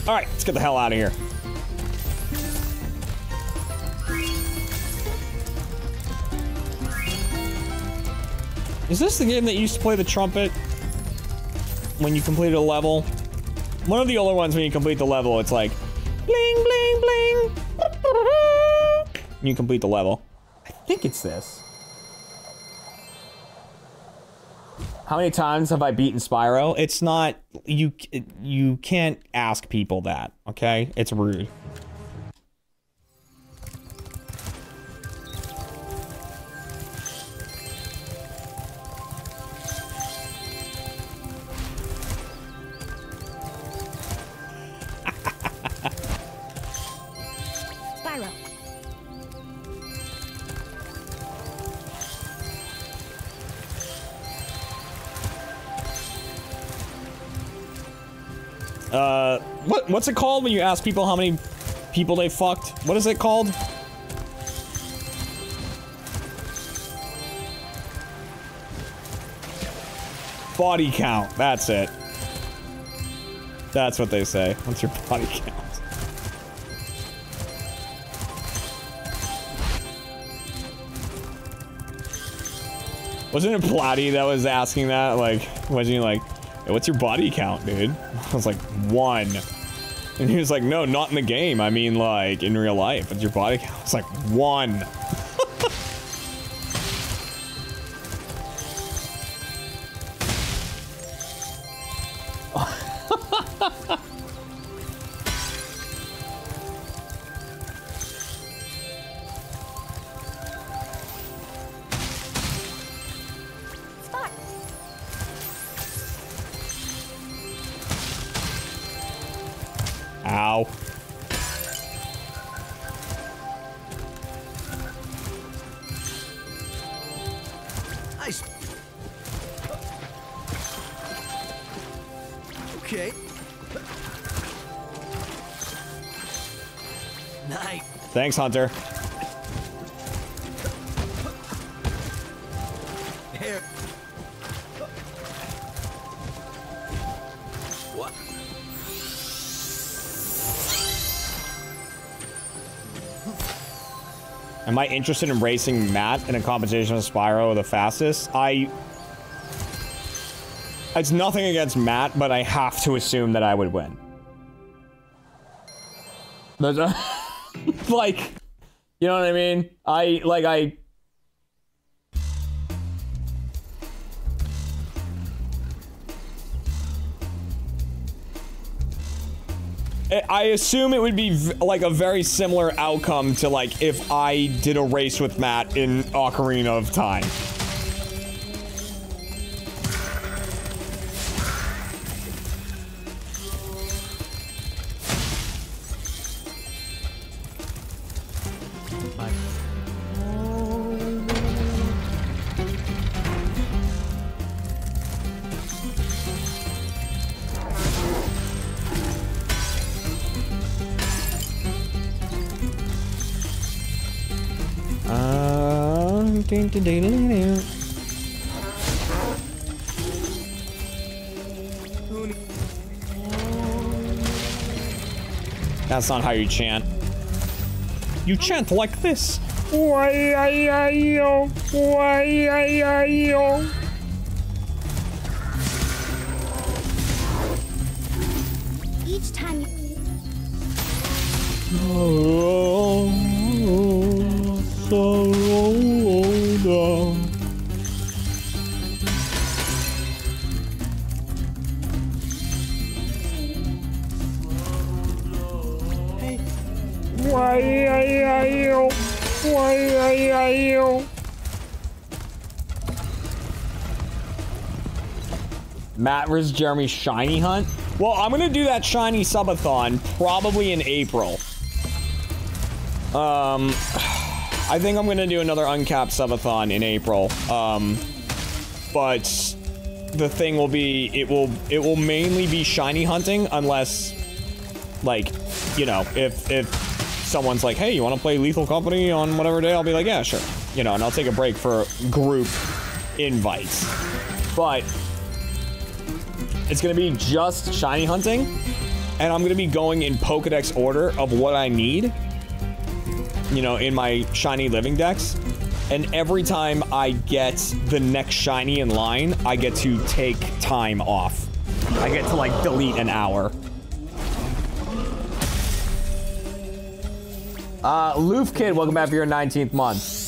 Alright, let's get the hell out of here. Is this the game that used to play the trumpet when you completed a level? One of the older ones, when you complete the level, it's like bling, bling, bling. And you complete the level. I think it's this. How many times have I beaten Spyro? It's not, you can't ask people that, okay? It's rude. Spyro. What's it called when you ask people how many people they fucked? What is it called? Body count. That's it. That's what they say. What's your body count? Wasn't it Platty that was asking that? Like, wasn't he like, hey, what's your body count, dude? I was like, 1. And he was like, no, not in the game. I mean, like, in real life. What's your body count? I was like, 1. Ow. Nice. Okay. Night. Thanks, Hunter. Here. What? Am I interested in racing Matt in a competition with Spyro the fastest? It's nothing against Matt, but I have to assume that I would win. Like, you know what I mean? I assume it would be like a very similar outcome to like if I did a race with Matt in Ocarina of Time. That's not how you chant. You chant like this. Each time Matt vs. Jeremy shiny hunt? Well, I'm gonna do that shiny subathon probably in April. I think I'm gonna do another uncapped subathon in April. But the thing will be, it will mainly be shiny hunting unless, like, you know, if someone's like, hey, you want to play Lethal Company on whatever day? I'll be like, yeah, sure. You know, and I'll take a break for group invites. But it's gonna be just shiny hunting, and I'm gonna be going in Pokedex order of what I need, you know, in my shiny living dex. And every time I get the next shiny in line, I get to take time off. I get to, like, delete an hour. Loof Kid, welcome back for your 19th month.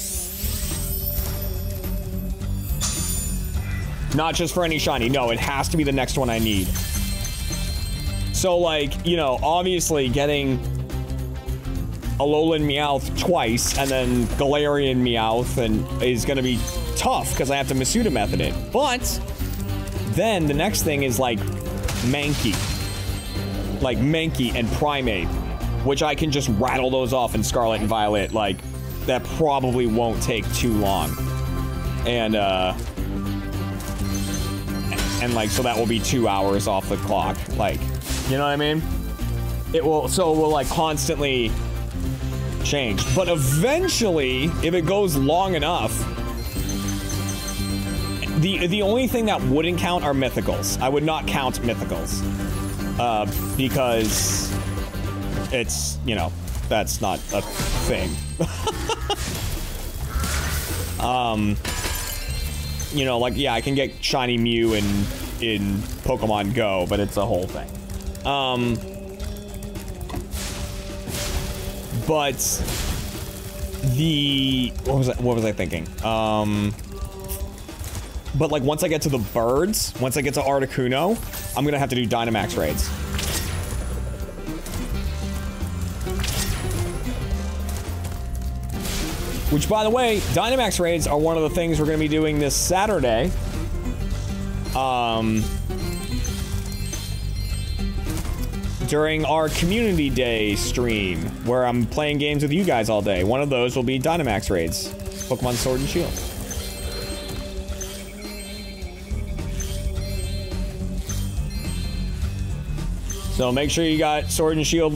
Not just for any shiny. No, it has to be the next one I need. So, like, you know, obviously getting Alolan Meowth twice and then Galarian Meowth is going to be tough because I have to Masuda method it. But then the next thing is, like, Mankey. Like, Mankey and Primeape, which I can just rattle those off in Scarlet and Violet. Like, that probably won't take too long. And like, so that will be 2 hours off the clock. Like, you know what I mean? It will, so it will like constantly change. But eventually, if it goes long enough, the only thing that wouldn't count are mythicals. I would not count mythicals. Because it's, you know, that's not a thing. You know, like, yeah, I can get shiny Mew in Pokemon Go, but it's a whole thing. But what was I thinking? But like, once I get to the birds, once I get to Articuno, I'm gonna have to do Dynamax raids. Which, by the way, Dynamax raids are one of the things we're going to be doing this Saturday. During our Community Day stream, where I'm playing games with you guys all day. One of those will be Dynamax raids. Pokemon Sword and Shield. So make sure you got Sword and Shield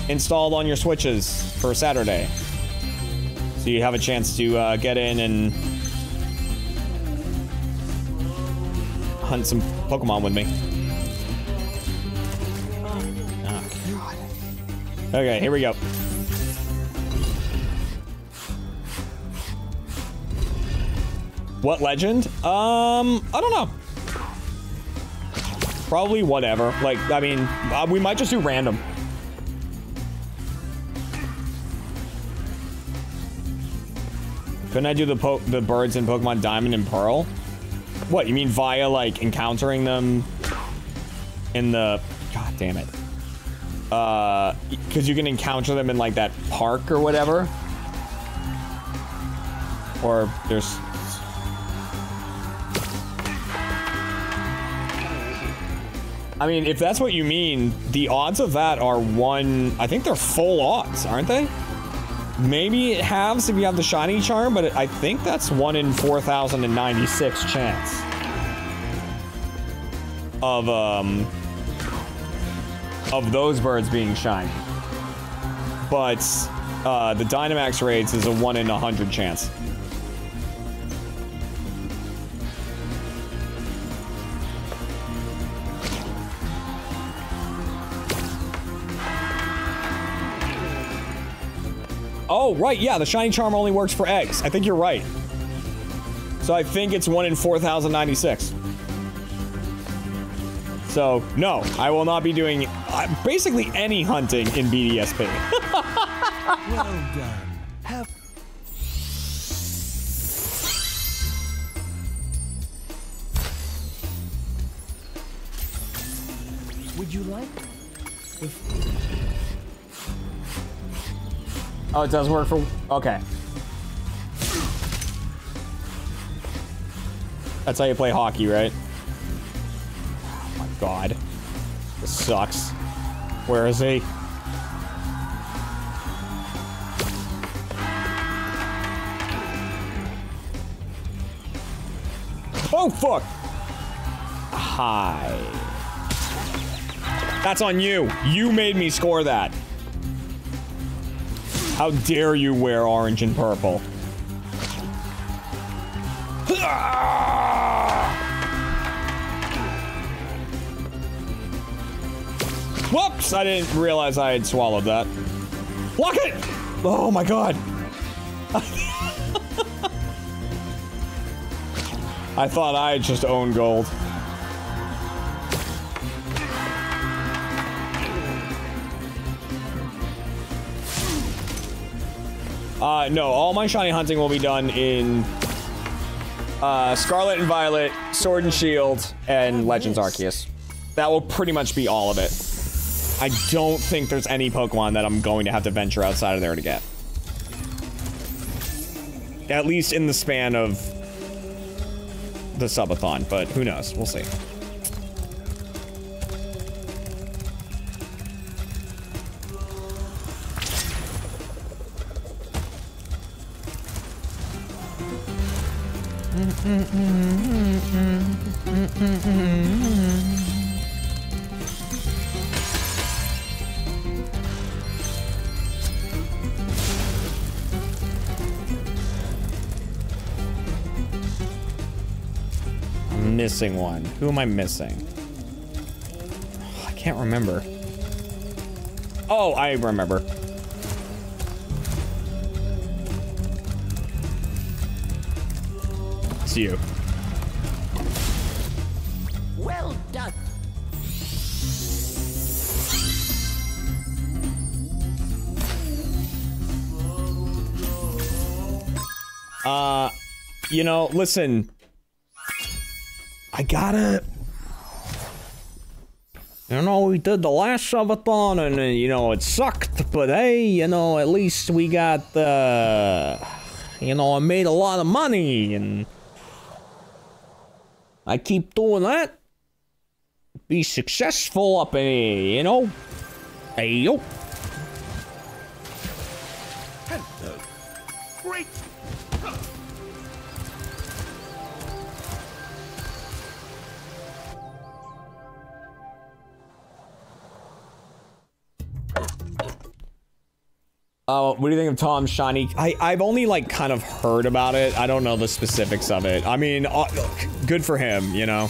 installed on your Switches for Saturday. So you have a chance to get in and hunt some Pokemon with me. Oh, God. Okay, here we go. What legend? I don't know. Probably whatever. Like, I mean, we might just do random. Couldn't I do the birds in Pokemon Diamond and Pearl? What, you mean via, like, encountering them in the... God damn it. Because you can encounter them in, like, that park or whatever? Or there's... I mean, if that's what you mean, the odds of that are one... I think they're full odds, aren't they? Maybe it halves if you have the shiny charm, but I think that's 1 in 4,096 chance of those birds being shiny. But the Dynamax raids is a 1 in 100 chance. Oh, right, yeah, the shiny charm only works for eggs. I think you're right. So I think it's 1 in 4,096. So, no, I will not be doing basically any hunting in BDSP. Well done. Have... Would you like... Oh, it does work for... Okay. That's how you play hockey, right? Oh my god. This sucks. Where is he? Oh, fuck! Hi. That's on you. You made me score that. How dare you wear orange and purple? Whoops! I didn't realize I had swallowed that. Block it! Oh my god. I thought I had just owned gold. No, all my shiny hunting will be done in Scarlet and Violet, Sword and Shield, and Legends Arceus. That will pretty much be all of it. I don't think there's any Pokemon that I'm going to have to venture outside of there to get. At least in the span of the subathon, but who knows? We'll see. I'm missing one. Who am I missing? I can't remember. Oh, I remember. It's you. Well done. You know, listen. I gotta... You know, we did the last subathon and, you know, it sucked, but hey, you know, at least we got, you know, I made a lot of money, and I keep doing that. Be successful up in here, you know? Hey, yo. Great. What do you think of Tom's shiny? I've only, like, kind of heard about it. I don't know the specifics of it. I mean, good for him, you know?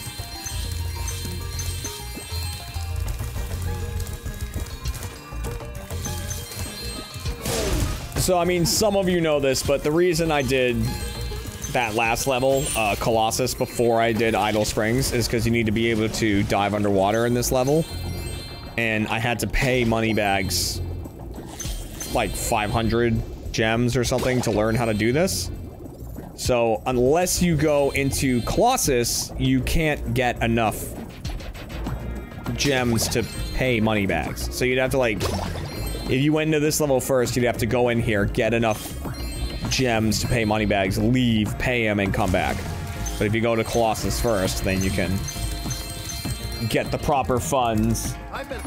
So, I mean, some of you know this, but the reason I did that last level, Colossus, before I did Idle Springs is because you need to be able to dive underwater in this level. And I had to pay money bags, like 500 gems or something, to learn how to do this. So, unless you go into Colossus, you can't get enough gems to pay money bags. So you'd have to, like, if you went into this level first, you'd have to go in here, get enough gems to pay money bags, leave, pay them, and come back. But if you go to Colossus first, then you can get the proper funds. I've been...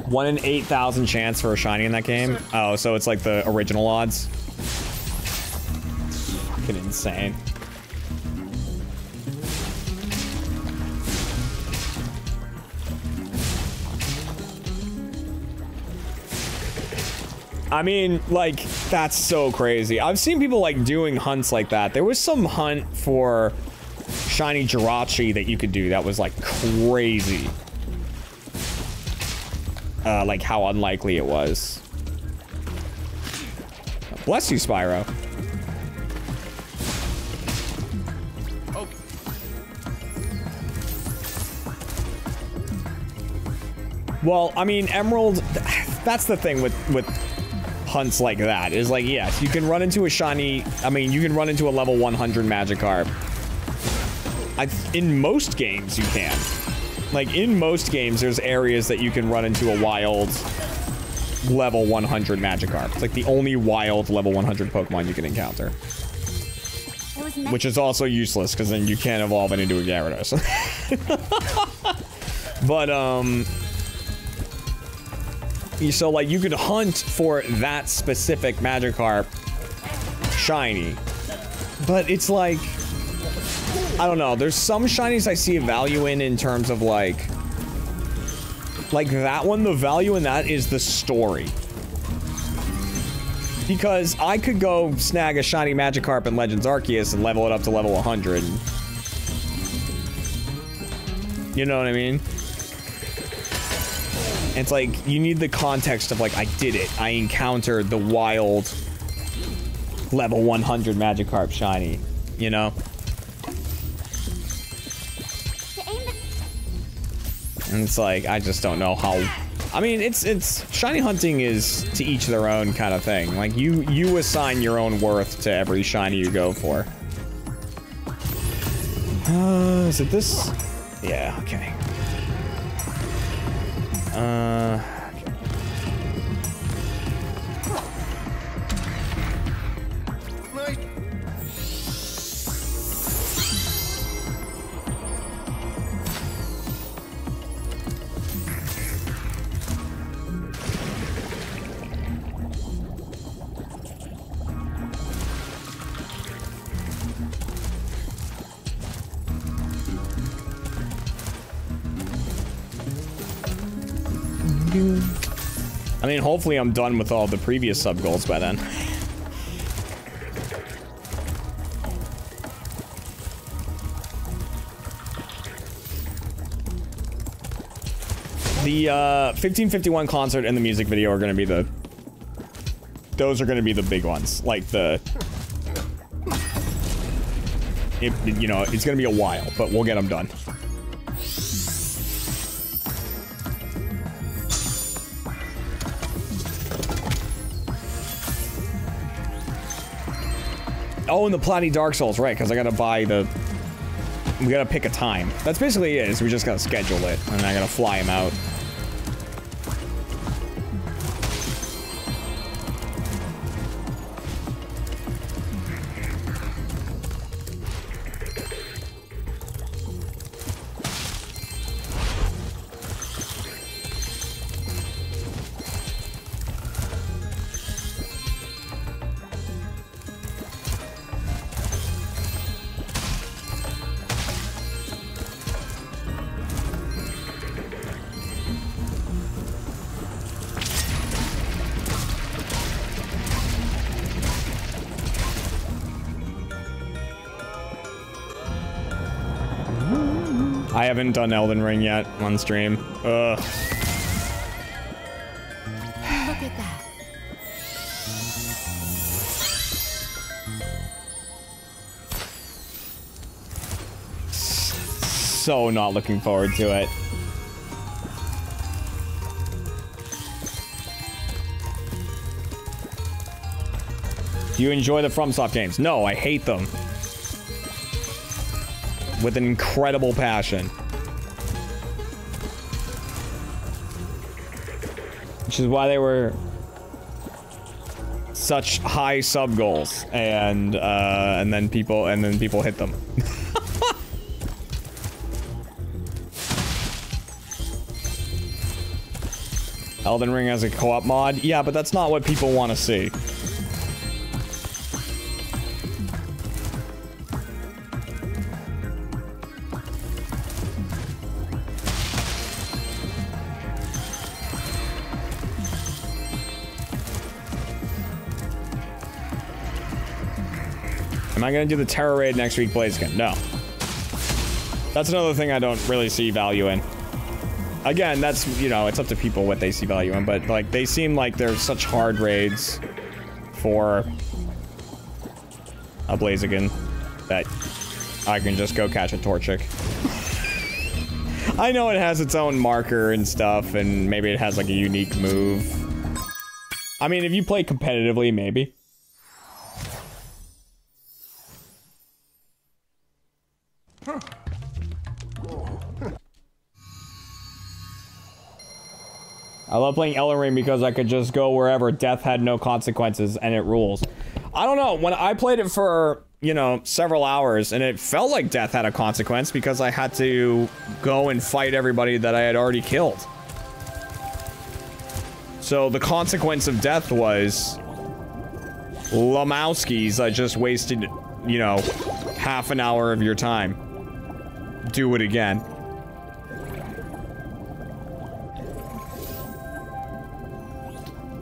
One in 8,000 chance for a shiny in that game. Oh, so it's like the original odds. Fucking insane. I mean, like, that's so crazy. I've seen people, like, doing hunts like that. There was some hunt for shiny Jirachi that you could do that was, like, crazy. Like, how unlikely it was. Bless you, Spyro. Okay. Well, I mean, Emerald... That's the thing with hunts like that. Is like, yes, you can run into a shiny... I mean, you can run into a level 100 Magikarp. In most games, you can. Like, in most games, there's areas that you can run into a wild level 100 Magikarp. It's like the only wild level 100 Pokemon you can encounter. Which is also useless, because then you can't evolve it into a Gyarados. But, so, like, you could hunt for that specific Magikarp shiny. But it's like... I don't know, there's some shinies I see a value in terms of, like that one, the value in that is the story. Because I could go snag a shiny Magikarp in Legends Arceus and level it up to level 100. You know what I mean? It's like, you need the context of, like, I did it. I encountered the wild level 100 Magikarp shiny, you know? And it's like, I just don't know how... I mean, it's... Shiny hunting is to each their own kind of thing. Like, you assign your own worth to every shiny you go for. Is it this? Yeah, okay. Okay. I mean, hopefully I'm done with all the previous sub-goals by then. The 1551 concert and the music video are gonna be the... Those are gonna be the big ones. Like the... you know, it's gonna be a while, but we'll get them done. Oh, and the Platy Dark Souls, right, because I gotta buy the... We gotta pick a time. That's basically it, is we just gotta schedule it, and I gotta fly him out. I haven't done Elden Ring yet on stream. Ugh. Look at that. So not looking forward to it. Do you enjoy the FromSoft games? No, I hate them. With an incredible passion. Which is why they were such high sub goals, and then people hit them. Elden Ring has a co-op mod? Yeah, but that's not what people want to see. Am I gonna do the Terror Raid next week, Blaziken? No. That's another thing I don't really see value in. Again, that's, you know, it's up to people what they see value in, but, like, they seem like they're such hard raids for a Blaziken that I can just go catch a Torchic. I know it has its own marker and stuff, and maybe it has, like, a unique move. I mean, if you play competitively, maybe. I love playing Elden Ring because I could just go wherever. Death had no consequences, and it rules. I don't know, when I played it for, you know, several hours, and it felt like death had a consequence because I had to go and fight everybody that I had already killed. So the consequence of death was Lamowski's. I just wasted, you know, half an hour of your time. Do it again.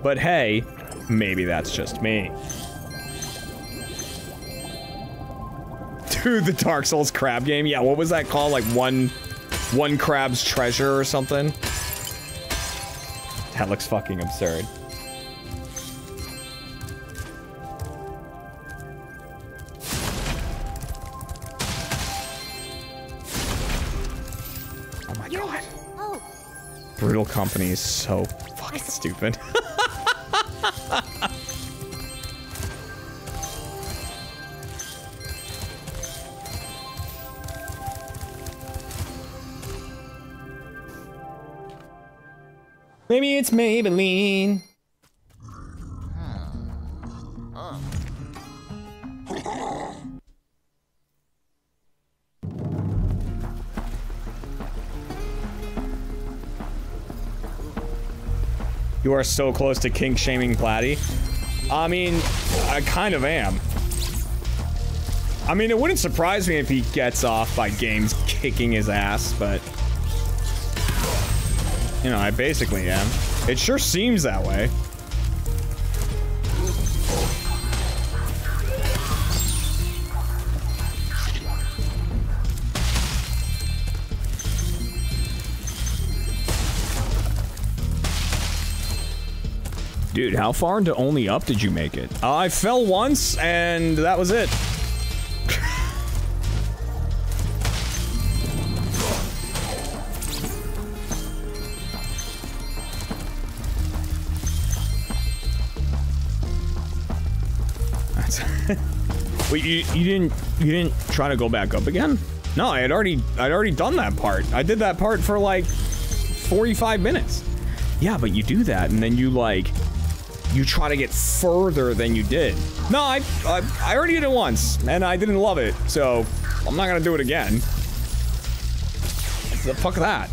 But hey, maybe that's just me. Dude, the Dark Souls crab game? Yeah, what was that called? Like one crab's treasure or something? That looks fucking absurd. Oh my god. Oh. Brutal Company is so fucking stupid. Maybe it's Maybelline. You are so close to kink shaming Platty. I mean, I kind of am. I mean, it wouldn't surprise me if he gets off by games kicking his ass, but you know, I basically am. It sure seems that way. Dude, how far into Only Up did you make it? I fell once, and that was it. Wait, you didn't try to go back up again? No, I'd already done that part. I did that part for like 45 minutes. Yeah, but you do that, and then you try to get further than you did. No, I already did it once, and I didn't love it, so I'm not gonna do it again. The fuck that?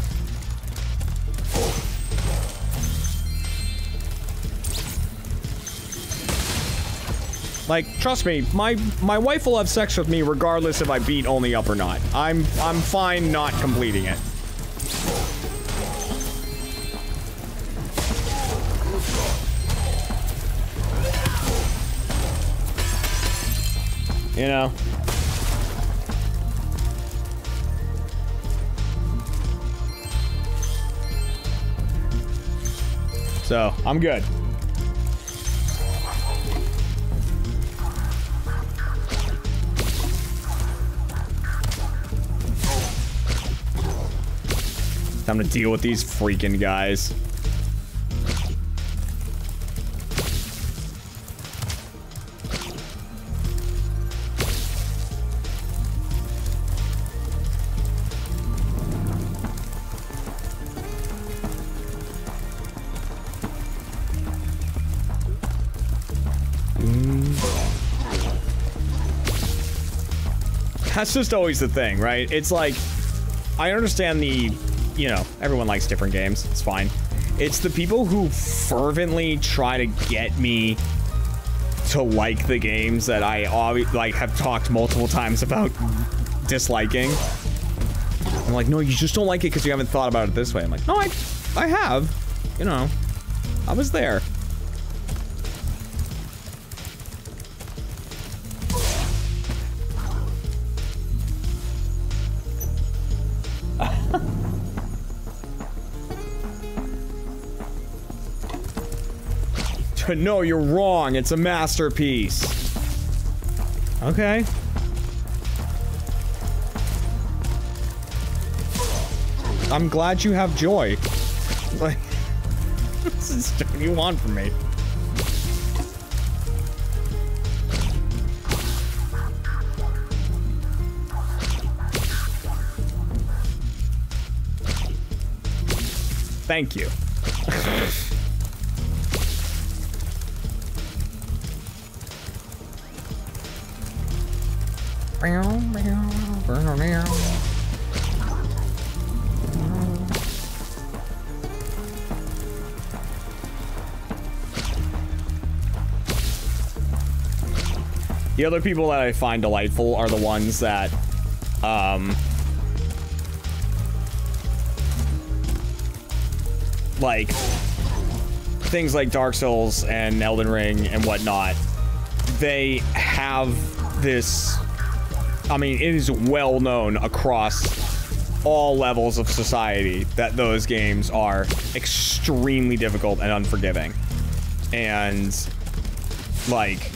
Like, trust me, my wife will have sex with me regardless if I beat Only Up or not. I'm fine not completing it. You know? So, I'm good. Time to deal with these freaking guys. That's just always the thing, right? It's like, I understand the, you know, everyone likes different games. It's fine. It's the people who fervently try to get me to like the games that I always, like, have talked multiple times about disliking. I'm like, no, you just don't like it because you haven't thought about it this way. I'm like, no, I have. You know, I was there. No, you're wrong. It's a masterpiece. Okay. I'm glad you have joy. Like, this is what you want from me. Thank you. The other people that I find delightful are the ones that, like, things like Dark Souls and Elden Ring and whatnot, they have this, I mean, it is well known across all levels of society that those games are extremely difficult and unforgiving. And, like,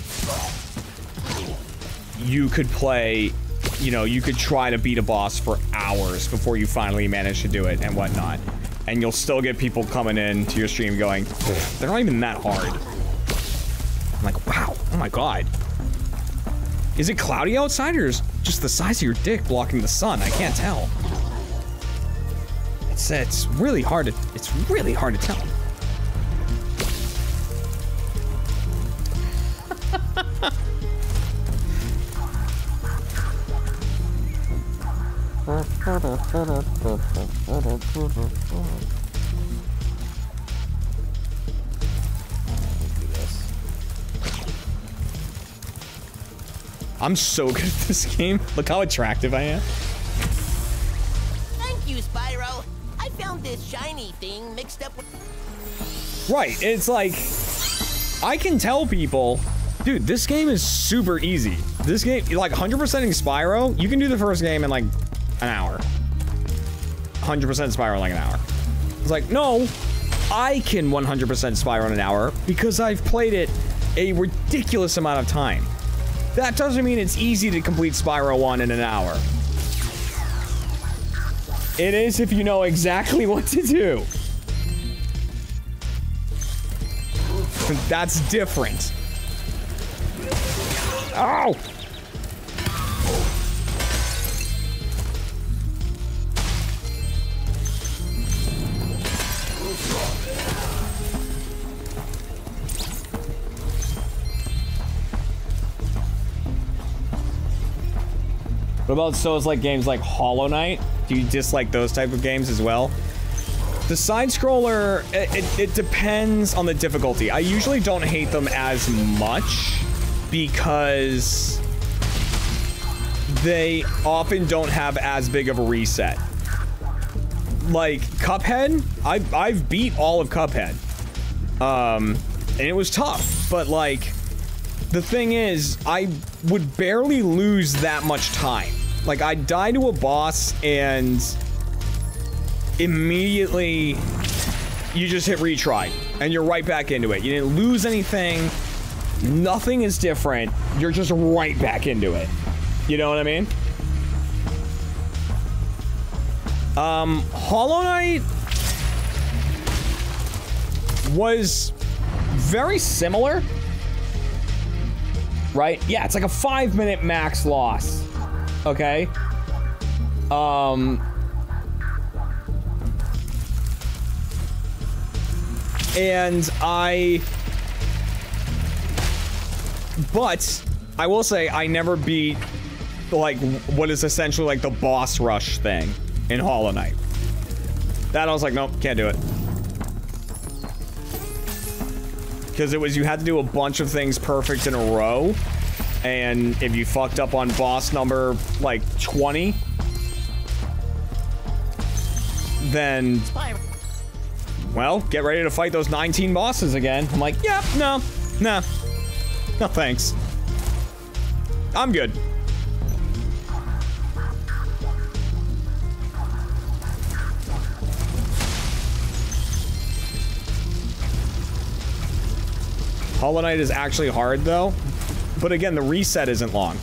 you could play, you know, you could try to beat a boss for hours before you finally manage to do it and whatnot. And you'll still get people coming in to your stream going, they're not even that hard. I'm like, wow, oh my god. Is it cloudy outside or is just the size of your dick blocking the sun? I can't tell. It's really hard to tell. I'm so good at this game. Look how attractive I am. Thank you, Spyro. I found this shiny thing mixed up with... Right, it's like, I can tell people, dude, this game is super easy. This game, like 100%ing Spyro, you can do the first game in like an hour. 100% Spyro in like an hour. It's like, no, I can 100% Spyro in an hour because I've played it a ridiculous amount of time. That doesn't mean it's easy to complete Spyro 1 in an hour. It is if you know exactly what to do. That's different. Ow! What about Souls-like games like Hollow Knight? Do you dislike those type of games as well? The side-scroller, it depends on the difficulty. I usually don't hate them as much because they often don't have as big of a reset. Like Cuphead, I've beat all of Cuphead. And it was tough, but like, the thing is, I would barely lose that much time. Like, I'd die to a boss and immediately you just hit retry. and you're right back into it. You didn't lose anything. Nothing is different. You're just right back into it. You know what I mean? Hollow Knight was very similar. Right? Yeah, it's like a 5-minute max loss. Okay? And but I will say I never beat like what is essentially like the boss rush thing in Hollow Knight. That I was like, nope, can't do it. Because it was, you had to do a bunch of things perfect in a row. And if you fucked up on boss number like 20, then, well, get ready to fight those 19 bosses again. I'm like, yep, no, thanks. I'm good. Hollow Knight is actually hard though, but again, the reset isn't long.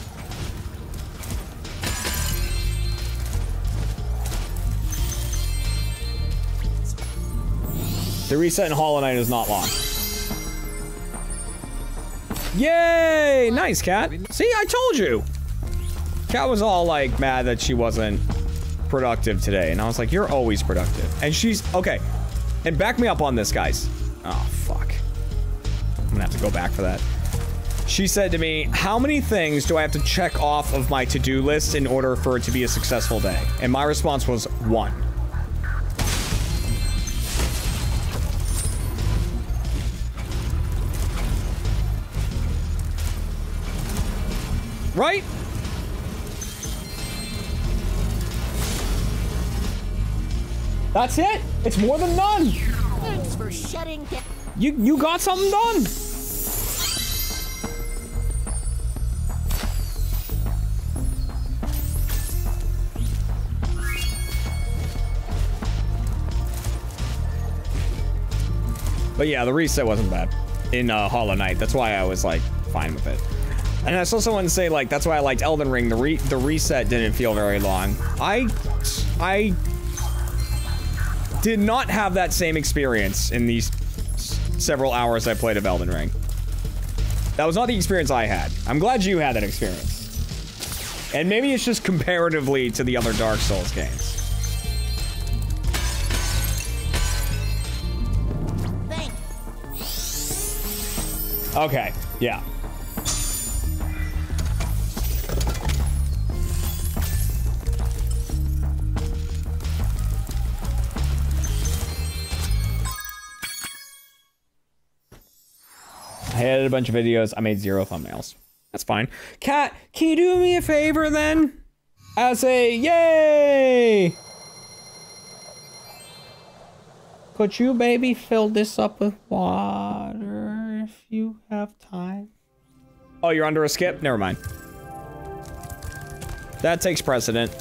The reset in Hollow Knight is not long. Yay! Nice, Cat. See, I told you. Cat was all like mad that she wasn't productive today, and I was like, you're always productive. And she's, okay, and back me up on this, guys. Oh, fuck. I'm gonna have to go back for that. She said to me, how many things do I have to check off of my to-do list in order for it to be a successful day? And my response was 1. Right? That's it. It's more than none. Thanks for shutting down. You got something done. But yeah, the reset wasn't bad in Hollow Knight. That's why I was like fine with it. And I saw someone say like that's why I liked Elden Ring. The reset didn't feel very long. I did not have that same experience in these several hours I played of Elden Ring. That was not the experience I had. I'm glad you had that experience. And maybe it's just comparatively to the other Dark Souls games. Okay, yeah. I edited a bunch of videos. I made 0 thumbnails. That's fine. Cat, can you do me a favor then? As a yay! Could you maybe fill this up with water if you have time? Oh, you're under a skip? Never mind. That takes precedent.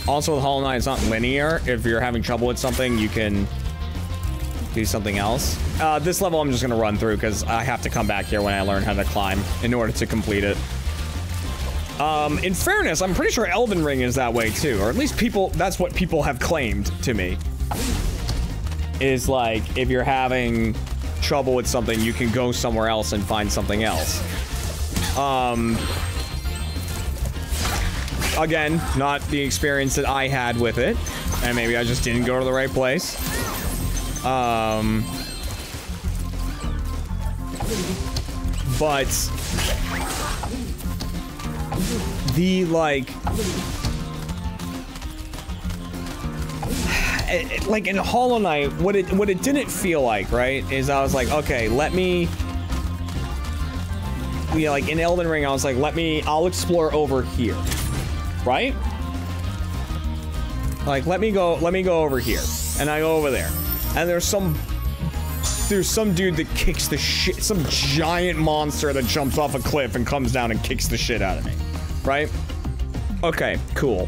Also with Hollow Knight, it's not linear. If you're having trouble with something, you can do something else. This level I'm just gonna run through because I have to come back here when I learn how to climb in order to complete it. In fairness, I'm pretty sure Elden Ring is that way too, or at least people, that's what people have claimed to me. Is like, if you're having trouble with something, you can go somewhere else and find something else. Again, not the experience that I had with it, and maybe I just didn't go to the right place. But the like in Hollow Knight, what it didn't feel like, right, is I was like, okay, let me, yeah, like in Elden Ring, I was like, I'll explore over here. Right? Like, let me go over here. And I go over there. And there's some there's some dude that kicks the shit, some giant monster that jumps off a cliff and comes down and kicks the shit out of me, right? Okay, cool.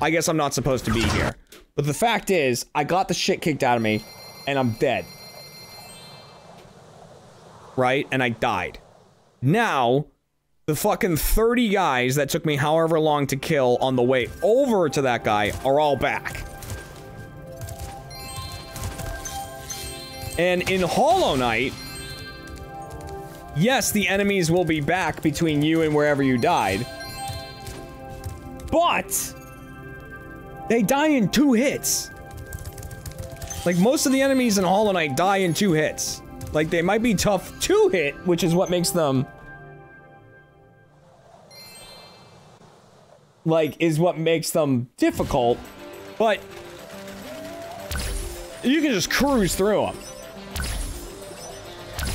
I guess I'm not supposed to be here. But the fact is, I got the shit kicked out of me, and I'm dead. Right? And I died. Now, the fucking 30 guys that took me however long to kill on the way over to that guy are all back. And in Hollow Knight, yes, the enemies will be back between you and wherever you died. But they die in 2 hits. Like, most of the enemies in Hollow Knight die in 2 hits. Like, they might be tough to hit, which is what makes them... like, is what makes them difficult, but... you can just cruise through them.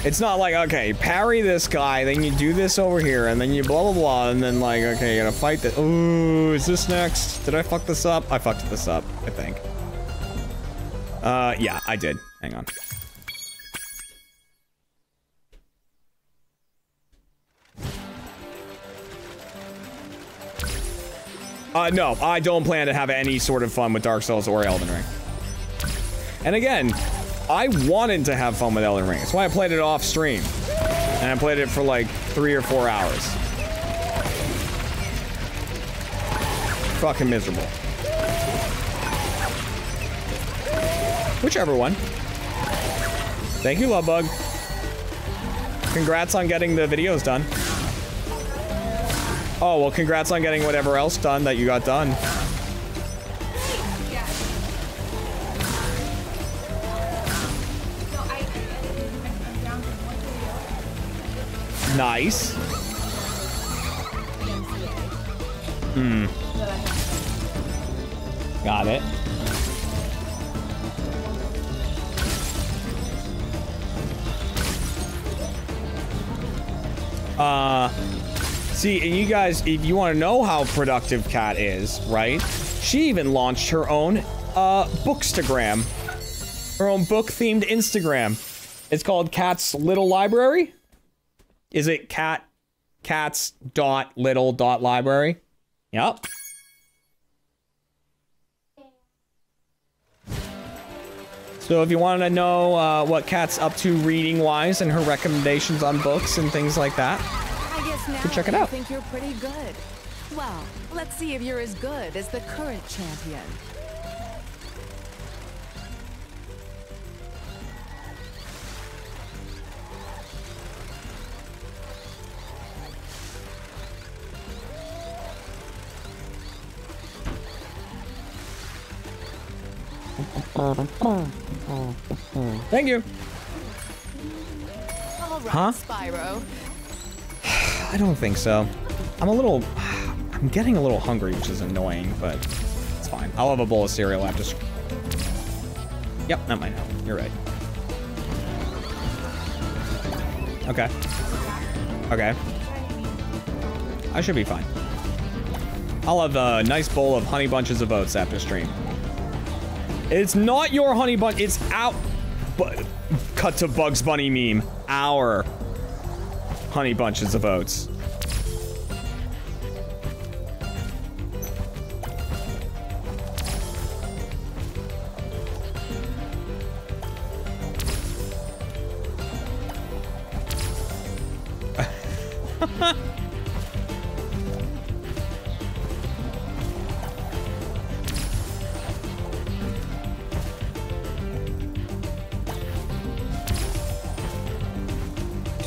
It's not like, okay, parry this guy, then you do this over here, and then you blah blah blah, and then like, okay, you gotta fight the- ooh, is this next? Did I fuck this up? I fucked this up, I think. Yeah, I did. Hang on. No, I don't plan to have any sort of fun with Dark Souls or Elden Ring. And again, I wanted to have fun with Elden Ring. That's why I played it off stream. And I played it for like 3 or 4 hours. Fucking miserable. Whichever one. Thank you, Lovebug. Congrats on getting the videos done. Oh, well, congrats on getting whatever else done that you got done. Nice. Hmm. Got it. See, and you guys, if you want to know how productive Kat is, right? She even launched her own, bookstagram. Her own book-themed Instagram. It's called Kat's Little Library. Is it cats.little.library? Yep. So if you want to know what Kat's up to reading-wise and her recommendations on books and things like that, I guess now check it out. I think you're pretty good. Well, let's see if you're as good as the current champion. Thank you. All right, Huh? Spyro. I don't think so. I'm getting a little hungry, which is annoying, but it's fine. I'll have a bowl of cereal after. Yep, that might help. You're right. Okay. Okay. I should be fine. I'll have a nice bowl of honey bunches of oats after stream. It's not your honey bunch, it's out. Cut to Bugs Bunny meme. Our honey bunches of oats.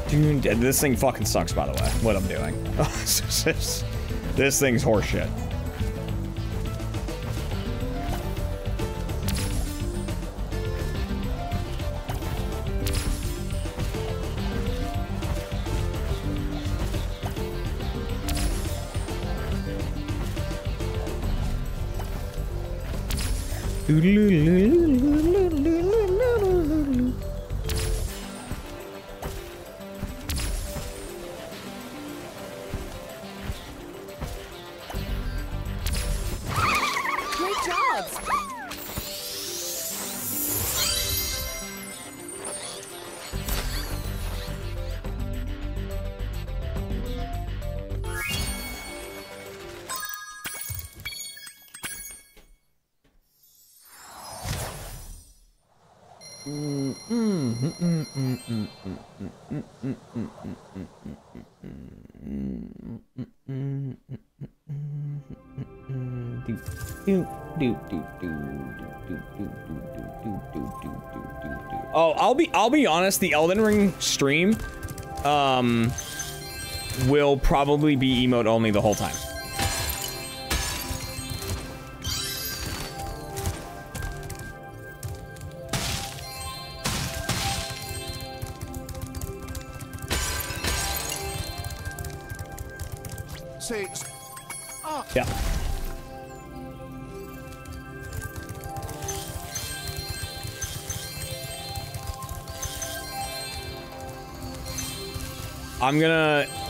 Dude, this thing fucking sucks, by the way, what I'm doing. This thing's horseshit. Oh, I'll be honest, the Elden Ring stream will probably be emote only the whole time. Say, Yeah.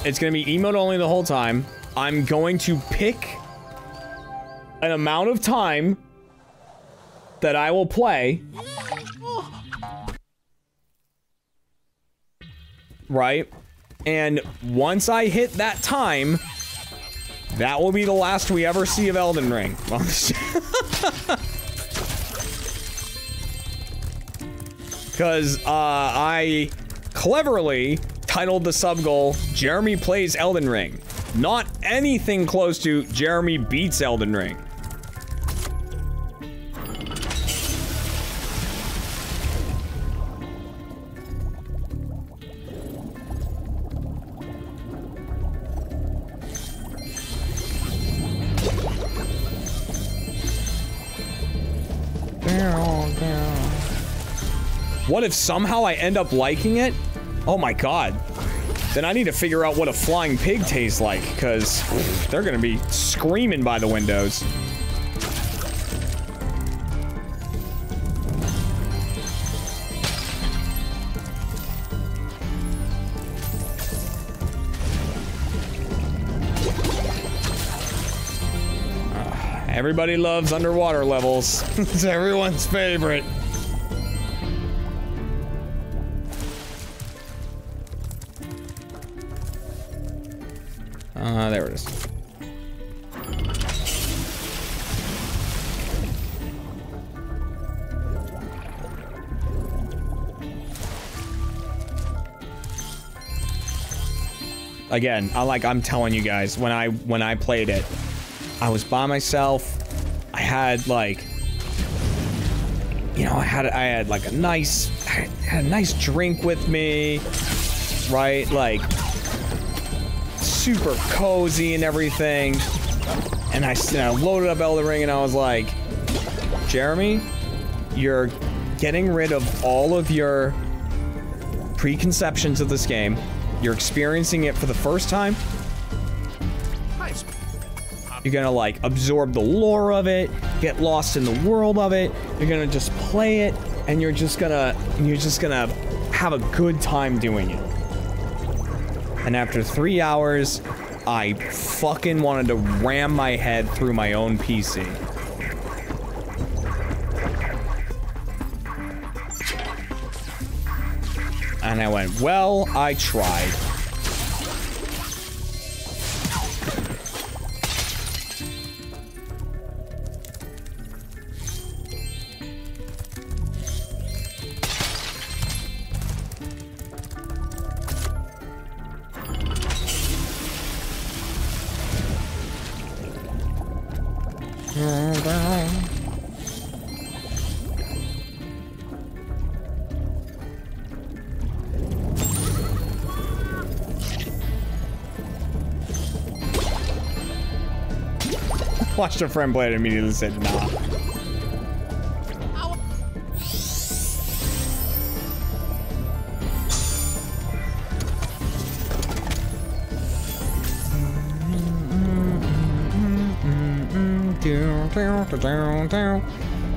It's gonna be emote only the whole time. I'm going to pick an amount of time that I will play. Right? And once I hit that time, that will be the last we ever see of Elden Ring. Because I cleverly titled the sub-goal, Jeremy plays Elden Ring. Not anything close to Jeremy beats Elden Ring. What if somehow I end up liking it? Oh my god. Then I need to figure out what a flying pig tastes like, because they're gonna be screaming by the windows. Everybody loves underwater levels. It's everyone's favorite. There it is. Again, I'm telling you guys, when I played it, I was by myself. I had like, you know, I had like a nice drink with me, right? Like, super cozy and everything. And I loaded up Elden Ring and I was like, Jeremy, you're getting rid of all of your preconceptions of this game. You're experiencing it for the first time. You're gonna like absorb the lore of it, get lost in the world of it. You're gonna just play it, and you're just gonna have a good time doing it. And after 3 hours, I fucking wanted to ram my head through my own PC. And I went, well, I tried. Watched a friend play it and immediately said, nah.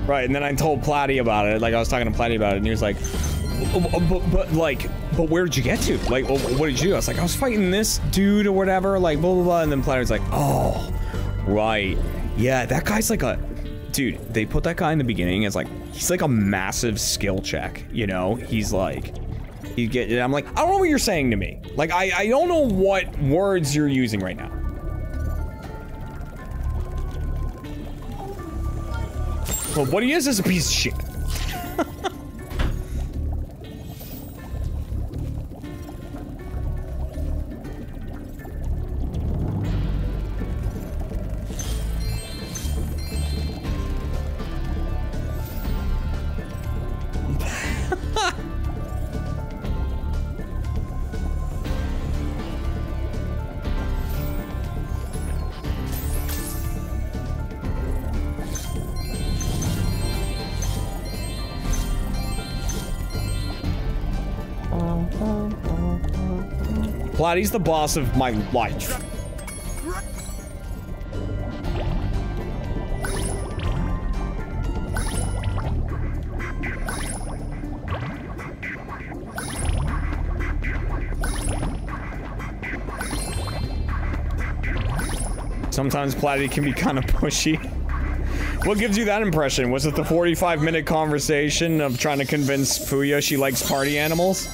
Right, and then I told Platty about it. Like, I was talking to Platty about it, and he was like, but where did you get to? Like, what did you do? I was like, I was fighting this dude or whatever, like, blah, blah, blah. And then Platty was like, oh, right. Yeah, that guy's like a... Dude, they put that guy in the beginning as like, he's like a massive skill check, you know? He's like... I'm like, I don't know what you're saying to me. Like, I don't know what words you're using right now. But what he is a piece of shit. Platty's the boss of my life. Sometimes Platty can be kind of pushy. What gives you that impression? Was it the 45-minute conversation of trying to convince Fuya she likes party animals?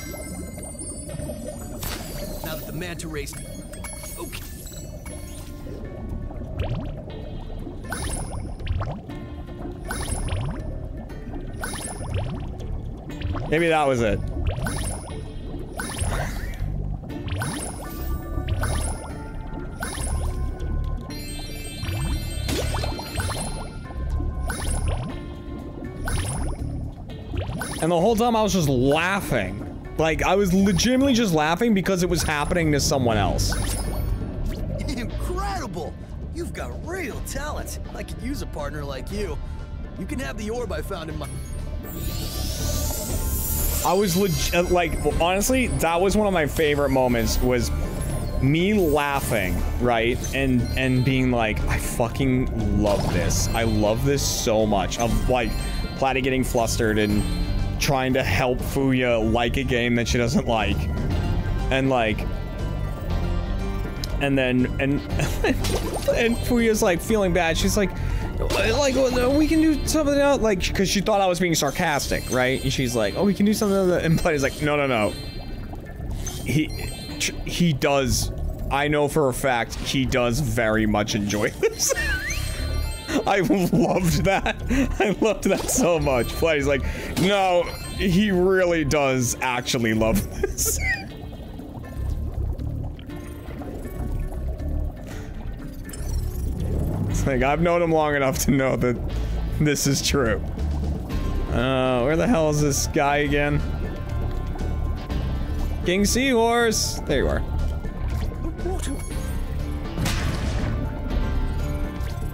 Now that the manta race. Okay. Maybe that was it. And the whole time I was just laughing. Like, I was legitimately just laughing because it was happening to someone else. Incredible! You've got real talent. I could use a partner like you. You can have the orb I found in my... I was like, honestly, that was one of my favorite moments, was me laughing, right? And being like, I fucking love this. I love this so much. Of, like, Platty getting flustered and trying to help Fuya like a game that she doesn't like. And, like... And then, and Fuya's, like, feeling bad. She's like, we can do something else, like, because she thought I was being sarcastic, right? And she's like, oh, we can do something else. And Platty's like, no. He does, I know for a fact, he does very much enjoy this. I loved that. I loved that so much. Platty's like, no, he really does actually love this. It's like, I've known him long enough to know that this is true. Where the hell is this guy again? King Seahorse! There you are.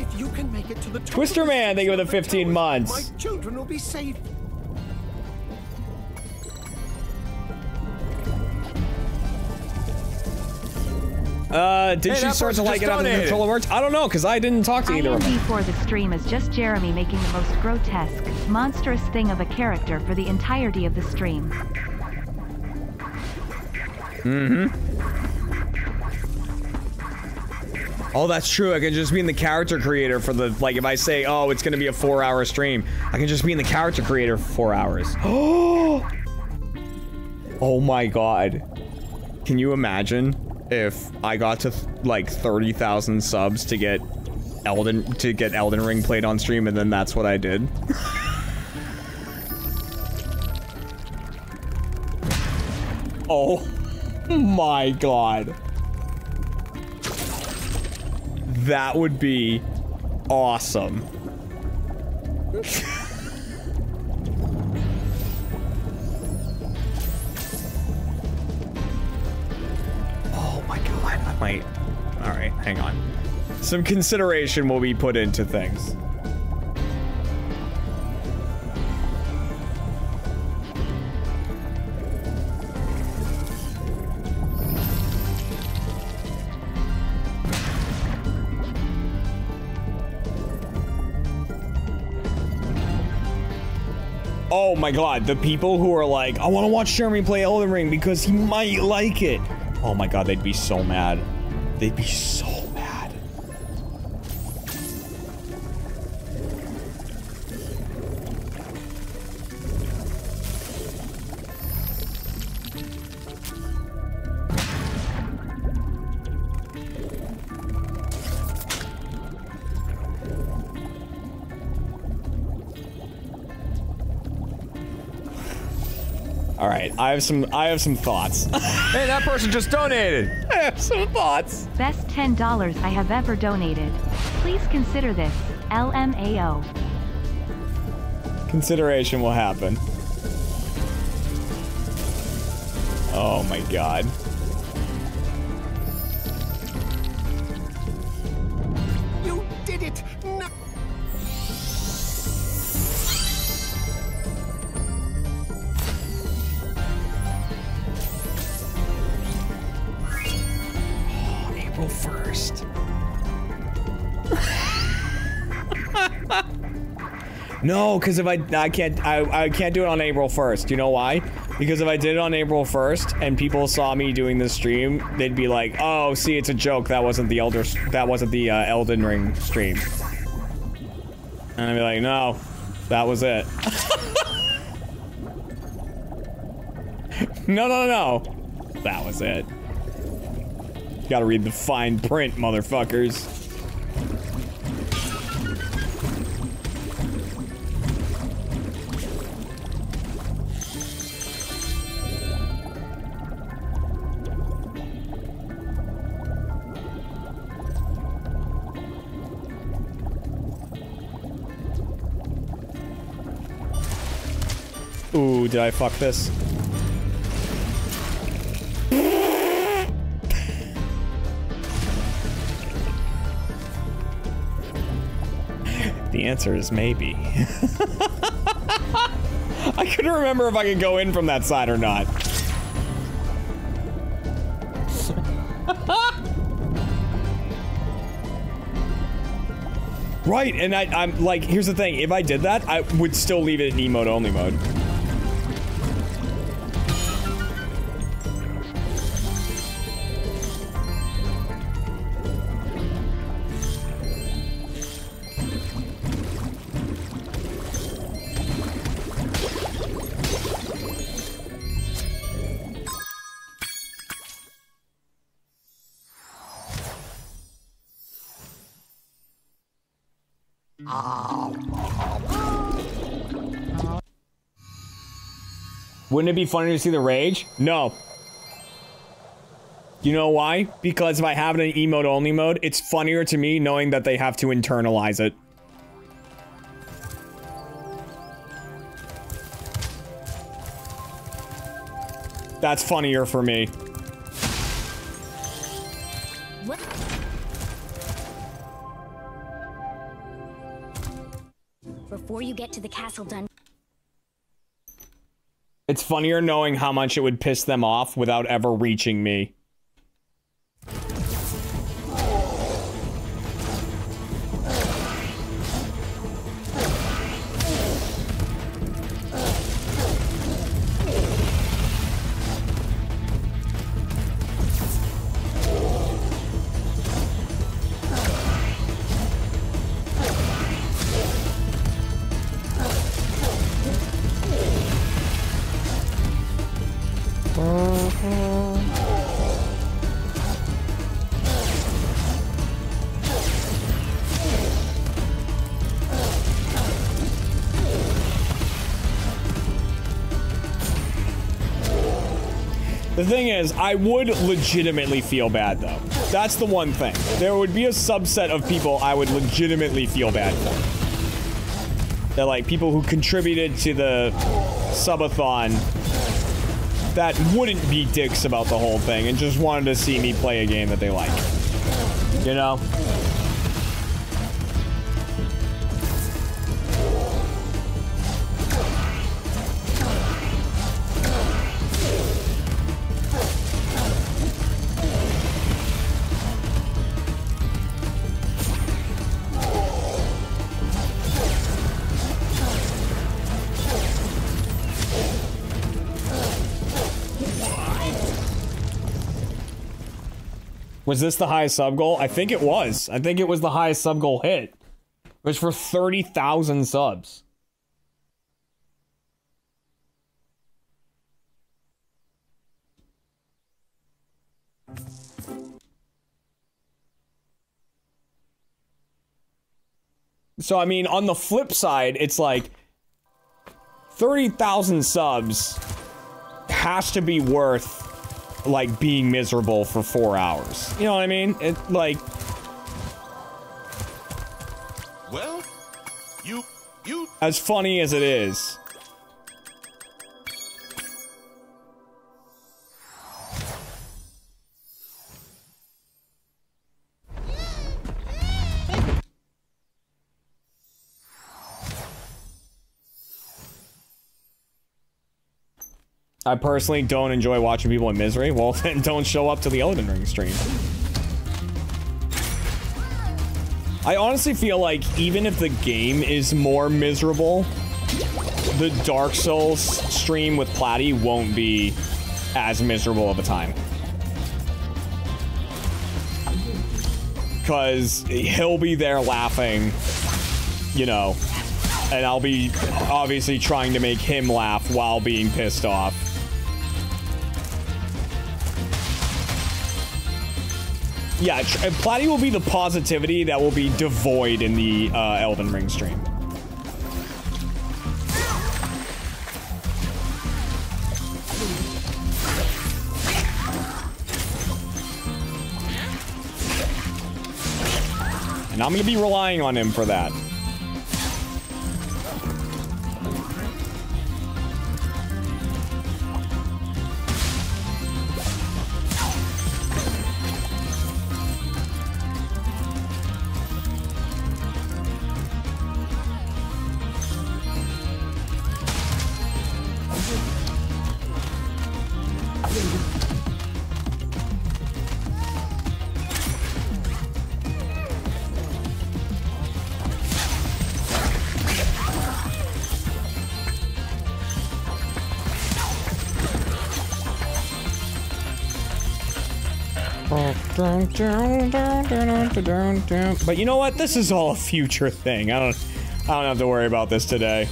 If you can make it to the top Twister Man, thank you for the 15 months. My children will be safe. Did she start to like it after the controller worked? I don't know, because I didn't talk to either of them. IMD for the stream is just Jeremy making the most grotesque, monstrous thing of a character for the entirety of the stream. Oh, that's true. I can just be in the character creator for the, like, if I say, oh, it's gonna be a 4-hour stream, I can just be in the character creator for 4 hours. Oh my god. Can you imagine if I got to, like, 30,000 subs to get Elden Ring played on stream, and then that's what I did? Oh my god. That would be awesome. Oh my god, I might... Alright, hang on. Some consideration will be put into things. Oh my god, the people who are like, I want to watch Jeremy play Elden Ring because he might like it. Oh my god, they'd be so mad. They'd be so mad. All right, I have some thoughts. Hey, that person just donated. I have some thoughts. Best $10 I have ever donated. Please consider this. LMAO. Consideration will happen. Oh my god. You did it! No. No, because if I can't do it on April 1st. You know why? Because if I did it on April 1st and people saw me doing the stream, they'd be like, "Oh, see, it's a joke. That wasn't the Elden Ring stream." And I'd be like, "No, that was it." No. That was it. Gotta read the fine print, motherfuckers. Ooh, did I fuck this? The answer is maybe. I couldn't remember if I could go in from that side or not. Right, and I'm like, here's the thing, if I did that, I would still leave it in emote only mode. Wouldn't it be funny to see the rage? No. You know why? Because if I have it in emote only mode, it's funnier to me knowing that they have to internalize it. That's funnier for me. What? Before you get to the castle dungeon. It's funnier knowing how much it would piss them off without ever reaching me. The thing is, I would legitimately feel bad, though. That's the one thing. There would be a subset of people I would legitimately feel bad for. They're like people who contributed to the subathon that wouldn't be dicks about the whole thing and just wanted to see me play a game that they like. You know? Was this the highest sub goal? I think it was. I think it was the highest sub goal hit. It was for 30,000 subs. So, I mean, on the flip side, it's like 30,000 subs has to be worth like being miserable for 4 hours. You know what I mean? It like Well, you as funny as it is. I personally don't enjoy watching people in misery. Well, then don't show up to the Elden Ring stream. I honestly feel like even if the game is more miserable, the Dark Souls stream with Platy won't be as miserable of a time. Because he'll be there laughing, you know, and I'll be obviously trying to make him laugh while being pissed off. Yeah, Platy will be the positivity that will be devoid in the Elden Ring stream. And I'm going to be relying on him for that. But you know what? This is all a future thing. I don't have to worry about this today.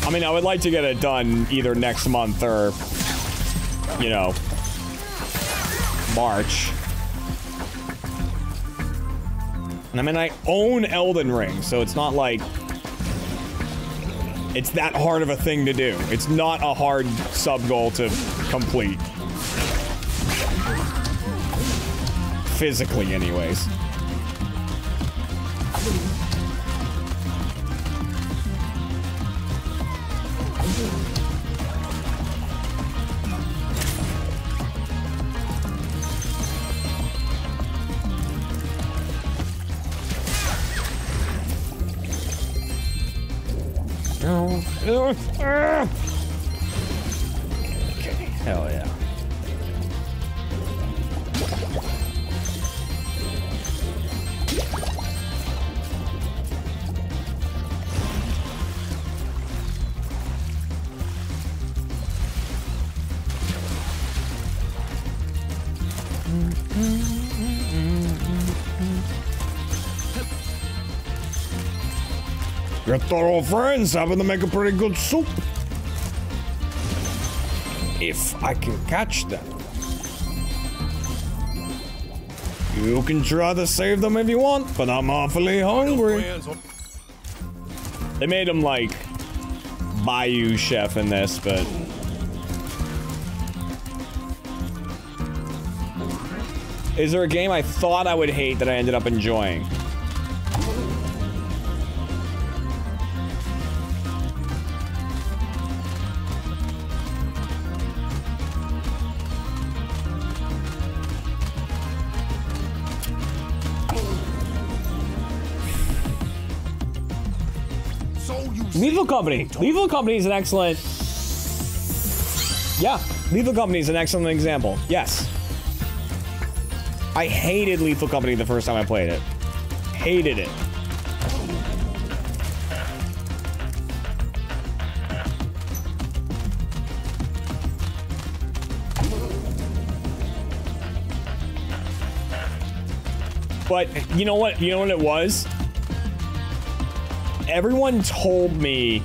I mean, I would like to get it done either next month or, you know, March. And I mean, I own Elden Ring, so it's not like it's that hard of a thing to do. It's not a hard sub-goal to complete. Physically, anyways. Okay, hell yeah. Your thorough friends happen to make a pretty good soup. If I can catch them. You can try to save them if you want, but I'm awfully hungry. They made him like Bayou Chef in this, but is there a game I thought I would hate that I ended up enjoying? Lethal Company. Lethal Company is an excellent... Yeah, Lethal Company is an excellent example. Yes. I hated Lethal Company the first time I played it. Hated it. But you know what? You know what it was? Everyone told me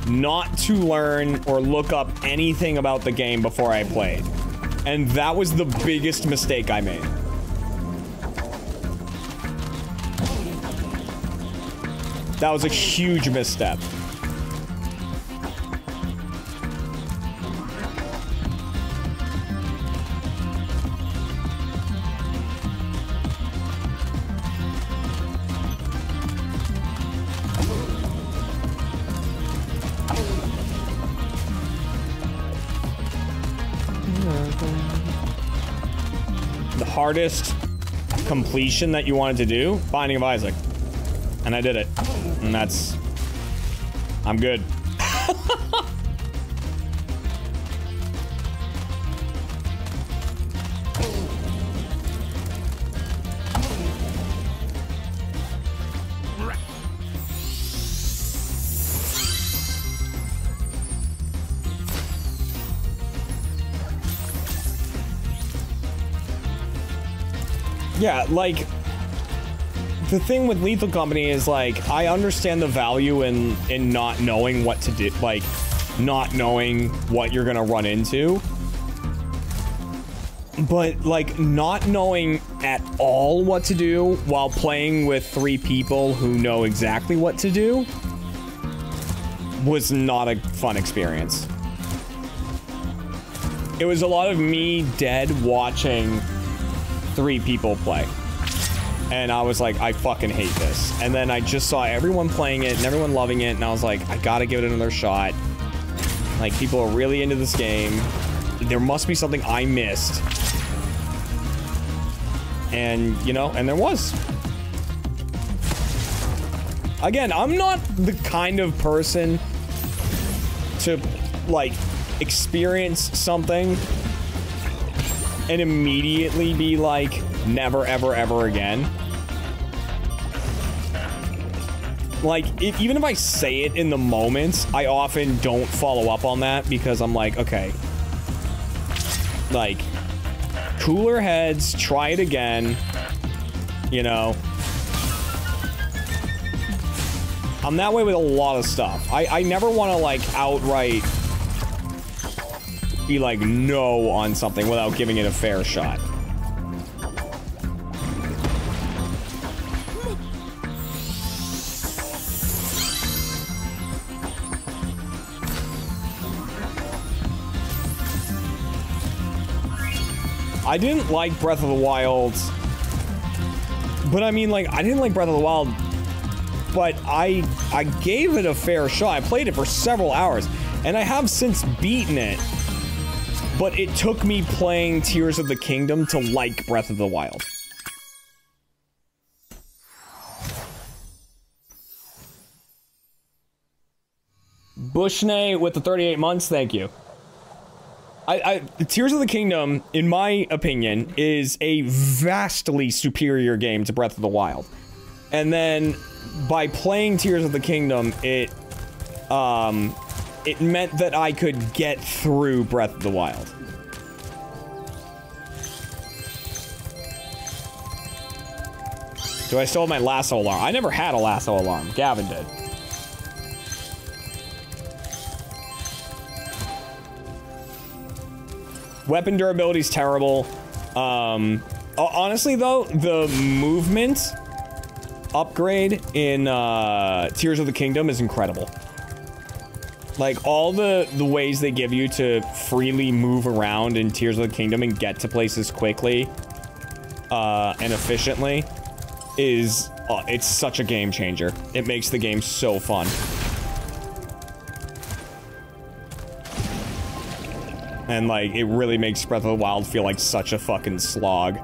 not to learn or look up anything about the game before I played. And that was the biggest mistake I made. That was a huge misstep. Hardest completion that you wanted to do, Binding of Isaac, and I did it, and I'm good. Yeah, like, the thing with Lethal Company is, like, I understand the value in not knowing what to do, like, not knowing what you're gonna run into. But, like, not knowing at all what to do while playing with 3 people who know exactly what to do was not a fun experience. It was a lot of me dead watching 3 people play. And I was like, I fucking hate this. And then I just saw everyone playing it and everyone loving it, and I was like, I gotta give it another shot. Like, people are really into this game. There must be something I missed. And, you know, and there was. Again, I'm not the kind of person to, like, experience something and immediately be like, never, ever, ever again. Like, even if I say it in the moment, I often don't follow up on that because I'm like, okay. Like, cooler heads, try it again, you know. I'm that way with a lot of stuff. I never want to, like, outright be like, no on something without giving it a fair shot. I didn't like Breath of the Wild, but I mean, like, I didn't like Breath of the Wild, but I gave it a fair shot. I played it for several hours, and I have since beaten it, but it took me playing Tears of the Kingdom to like Breath of the Wild. Bushney with the 38 months, thank you. Tears of the Kingdom, in my opinion, is a vastly superior game to Breath of the Wild. And then, by playing Tears of the Kingdom, it meant that I could get through Breath of the Wild. Do I still have my lasso alarm? I never had a lasso alarm. Gavin did. Weapon durability is terrible. Honestly, though, the movement upgrade in Tears of the Kingdom is incredible. Like, all the ways they give you to freely move around in Tears of the Kingdom and get to places quickly and efficiently is... it's such a game changer. It makes the game so fun. And, like, it really makes Breath of the Wild feel like such a fucking slog.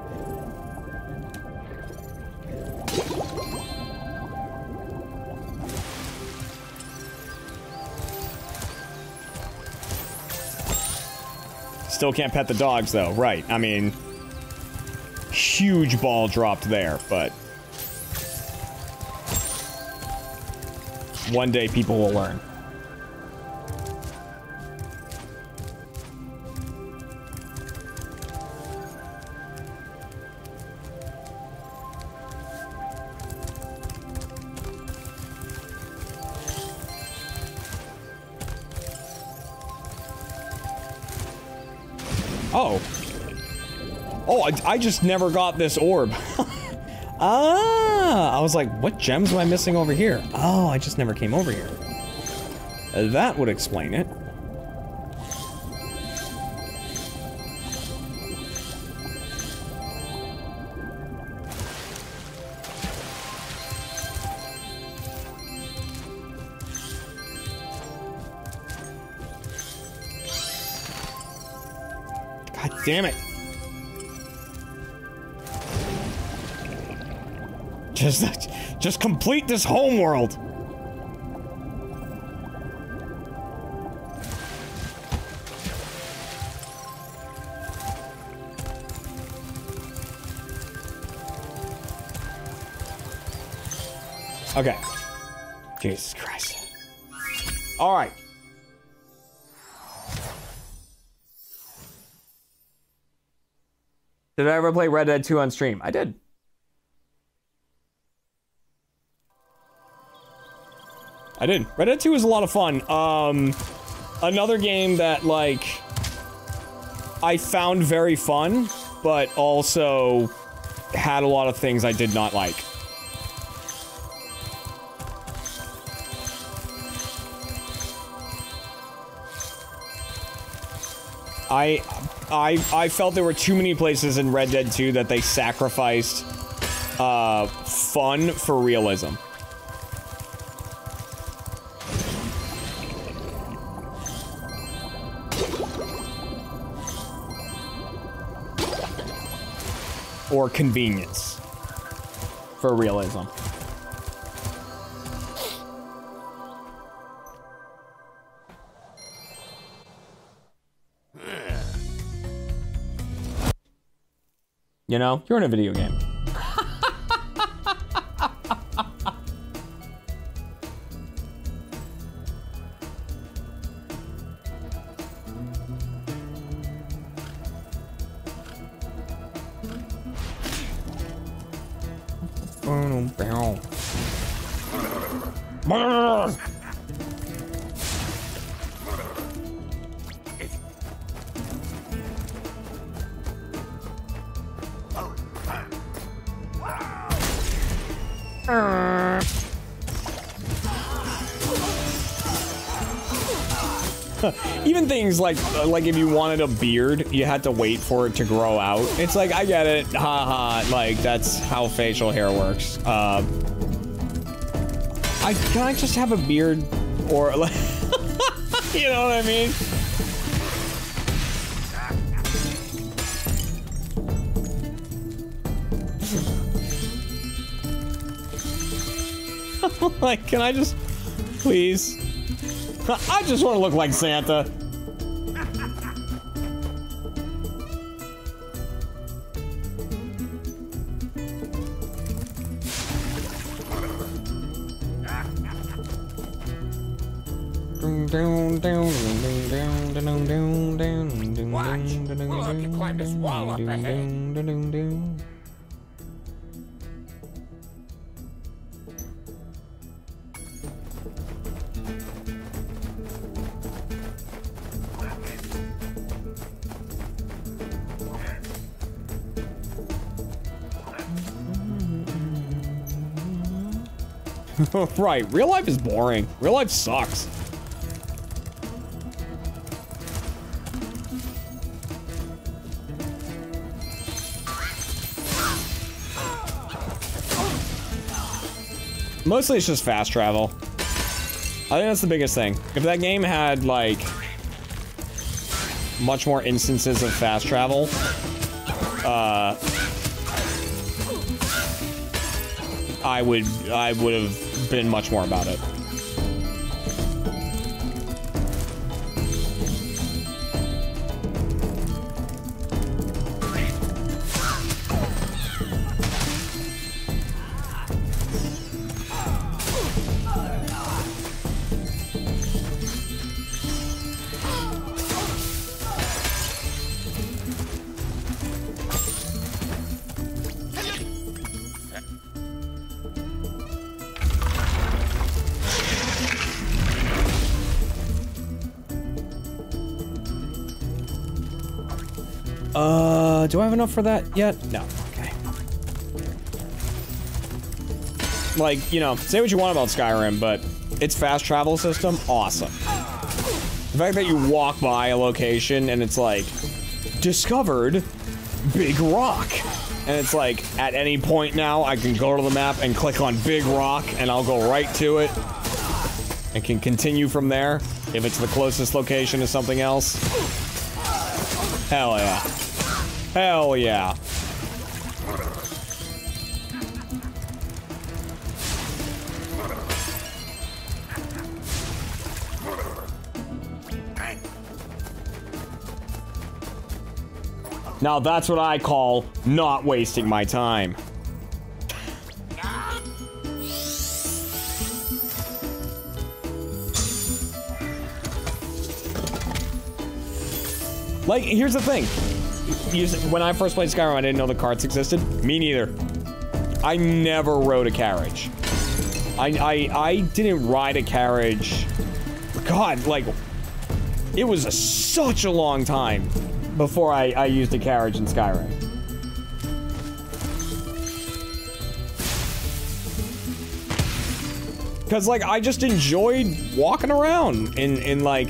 Still can't pet the dogs, though. Right. I mean, huge ball dropped there, but... one day people will learn. Oh. Oh, I just never got this orb. Ah, I was like, what gems am I missing over here? Oh, I just never came over here. That would explain it. God damn it. Just complete this homeworld. Okay. Jesus Christ. All right. Did I ever play Red Dead 2 on stream? I did. I did. Red Dead 2 was a lot of fun. Another game that, like, I found very fun, but also had a lot of things I did not like. I felt there were too many places in Red Dead 2 that they sacrificed fun for realism. Or convenience for realism. You know, you're in a video game. Even things like if you wanted a beard, you had to wait for it to grow out. It's like, I get it, haha, like, that's how facial hair works. Can I just have a beard? Or, like, you know what I mean? Like, can I just, please? I just want to look like Santa. Watch! We'll help you climb this wall up ahead. Right, real life is boring. Real life sucks. Mostly it's just fast travel. I think that's the biggest thing. If that game had, like, much more instances of fast travel, I would have been much more about it. Do I have enough for that yet? No. Okay. Like, you know, say what you want about Skyrim, but its fast travel system, awesome. The fact that you walk by a location and it's like, discovered Big Rock. And it's like, at any point now, I can go to the map and click on Big Rock and I'll go right to it. And can continue from there if it's the closest location to something else. Hell yeah. Hell yeah. Now that's what I call not wasting my time. Like, here's the thing. When I first played Skyrim, I didn't know the carts existed. Me neither. I never rode a carriage. I didn't ride a carriage. God, like, it was such a long time before I used a carriage in Skyrim. Because, like, I just enjoyed walking around in like,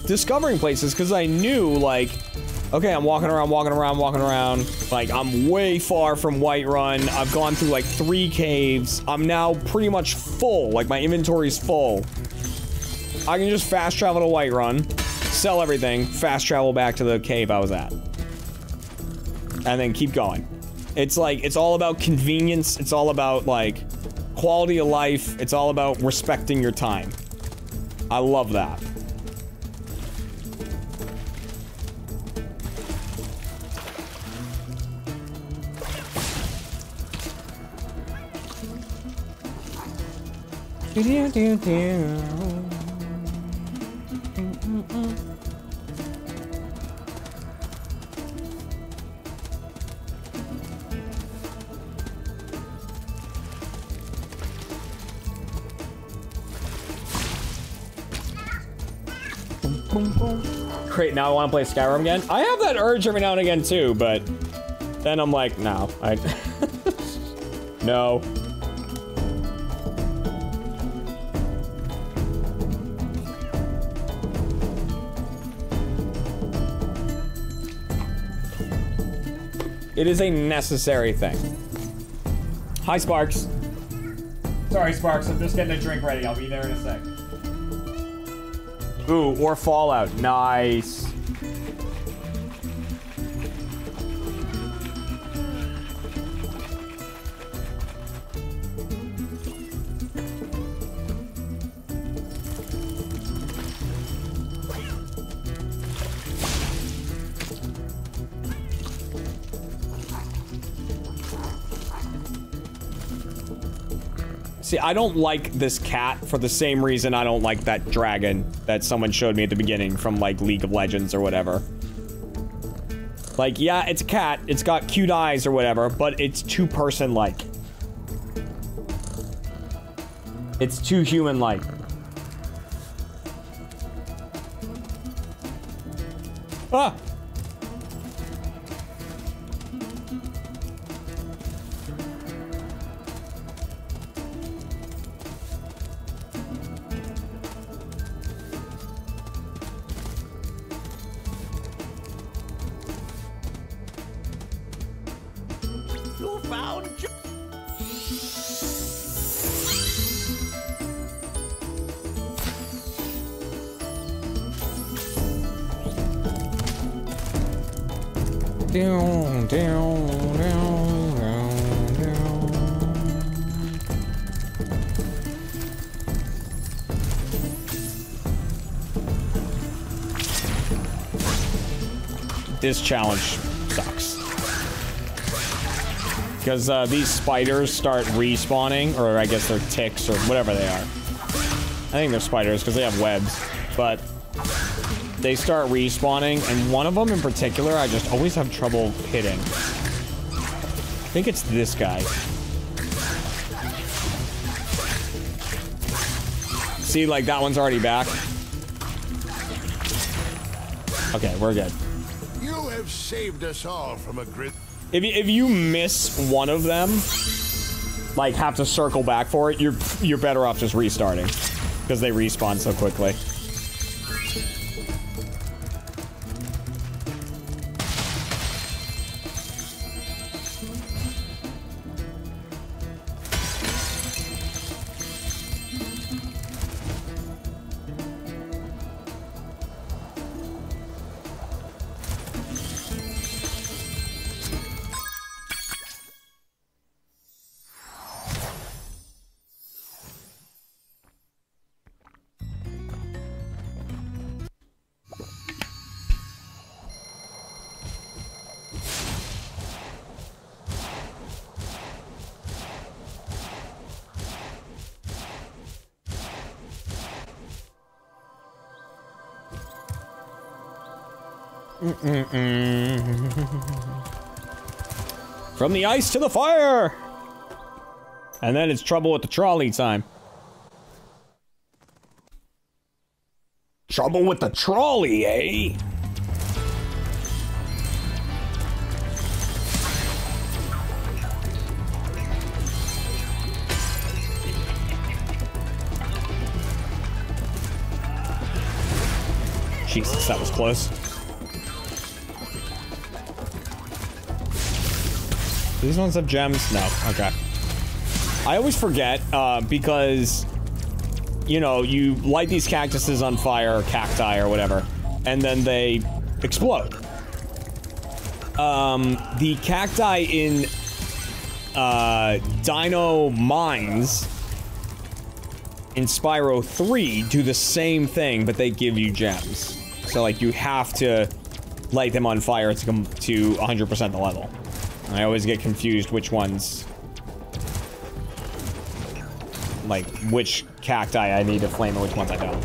discovering places, because I knew, like, okay, I'm walking around. Like, I'm way far from Whiterun. I've gone through, like, 3 caves. I'm now pretty much full. Like, my inventory's full. I can just fast travel to Whiterun, sell everything, fast travel back to the cave I was at. And then keep going. It's like, it's all about convenience. It's all about, like, quality of life. It's all about respecting your time. I love that. Great, now I want to play Skyrim again. I have that urge every now and again too, but then I'm like, no, no. It is a necessary thing. Hi, Sparks. Sorry, Sparks, I'm just getting a drink ready. I'll be there in a sec. Ooh, or Fallout. Nice. See, I don't like this cat for the same reason I don't like that dragon that someone showed me at the beginning from, like, League of Legends or whatever. Like, yeah, it's a cat, it's got cute eyes or whatever, but it's too person-like. It's too human-like. Ah! This challenge sucks. Because these spiders start respawning, or I guess they're ticks or whatever they are. I think they're spiders because they have webs, but they start respawning, and one of them in particular I just always have trouble hitting. I think it's this guy. See, like, that one's already back. Okay, we're good. You have saved us all from a grid. If you miss one of them, like, have to circle back for it, you're better off just restarting, because they respawn so quickly. From the ice to the fire! And then it's trouble with the trolley time. Trouble with the trolley, eh? Jesus, that was close. These ones have gems? No. Okay. I always forget, because, you know, you light these cactuses on fire, or cacti, or whatever, and then they explode. The cacti in, Dino Mines in Spyro 3 do the same thing, but they give you gems. So, like, you have to light them on fire to come to 100% the level. And I always get confused which ones... like, which cacti I need to flame and which ones I don't.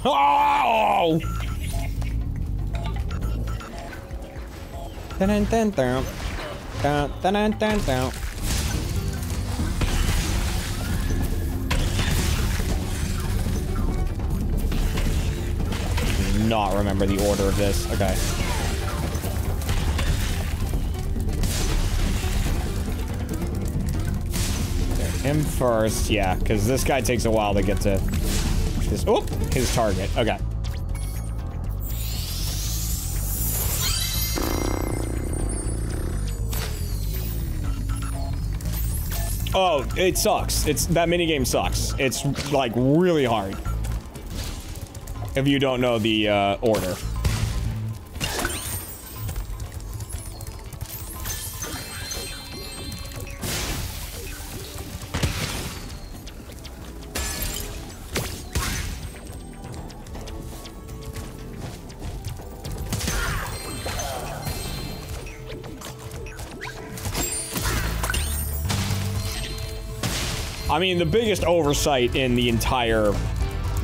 Oh! Dun dun dun dun dun dun dun. Do not remember the order of this. Okay. Him first, yeah, because this guy takes a while to get to his, oh, his target. Okay. Oh, it sucks. That minigame sucks. It's like really hard if you don't know the order. I mean, the biggest oversight in the entire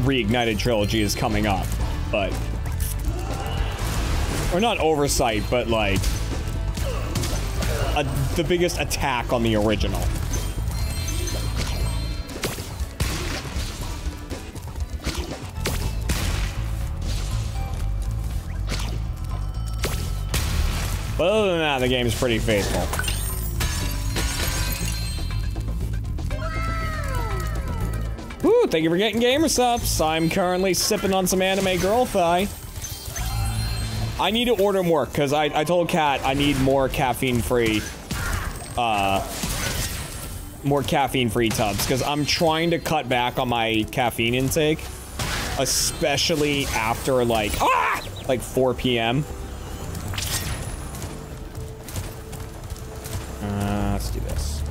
Reignited trilogy is coming up, but... or not oversight, but like... the biggest attack on the original. But other than that, the game's pretty faithful. Woo, thank you for getting gamer subs. I'm currently sipping on some anime girl thigh. I need to order more, because I told Kat I need more caffeine-free, tubs, because I'm trying to cut back on my caffeine intake, especially after, like 4 p.m. Let's do this.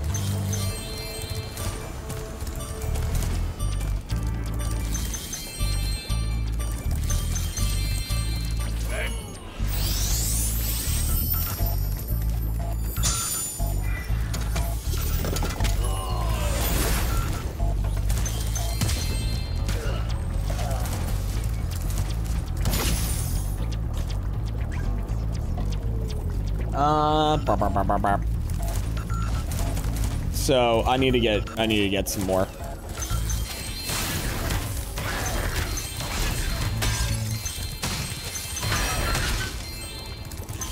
So I need to get some more.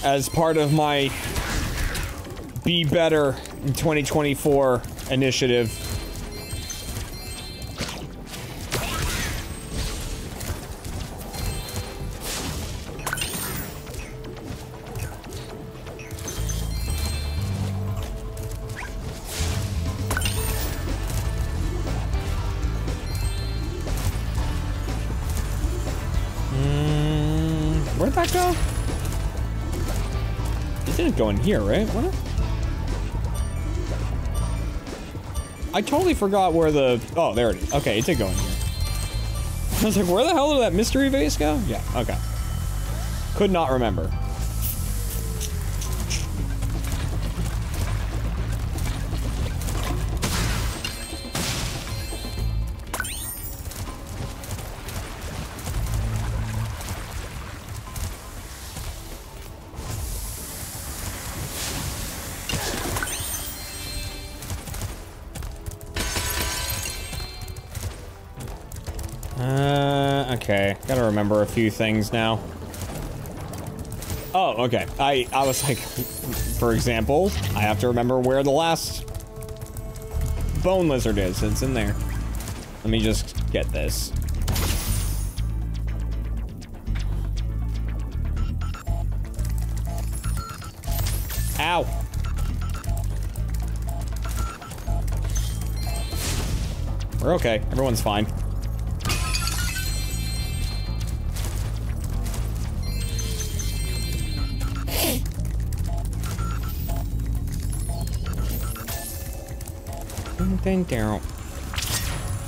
As part of my Be Better in 2024 initiative. Where'd that go? It didn't go in here, right? What? I totally forgot where the... oh, there it is. Okay, it did go in here. I was like, where the hell did that mystery vase go? Yeah, okay. Could not remember. Okay, gotta remember a few things now. Oh, okay. I was like, for example, I have to remember where the last bone lizard is. It's in there. Let me just get this. Ow. We're okay. Everyone's fine.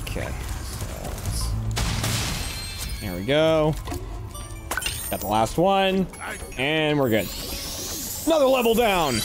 Okay, so there we go. Got the last one, and we're good. Another level down.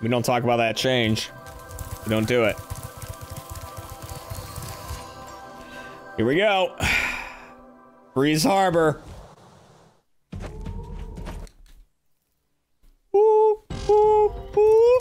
We don't talk about that change. We don't do it. Here we go. Breeze Harbor. Ooh, ooh, ooh.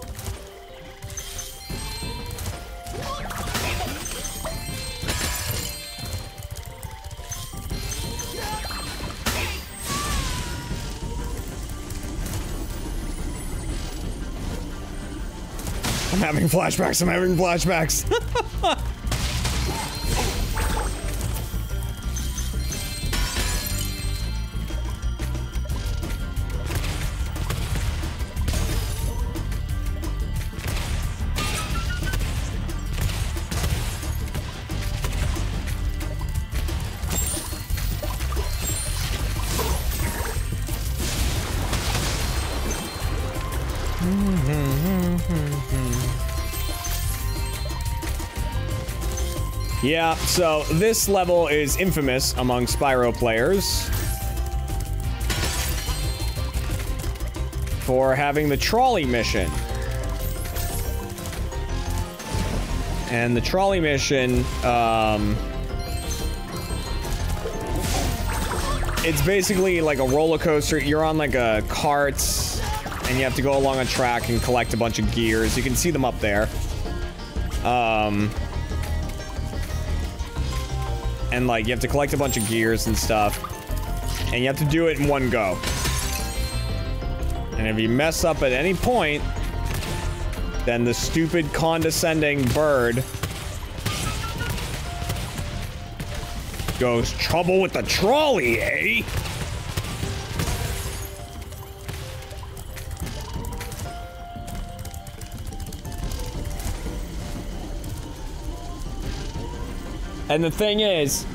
I'm having flashbacks. I'm having flashbacks. Yeah, so this level is infamous among Spyro players for having the trolley mission. And the trolley mission, it's basically like a roller coaster. You're on like a cart, and you have to go along a track and collect a bunch of gears. You can see them up there. And like you have to collect a bunch of gears and stuff, and you have to do it in one go. And if you mess up at any point, then the stupid condescending bird goes, "Trouble with the trolley, eh?" And the thing is,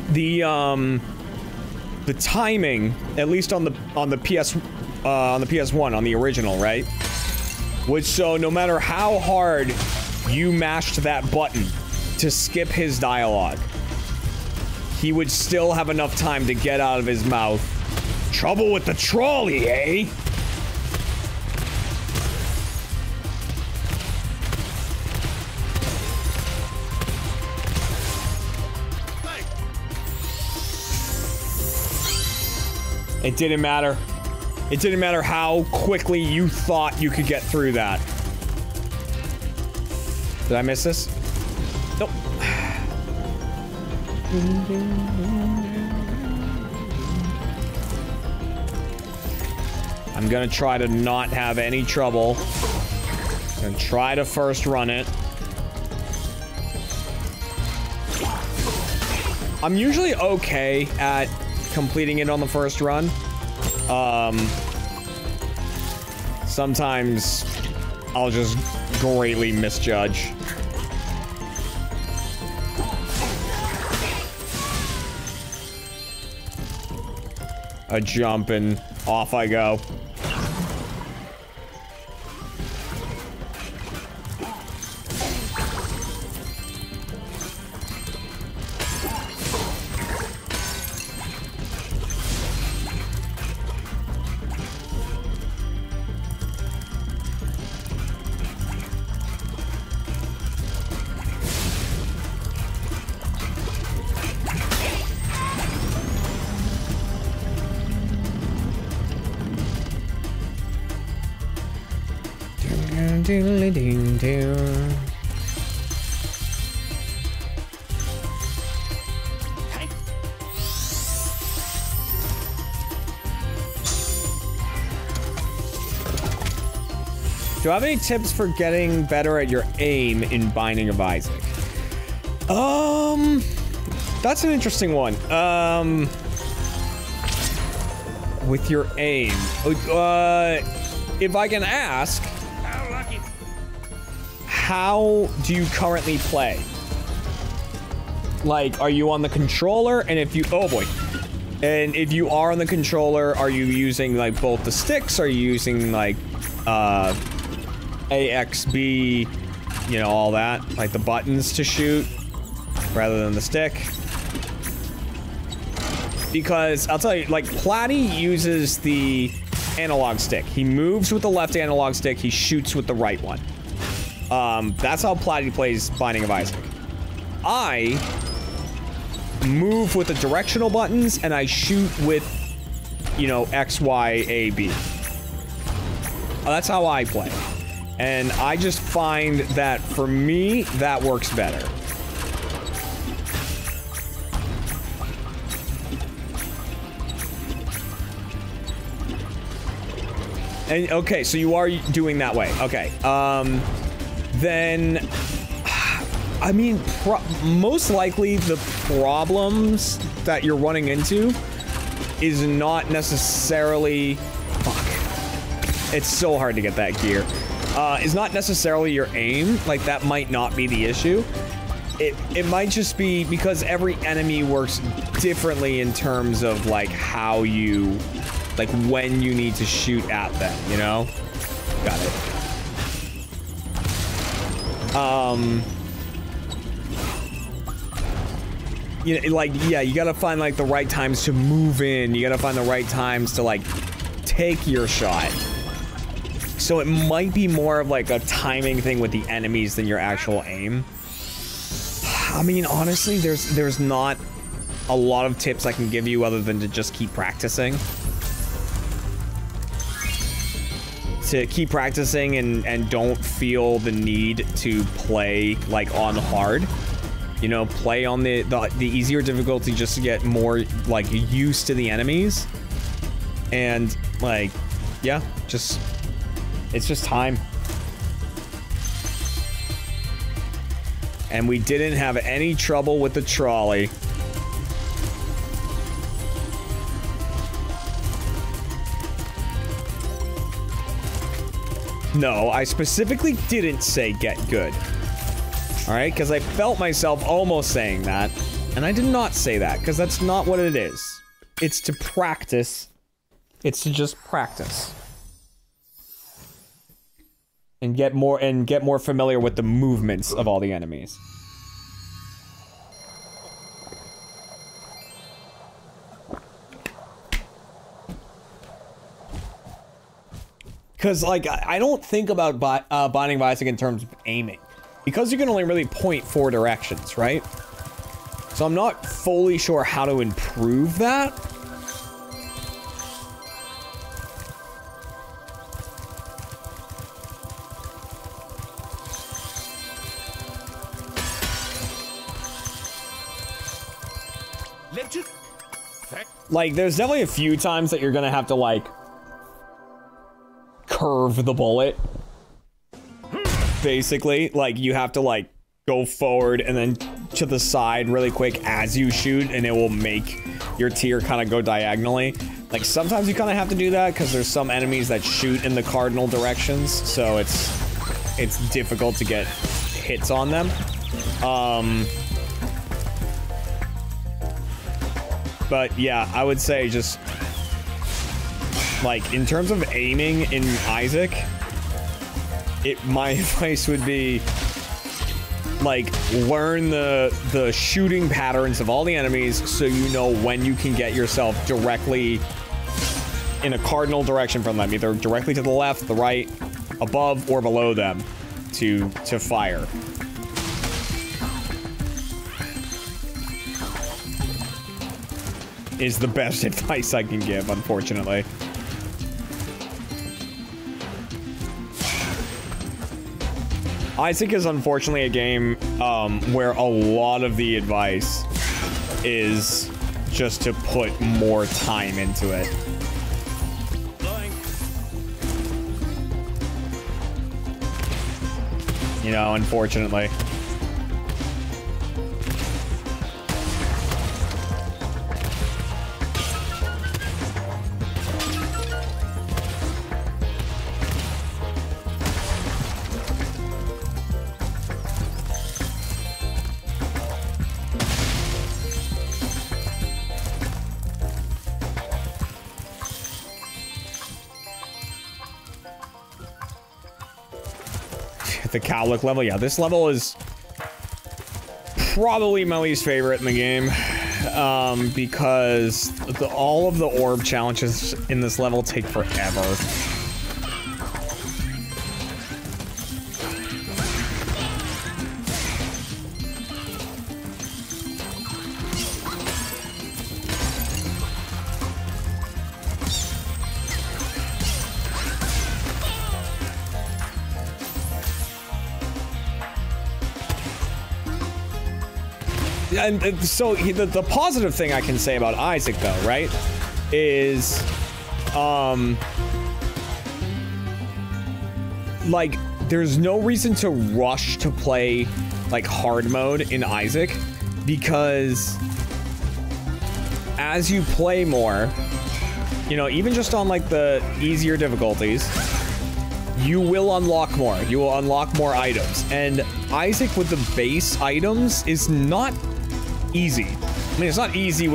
the timing, at least on the PS1, on the original, right, was so no matter how hard you mashed that button to skip his dialogue, he would still have enough time to get out of his mouth, "Trouble with the trolley, eh?" It didn't matter. It didn't matter how quickly you thought you could get through that. Did I miss this? Nope. I'm gonna try to not have any trouble. And try to first run it. I'm usually okay at completing it on the first run. Sometimes I'll just greatly misjudge. A jump and off I go. Do I have any tips for getting better at your aim in Binding of Isaac? That's an interesting one. With your aim. If I can ask, how do you currently play? Like, are you on the controller? And if you, oh boy. And if you are on the controller, are you using like both the sticks? Are you using like, A, X, B, you know, all that, like the buttons to shoot rather than the stick? Because I'll tell you, like, Platty uses the analog stick. He moves with the left analog stick, he shoots with the right one. That's how Platty plays Binding of Isaac. I move with the directional buttons and I shoot with, you know, X, Y, A, B. That's how I play. And I just find that, for me, that works better. And, okay, so you are doing that way. Okay. Then, I mean, most likely the problems that you're running into is not necessarily... Fuck. It's so hard to get that gear. Is not necessarily your aim. Like, that might not be the issue. It might just be because every enemy works differently in terms of, like, how you... Like, when you need to shoot at them, you know? Got it. You know, like, yeah, you gotta find, like, the right times to move in. You gotta find the right times to, like, take your shot. So it might be more of like a timing thing with the enemies than your actual aim. I mean, honestly, there's not a lot of tips I can give you other than to just keep practicing. To keep practicing and don't feel the need to play like on hard. You know, play on the easier difficulty just to get more like used to the enemies. And like, yeah, just... It's just time. And we didn't have any trouble with the trolley. No, I specifically didn't say get good. Alright, because I felt myself almost saying that. And I did not say that, because that's not what it is. It's to practice. It's to just practice. And get more familiar with the movements of all the enemies. Because, like, I don't think about Binding of Isaac in terms of aiming. Because you can only really point 4 directions, right? So I'm not fully sure how to improve that. Like, there's definitely a few times that you're gonna have to, like, curve the bullet. Basically, like, you have to, like, go forward and then to the side really quick as you shoot, and it will make your tier kind of go diagonally. Like, sometimes you kind of have to do that because there's some enemies that shoot in the cardinal directions, so it's difficult to get hits on them. But yeah, I would say just like in terms of aiming in Isaac, my advice would be like learn the shooting patterns of all the enemies so you know when you can get yourself directly in a cardinal direction from them, either directly to the left, the right, above, or below them to fire. Is the best advice I can give, unfortunately. Isaac is unfortunately a game where a lot of the advice is just to put more time into it. You know, unfortunately. The cowlick level, yeah, this level is probably my least favorite in the game because all of the orb challenges in this level take forever. And so the positive thing I can say about Isaac though, right, is like there's no reason to rush to play like hard mode in Isaac, because as you play more, you know, even just on like the easier difficulties, you will unlock more. You will unlock more items, and Isaac with the base items is not easy. I mean, it's not easy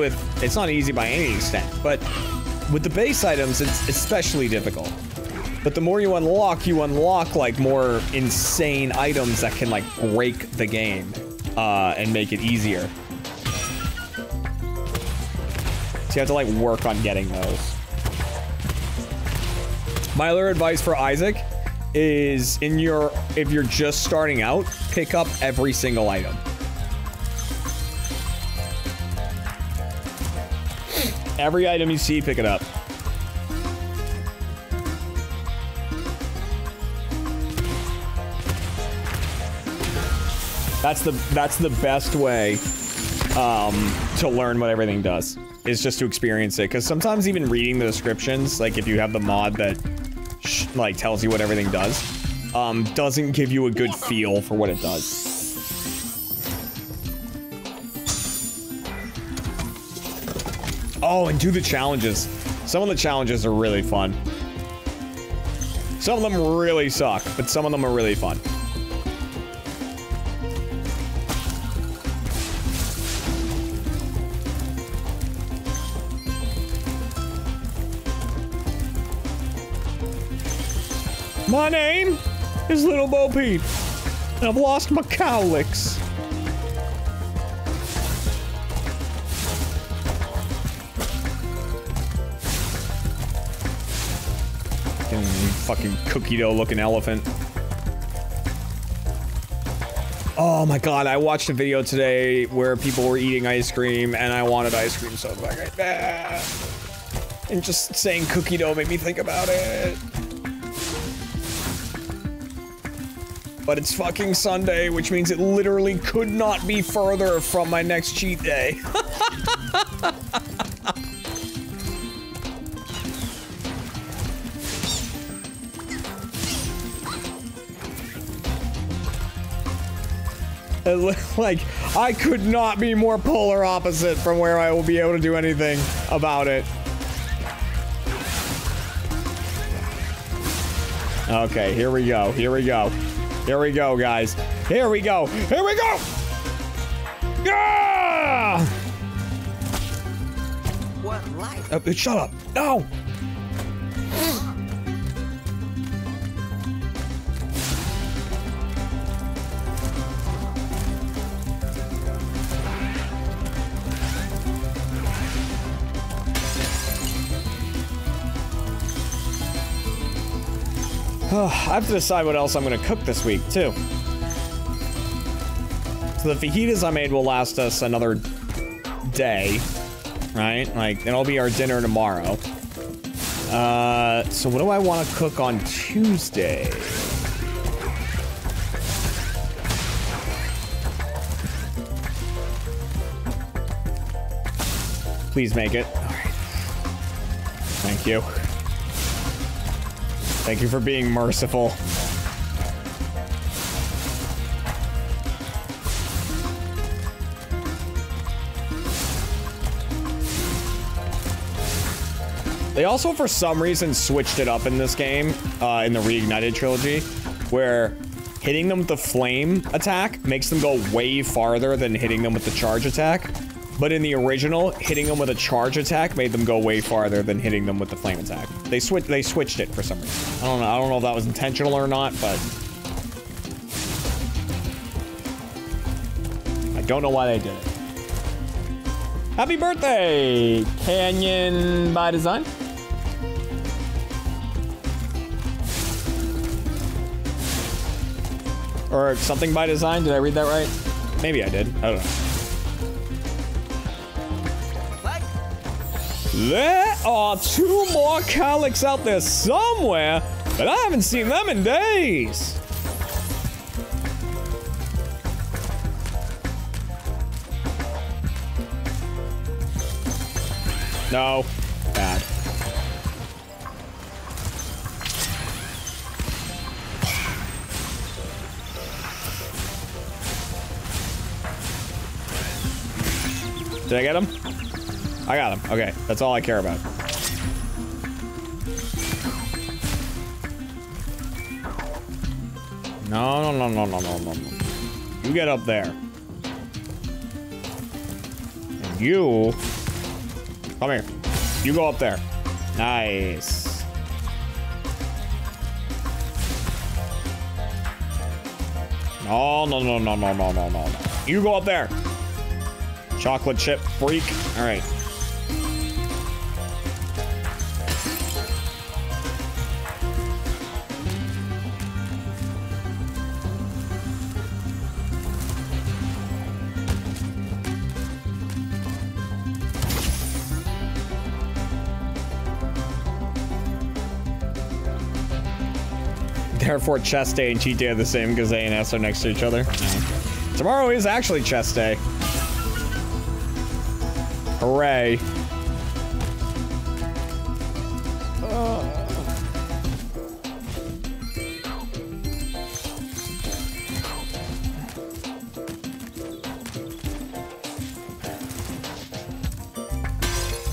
by any extent, but with the base items, it's especially difficult. But the more you unlock like more insane items that can like break the game and make it easier. So you have to like work on getting those. My other advice for Isaac is if you're just starting out, pick up every single item. Every item you see, pick it up. That's the best way to learn what everything does, is just to experience it. Because sometimes even reading the descriptions, like if you have the mod that like tells you what everything does, doesn't give you a good feel for what it does. Oh, and do the challenges. Some of the challenges are really fun. Some of them really suck, but some of them are really fun. My name is Little Bo Peep, and I've lost my cowlicks. Fucking cookie dough looking elephant. Oh my god, I watched a video today where people were eating ice cream and I wanted ice cream so fucking bad. And just saying cookie dough made me think about it. But it's fucking Sunday, which means it literally could not be further from my next cheat day. Like, I could not be more polar opposite from where I will be able to do anything about it. Okay, here we go. Here we go. Here we go, guys. Here we go. Here we go! Yeah! What life? Shut up. No! I have to decide what else I'm gonna cook this week, too. So the fajitas I made will last us another day, right? Like, it'll be our dinner tomorrow. So what do I want to cook on Tuesday? Please make it. All right. Thank you. Thank you for being merciful. They also, for some reason, switched it up in this game, in the Reignited Trilogy, where hitting them with the flame attack makes them go way farther than hitting them with the charge attack. But in the original, hitting them with a charge attack made them go way farther than hitting them with the flame attack. They switched it for some reason. I don't know if that was intentional or not, but I don't know why they did it. Happy birthday, Canyon by Design. Or something by design. Did I read that right? Maybe I did. I don't know. There are 2 more Calyx out there somewhere, but I haven't seen them in days. No. Bad. Did I get him? I got him. Okay, that's all I care about. No. You get up there. And you... Come here. You go up there. Nice. No. You go up there. Chocolate chip freak. All right. Therefore, chest day and cheat day are the same because A and S are next to each other. No. Tomorrow is actually chest day. Hooray.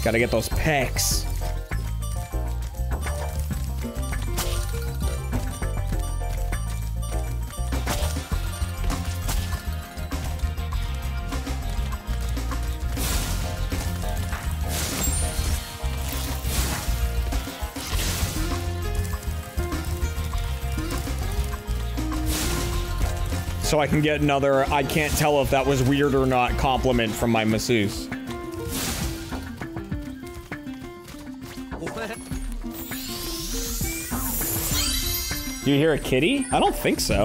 Gotta get those pecs. So I can get another, I can't tell if that was weird or not, compliment from my masseuse. Do you hear a kitty? I don't think so.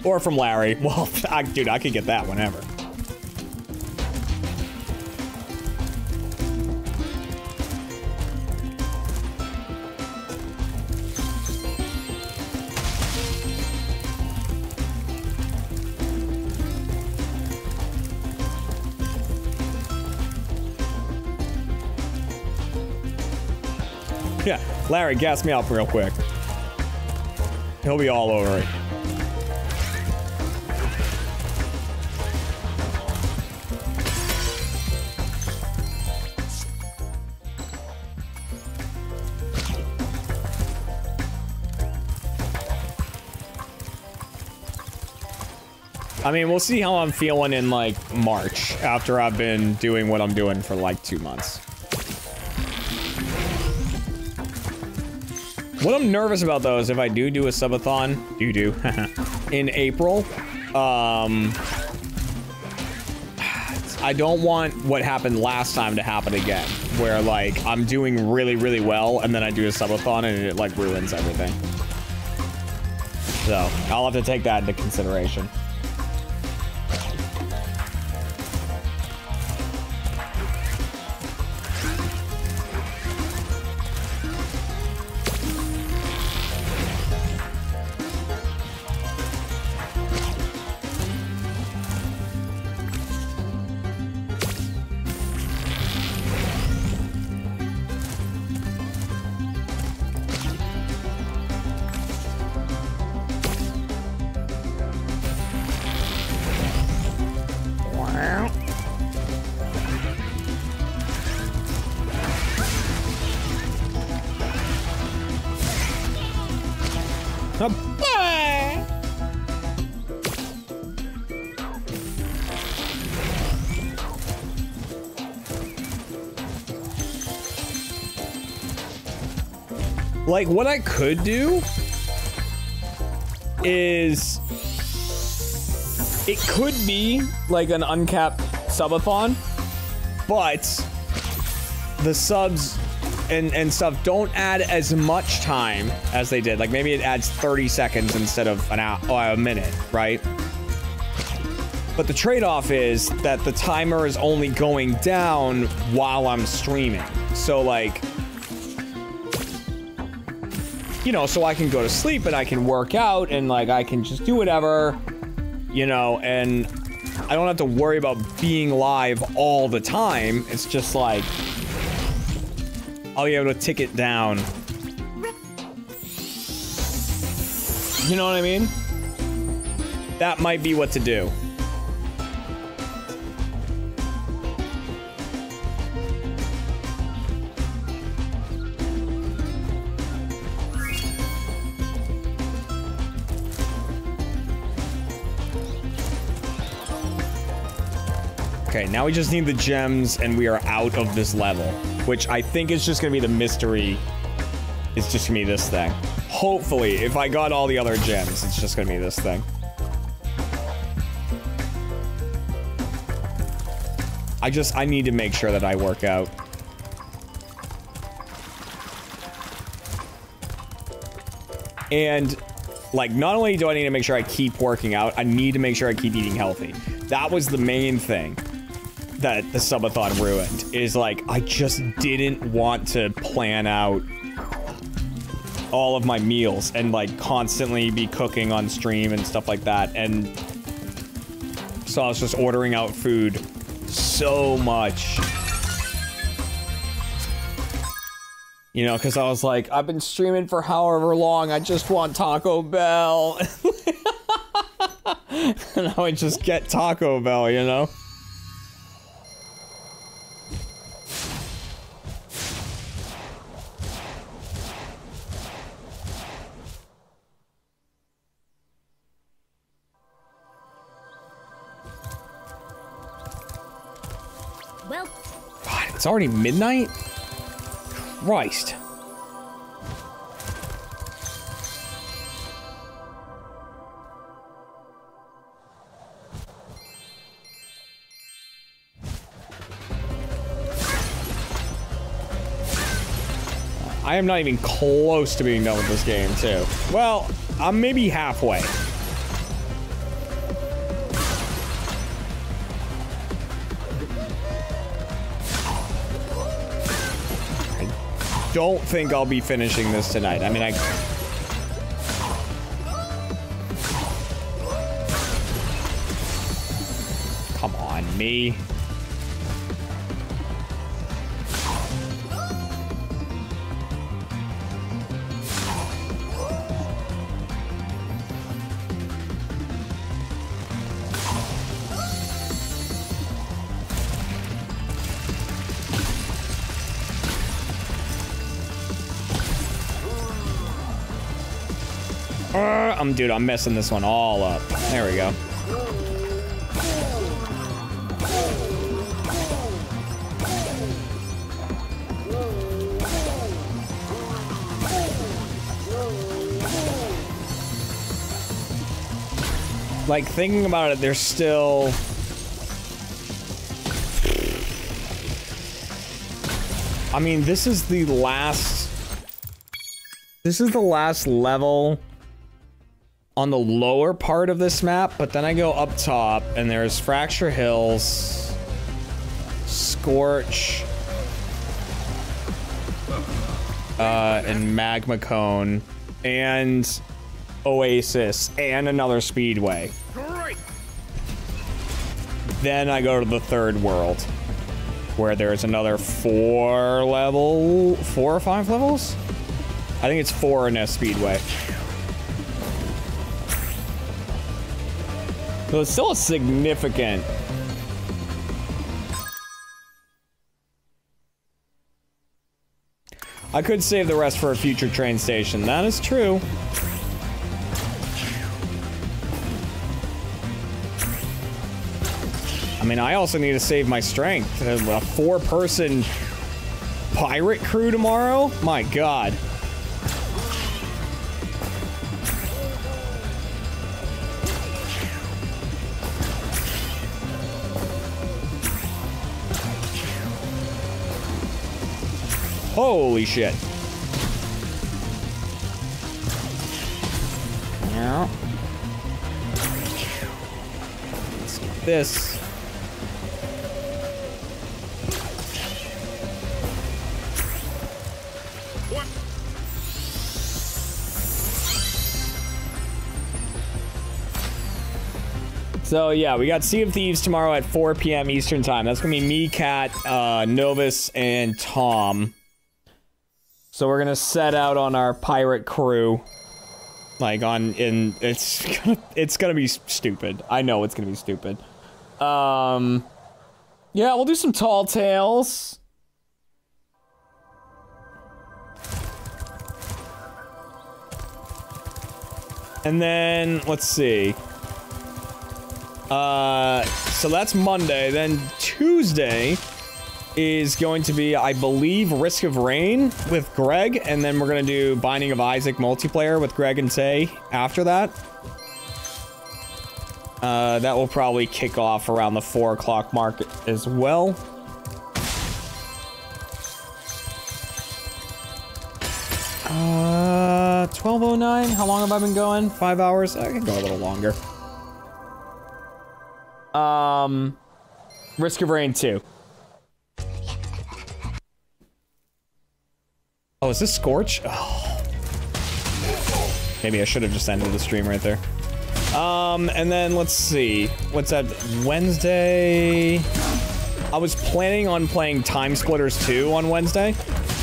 Or from Larry. Well, dude, I could get that whenever. Yeah, Larry, gas me up real quick. He'll be all over it. I mean, we'll see how I'm feeling in, like, March, after I've been doing what I'm doing for, like, 2 months. What I'm nervous about, though, is if I do a subathon, in April, I don't want what happened last time to happen again, where, like, I'm doing really, really well, and then I do a subathon, and it, like, ruins everything. So, I'll have to take that into consideration. Like, what I could do is it could be like an uncapped subathon, but the subs and stuff don't add as much time as they did. Like, maybe it adds 30 seconds instead of an hour, a minute, right? But the trade-off is that the timer is only going down while I'm streaming. So, like, you know, so I can go to sleep and I can work out and, like, I can just do whatever, you know, and I don't have to worry about being live all the time. It's just like, I'll be able to tick it down. You know what I mean? That might be what to do. Okay, now we just need the gems and we are out of this level, which I think is just gonna be the mystery. It's just gonna be this thing. Hopefully, if I got all the other gems, it's just gonna be this thing. I need to make sure that I work out. And, like, not only do I need to make sure I keep working out, I need to make sure I keep eating healthy. That was the main thing that the subathon ruined, is, like, I just didn't want to plan out all of my meals and, like, constantly be cooking on stream and stuff like that. And so I was just ordering out food so much. You know, because I was like, I've been streaming for however long, I just want Taco Bell. And I would just get Taco Bell, you know? Well, God, it's already midnight? Christ. I am not even close to being done with this game, too. Well, I'm maybe halfway. I don't think I'll be finishing this tonight. I mean, come on, me. dude, I'm messing this one all up. There we go. Like, thinking about it, there's still... I mean, this is the last level on the lower part of this map, but then I go up top, and there's Fracture Hills, Scorch, and Magma Cone, and Oasis, and another Speedway. Great. Then I go to the third world, where there's another 4 or 5 levels? I think it's 4 in a Speedway. So it's still a significant... I could save the rest for a future train station. That is true. I mean, I also need to save my strength. A 4-person pirate crew tomorrow? My God. Holy shit. Yeah. Let's get this. So yeah, we got Sea of Thieves tomorrow at 4 p.m. Eastern time. That's gonna be me, Kat, Novus, and Tom. So we're gonna set out on our pirate crew. Like it's gonna be stupid. I know it's gonna be stupid. Yeah, we'll do some Tall Tales. And then let's see. So that's Monday. Then Tuesday is going to be, I believe, Risk of Rain with Greg, and then we're gonna do Binding of Isaac multiplayer with Greg and Tay after that. That will probably kick off around the 4 o'clock mark as well. Uh, 12:09. How long have I been going? 5 hours? I can go a little longer. Risk of Rain 2. Oh, is this Scorch? Oh. Maybe I should have just ended the stream right there. And then let's see. What's that? Wednesday? I was planning on playing Time Splitters 2 on Wednesday.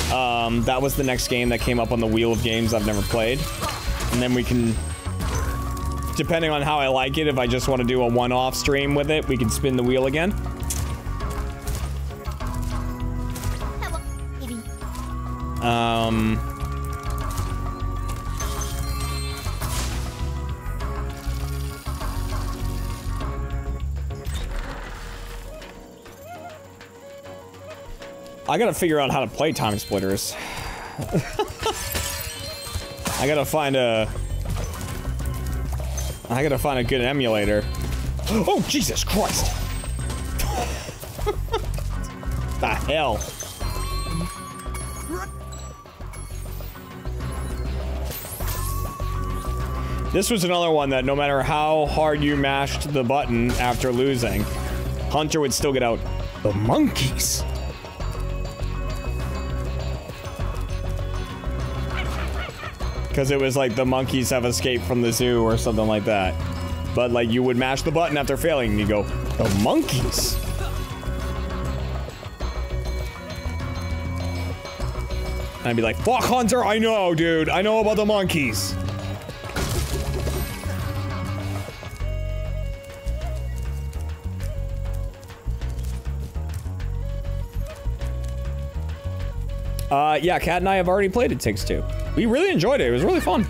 That was the next game that came up on the wheel of games I've never played. And then we can, depending on how I like it, if I just want to do a one-off stream with it, we can spin the wheel again. I gotta figure out how to play Time Splitters. I gotta find a good emulator. Oh, Jesus Christ! The hell? This was another one that no matter how hard you mashed the button after losing, Hunter would still get out the monkeys. Because it was like the monkeys have escaped from the zoo or something like that. But like you would mash the button after failing and you go, the monkeys? And I'd be like, fuck Hunter, I know, dude. I know about the monkeys. Yeah, Kat and I have already played It Takes Two. We really enjoyed it. It was really fun.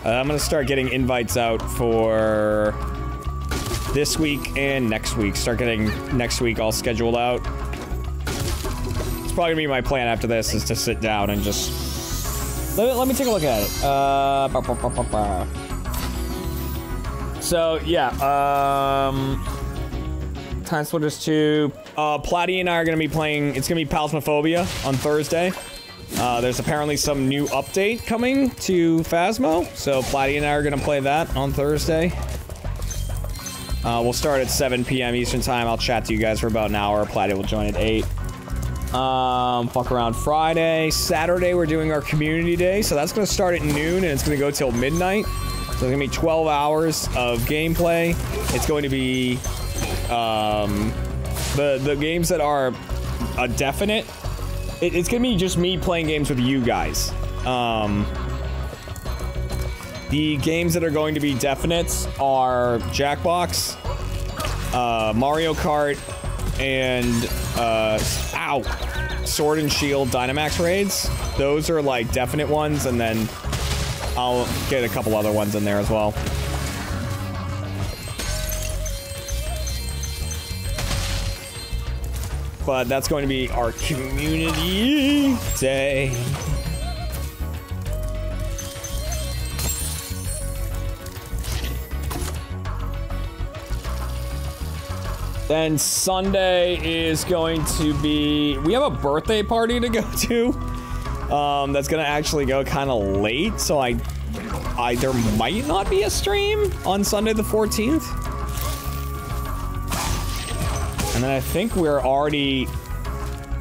I'm gonna start getting invites out for this week and next week. Start getting next week all scheduled out. It's probably gonna be my plan after this, is to sit down and just... Let me take a look at it. So, yeah, Time Splitters 2. Platty and I are gonna be playing... It's gonna be Phasmophobia on Thursday. There's apparently some new update coming to Phasmo, so Platty and I are gonna play that on Thursday. We'll start at 7 p.m. Eastern time. I'll chat to you guys for about an hour. Platty will join at 8. Fuck around Friday. Saturday, we're doing our community day, so that's gonna start at noon and it's gonna go till midnight. So it's gonna be 12 hours of gameplay. It's going to be, the games that are a definite. It's gonna be just me playing games with you guys. The games that are going to be definites are Jackbox, Mario Kart, and Sword and Shield Dynamax raids. Those are like definite ones, and then I'll get a couple other ones in there as well. But that's going to be our community day. Then Sunday is going to be... We have a birthday party to go to. That's gonna actually go kind of late, so there might not be a stream on Sunday the 14th. And then I think we already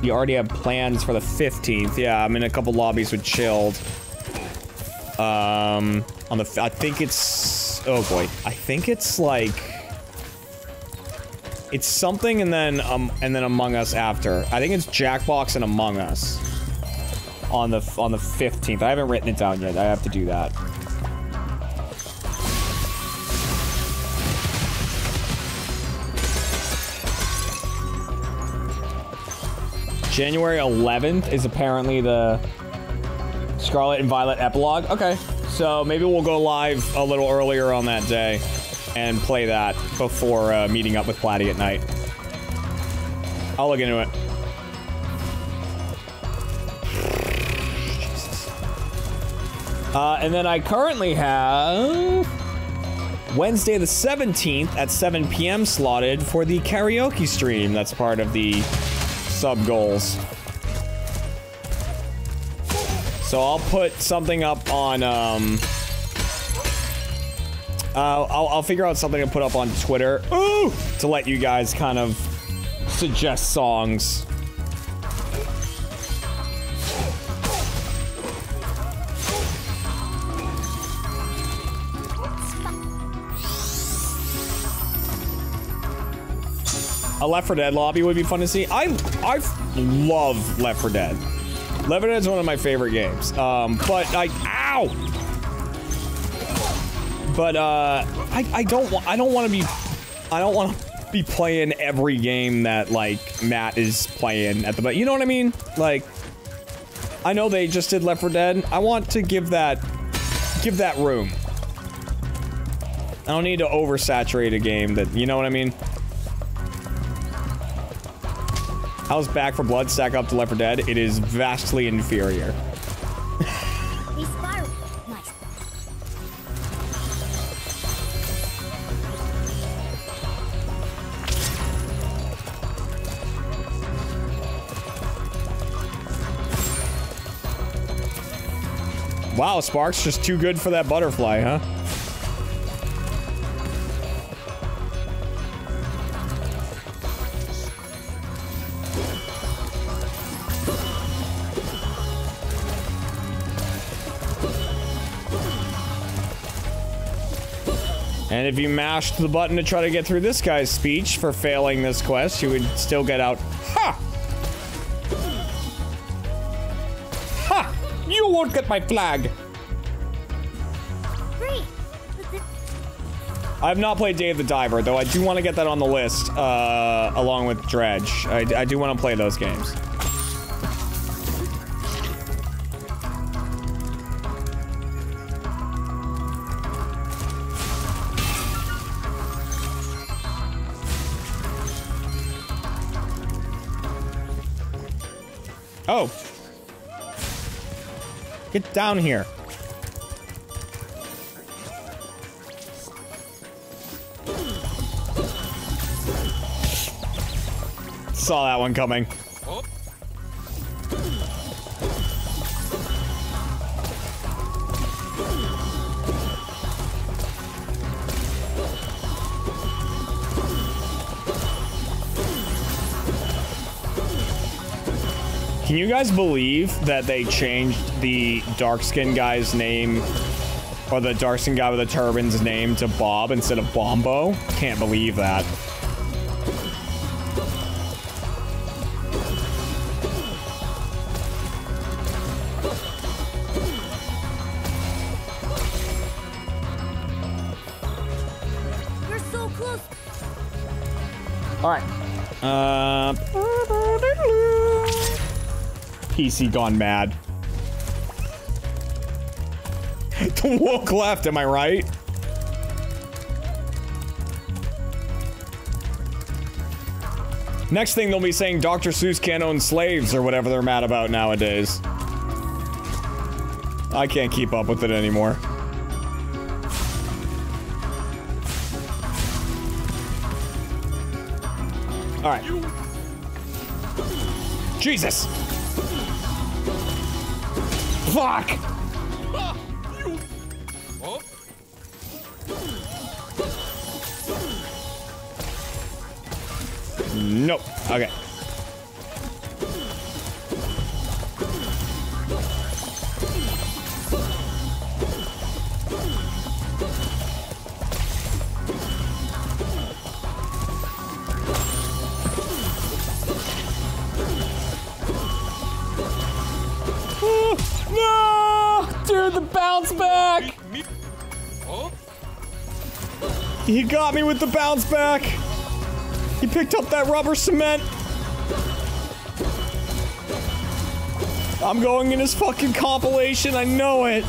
have plans for the 15th. Yeah, I'm in a couple lobbies with Chilled. I think it's... Oh boy. I think it's like... It's something and then Among Us after. I think it's Jackbox and Among Us on the 15th. I haven't written it down yet. I have to do that. January 11th is apparently the Scarlet and Violet epilogue. Okay, so maybe we'll go live a little earlier on that day and play that before meeting up with Platty at night. I'll look into it. And then I currently have Wednesday the 17th at 7 p.m. slotted for the karaoke stream. That's part of the sub goals. So I'll put something up on, I'll figure out something to put up on Twitter to let you guys kind of suggest songs. A Left 4 Dead lobby would be fun to see. I love Left 4 Dead. Left 4 Dead is one of my favorite games. But I don't want to be playing every game that like Matt is playing at the, you know what I mean? Like, I know they just did Left 4 Dead. I want to give that room. I don't need to oversaturate a game that, you know what I mean? How's Back 4 Blood stack up to Left 4 Dead? It is vastly inferior. Hey, Spyro. Nice. Wow, Spark's just too good for that butterfly, huh? And if you mashed the button to try to get through this guy's speech for failing this quest, you would still get out. Ha! Ha! You won't get my flag! Great. I have not played Day of the Diver, though I do want to get that on the list, along with Dredge. I do want to play those games. Oh. Get down here. Saw that one coming. Can you guys believe that they changed the dark-skinned guy's name, or the dark-skinned guy with the turban's name, to Bob instead of Bombo? Can't believe that. You're so close. All right. PC gone mad. The woke left, am I right? Next thing they'll be saying Dr. Seuss can't own slaves or whatever they're mad about nowadays. I can't keep up with it anymore. All right. Jesus. Fuck! Nope. Okay. No! Dude, the bounce back! He got me with the bounce back! He picked up that rubber cement! I'm going in his fucking compilation, I know it!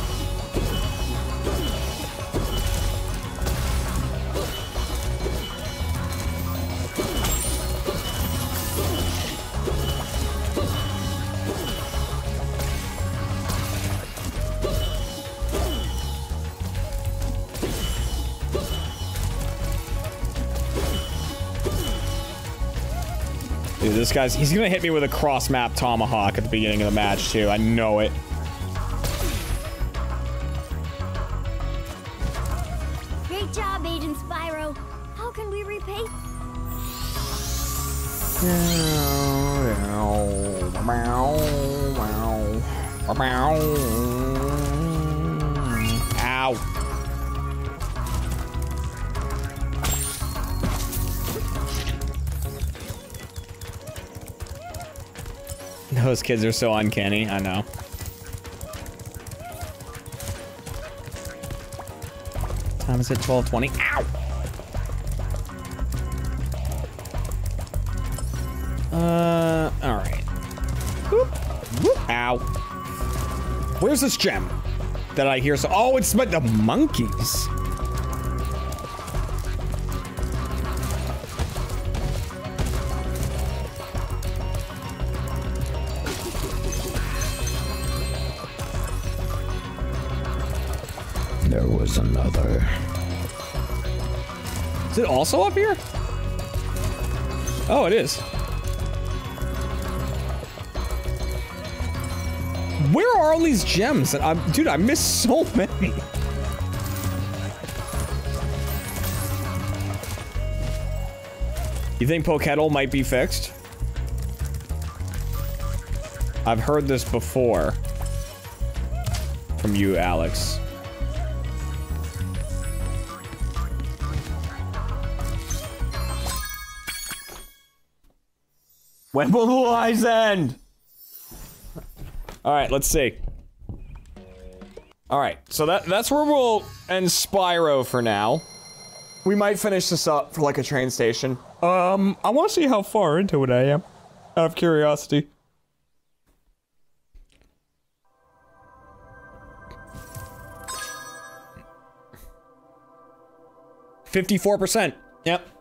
Dude, this guy's, he's gonna hit me with a cross-map tomahawk at the beginning of the match, too. I know it. Great job, Agent Spyro. How can we repay? Ow. Those kids are so uncanny, I know. Time is at 12:20. Ow! Alright. Whoop. Whoop. Ow. Where's this gem that I hear so- oh, it's the monkeys! There was another. Is it also up here? Oh, it is. Where are all these gems? Dude, I missed so many. You think Pokettle might be fixed? I've heard this before. From you, Alex. When will the lies end? Alright, let's see. Alright, so that's where we'll end Spyro for now. We might finish this up for like a train station. I want to see how far into it I am. Out of curiosity. $54%. Yep.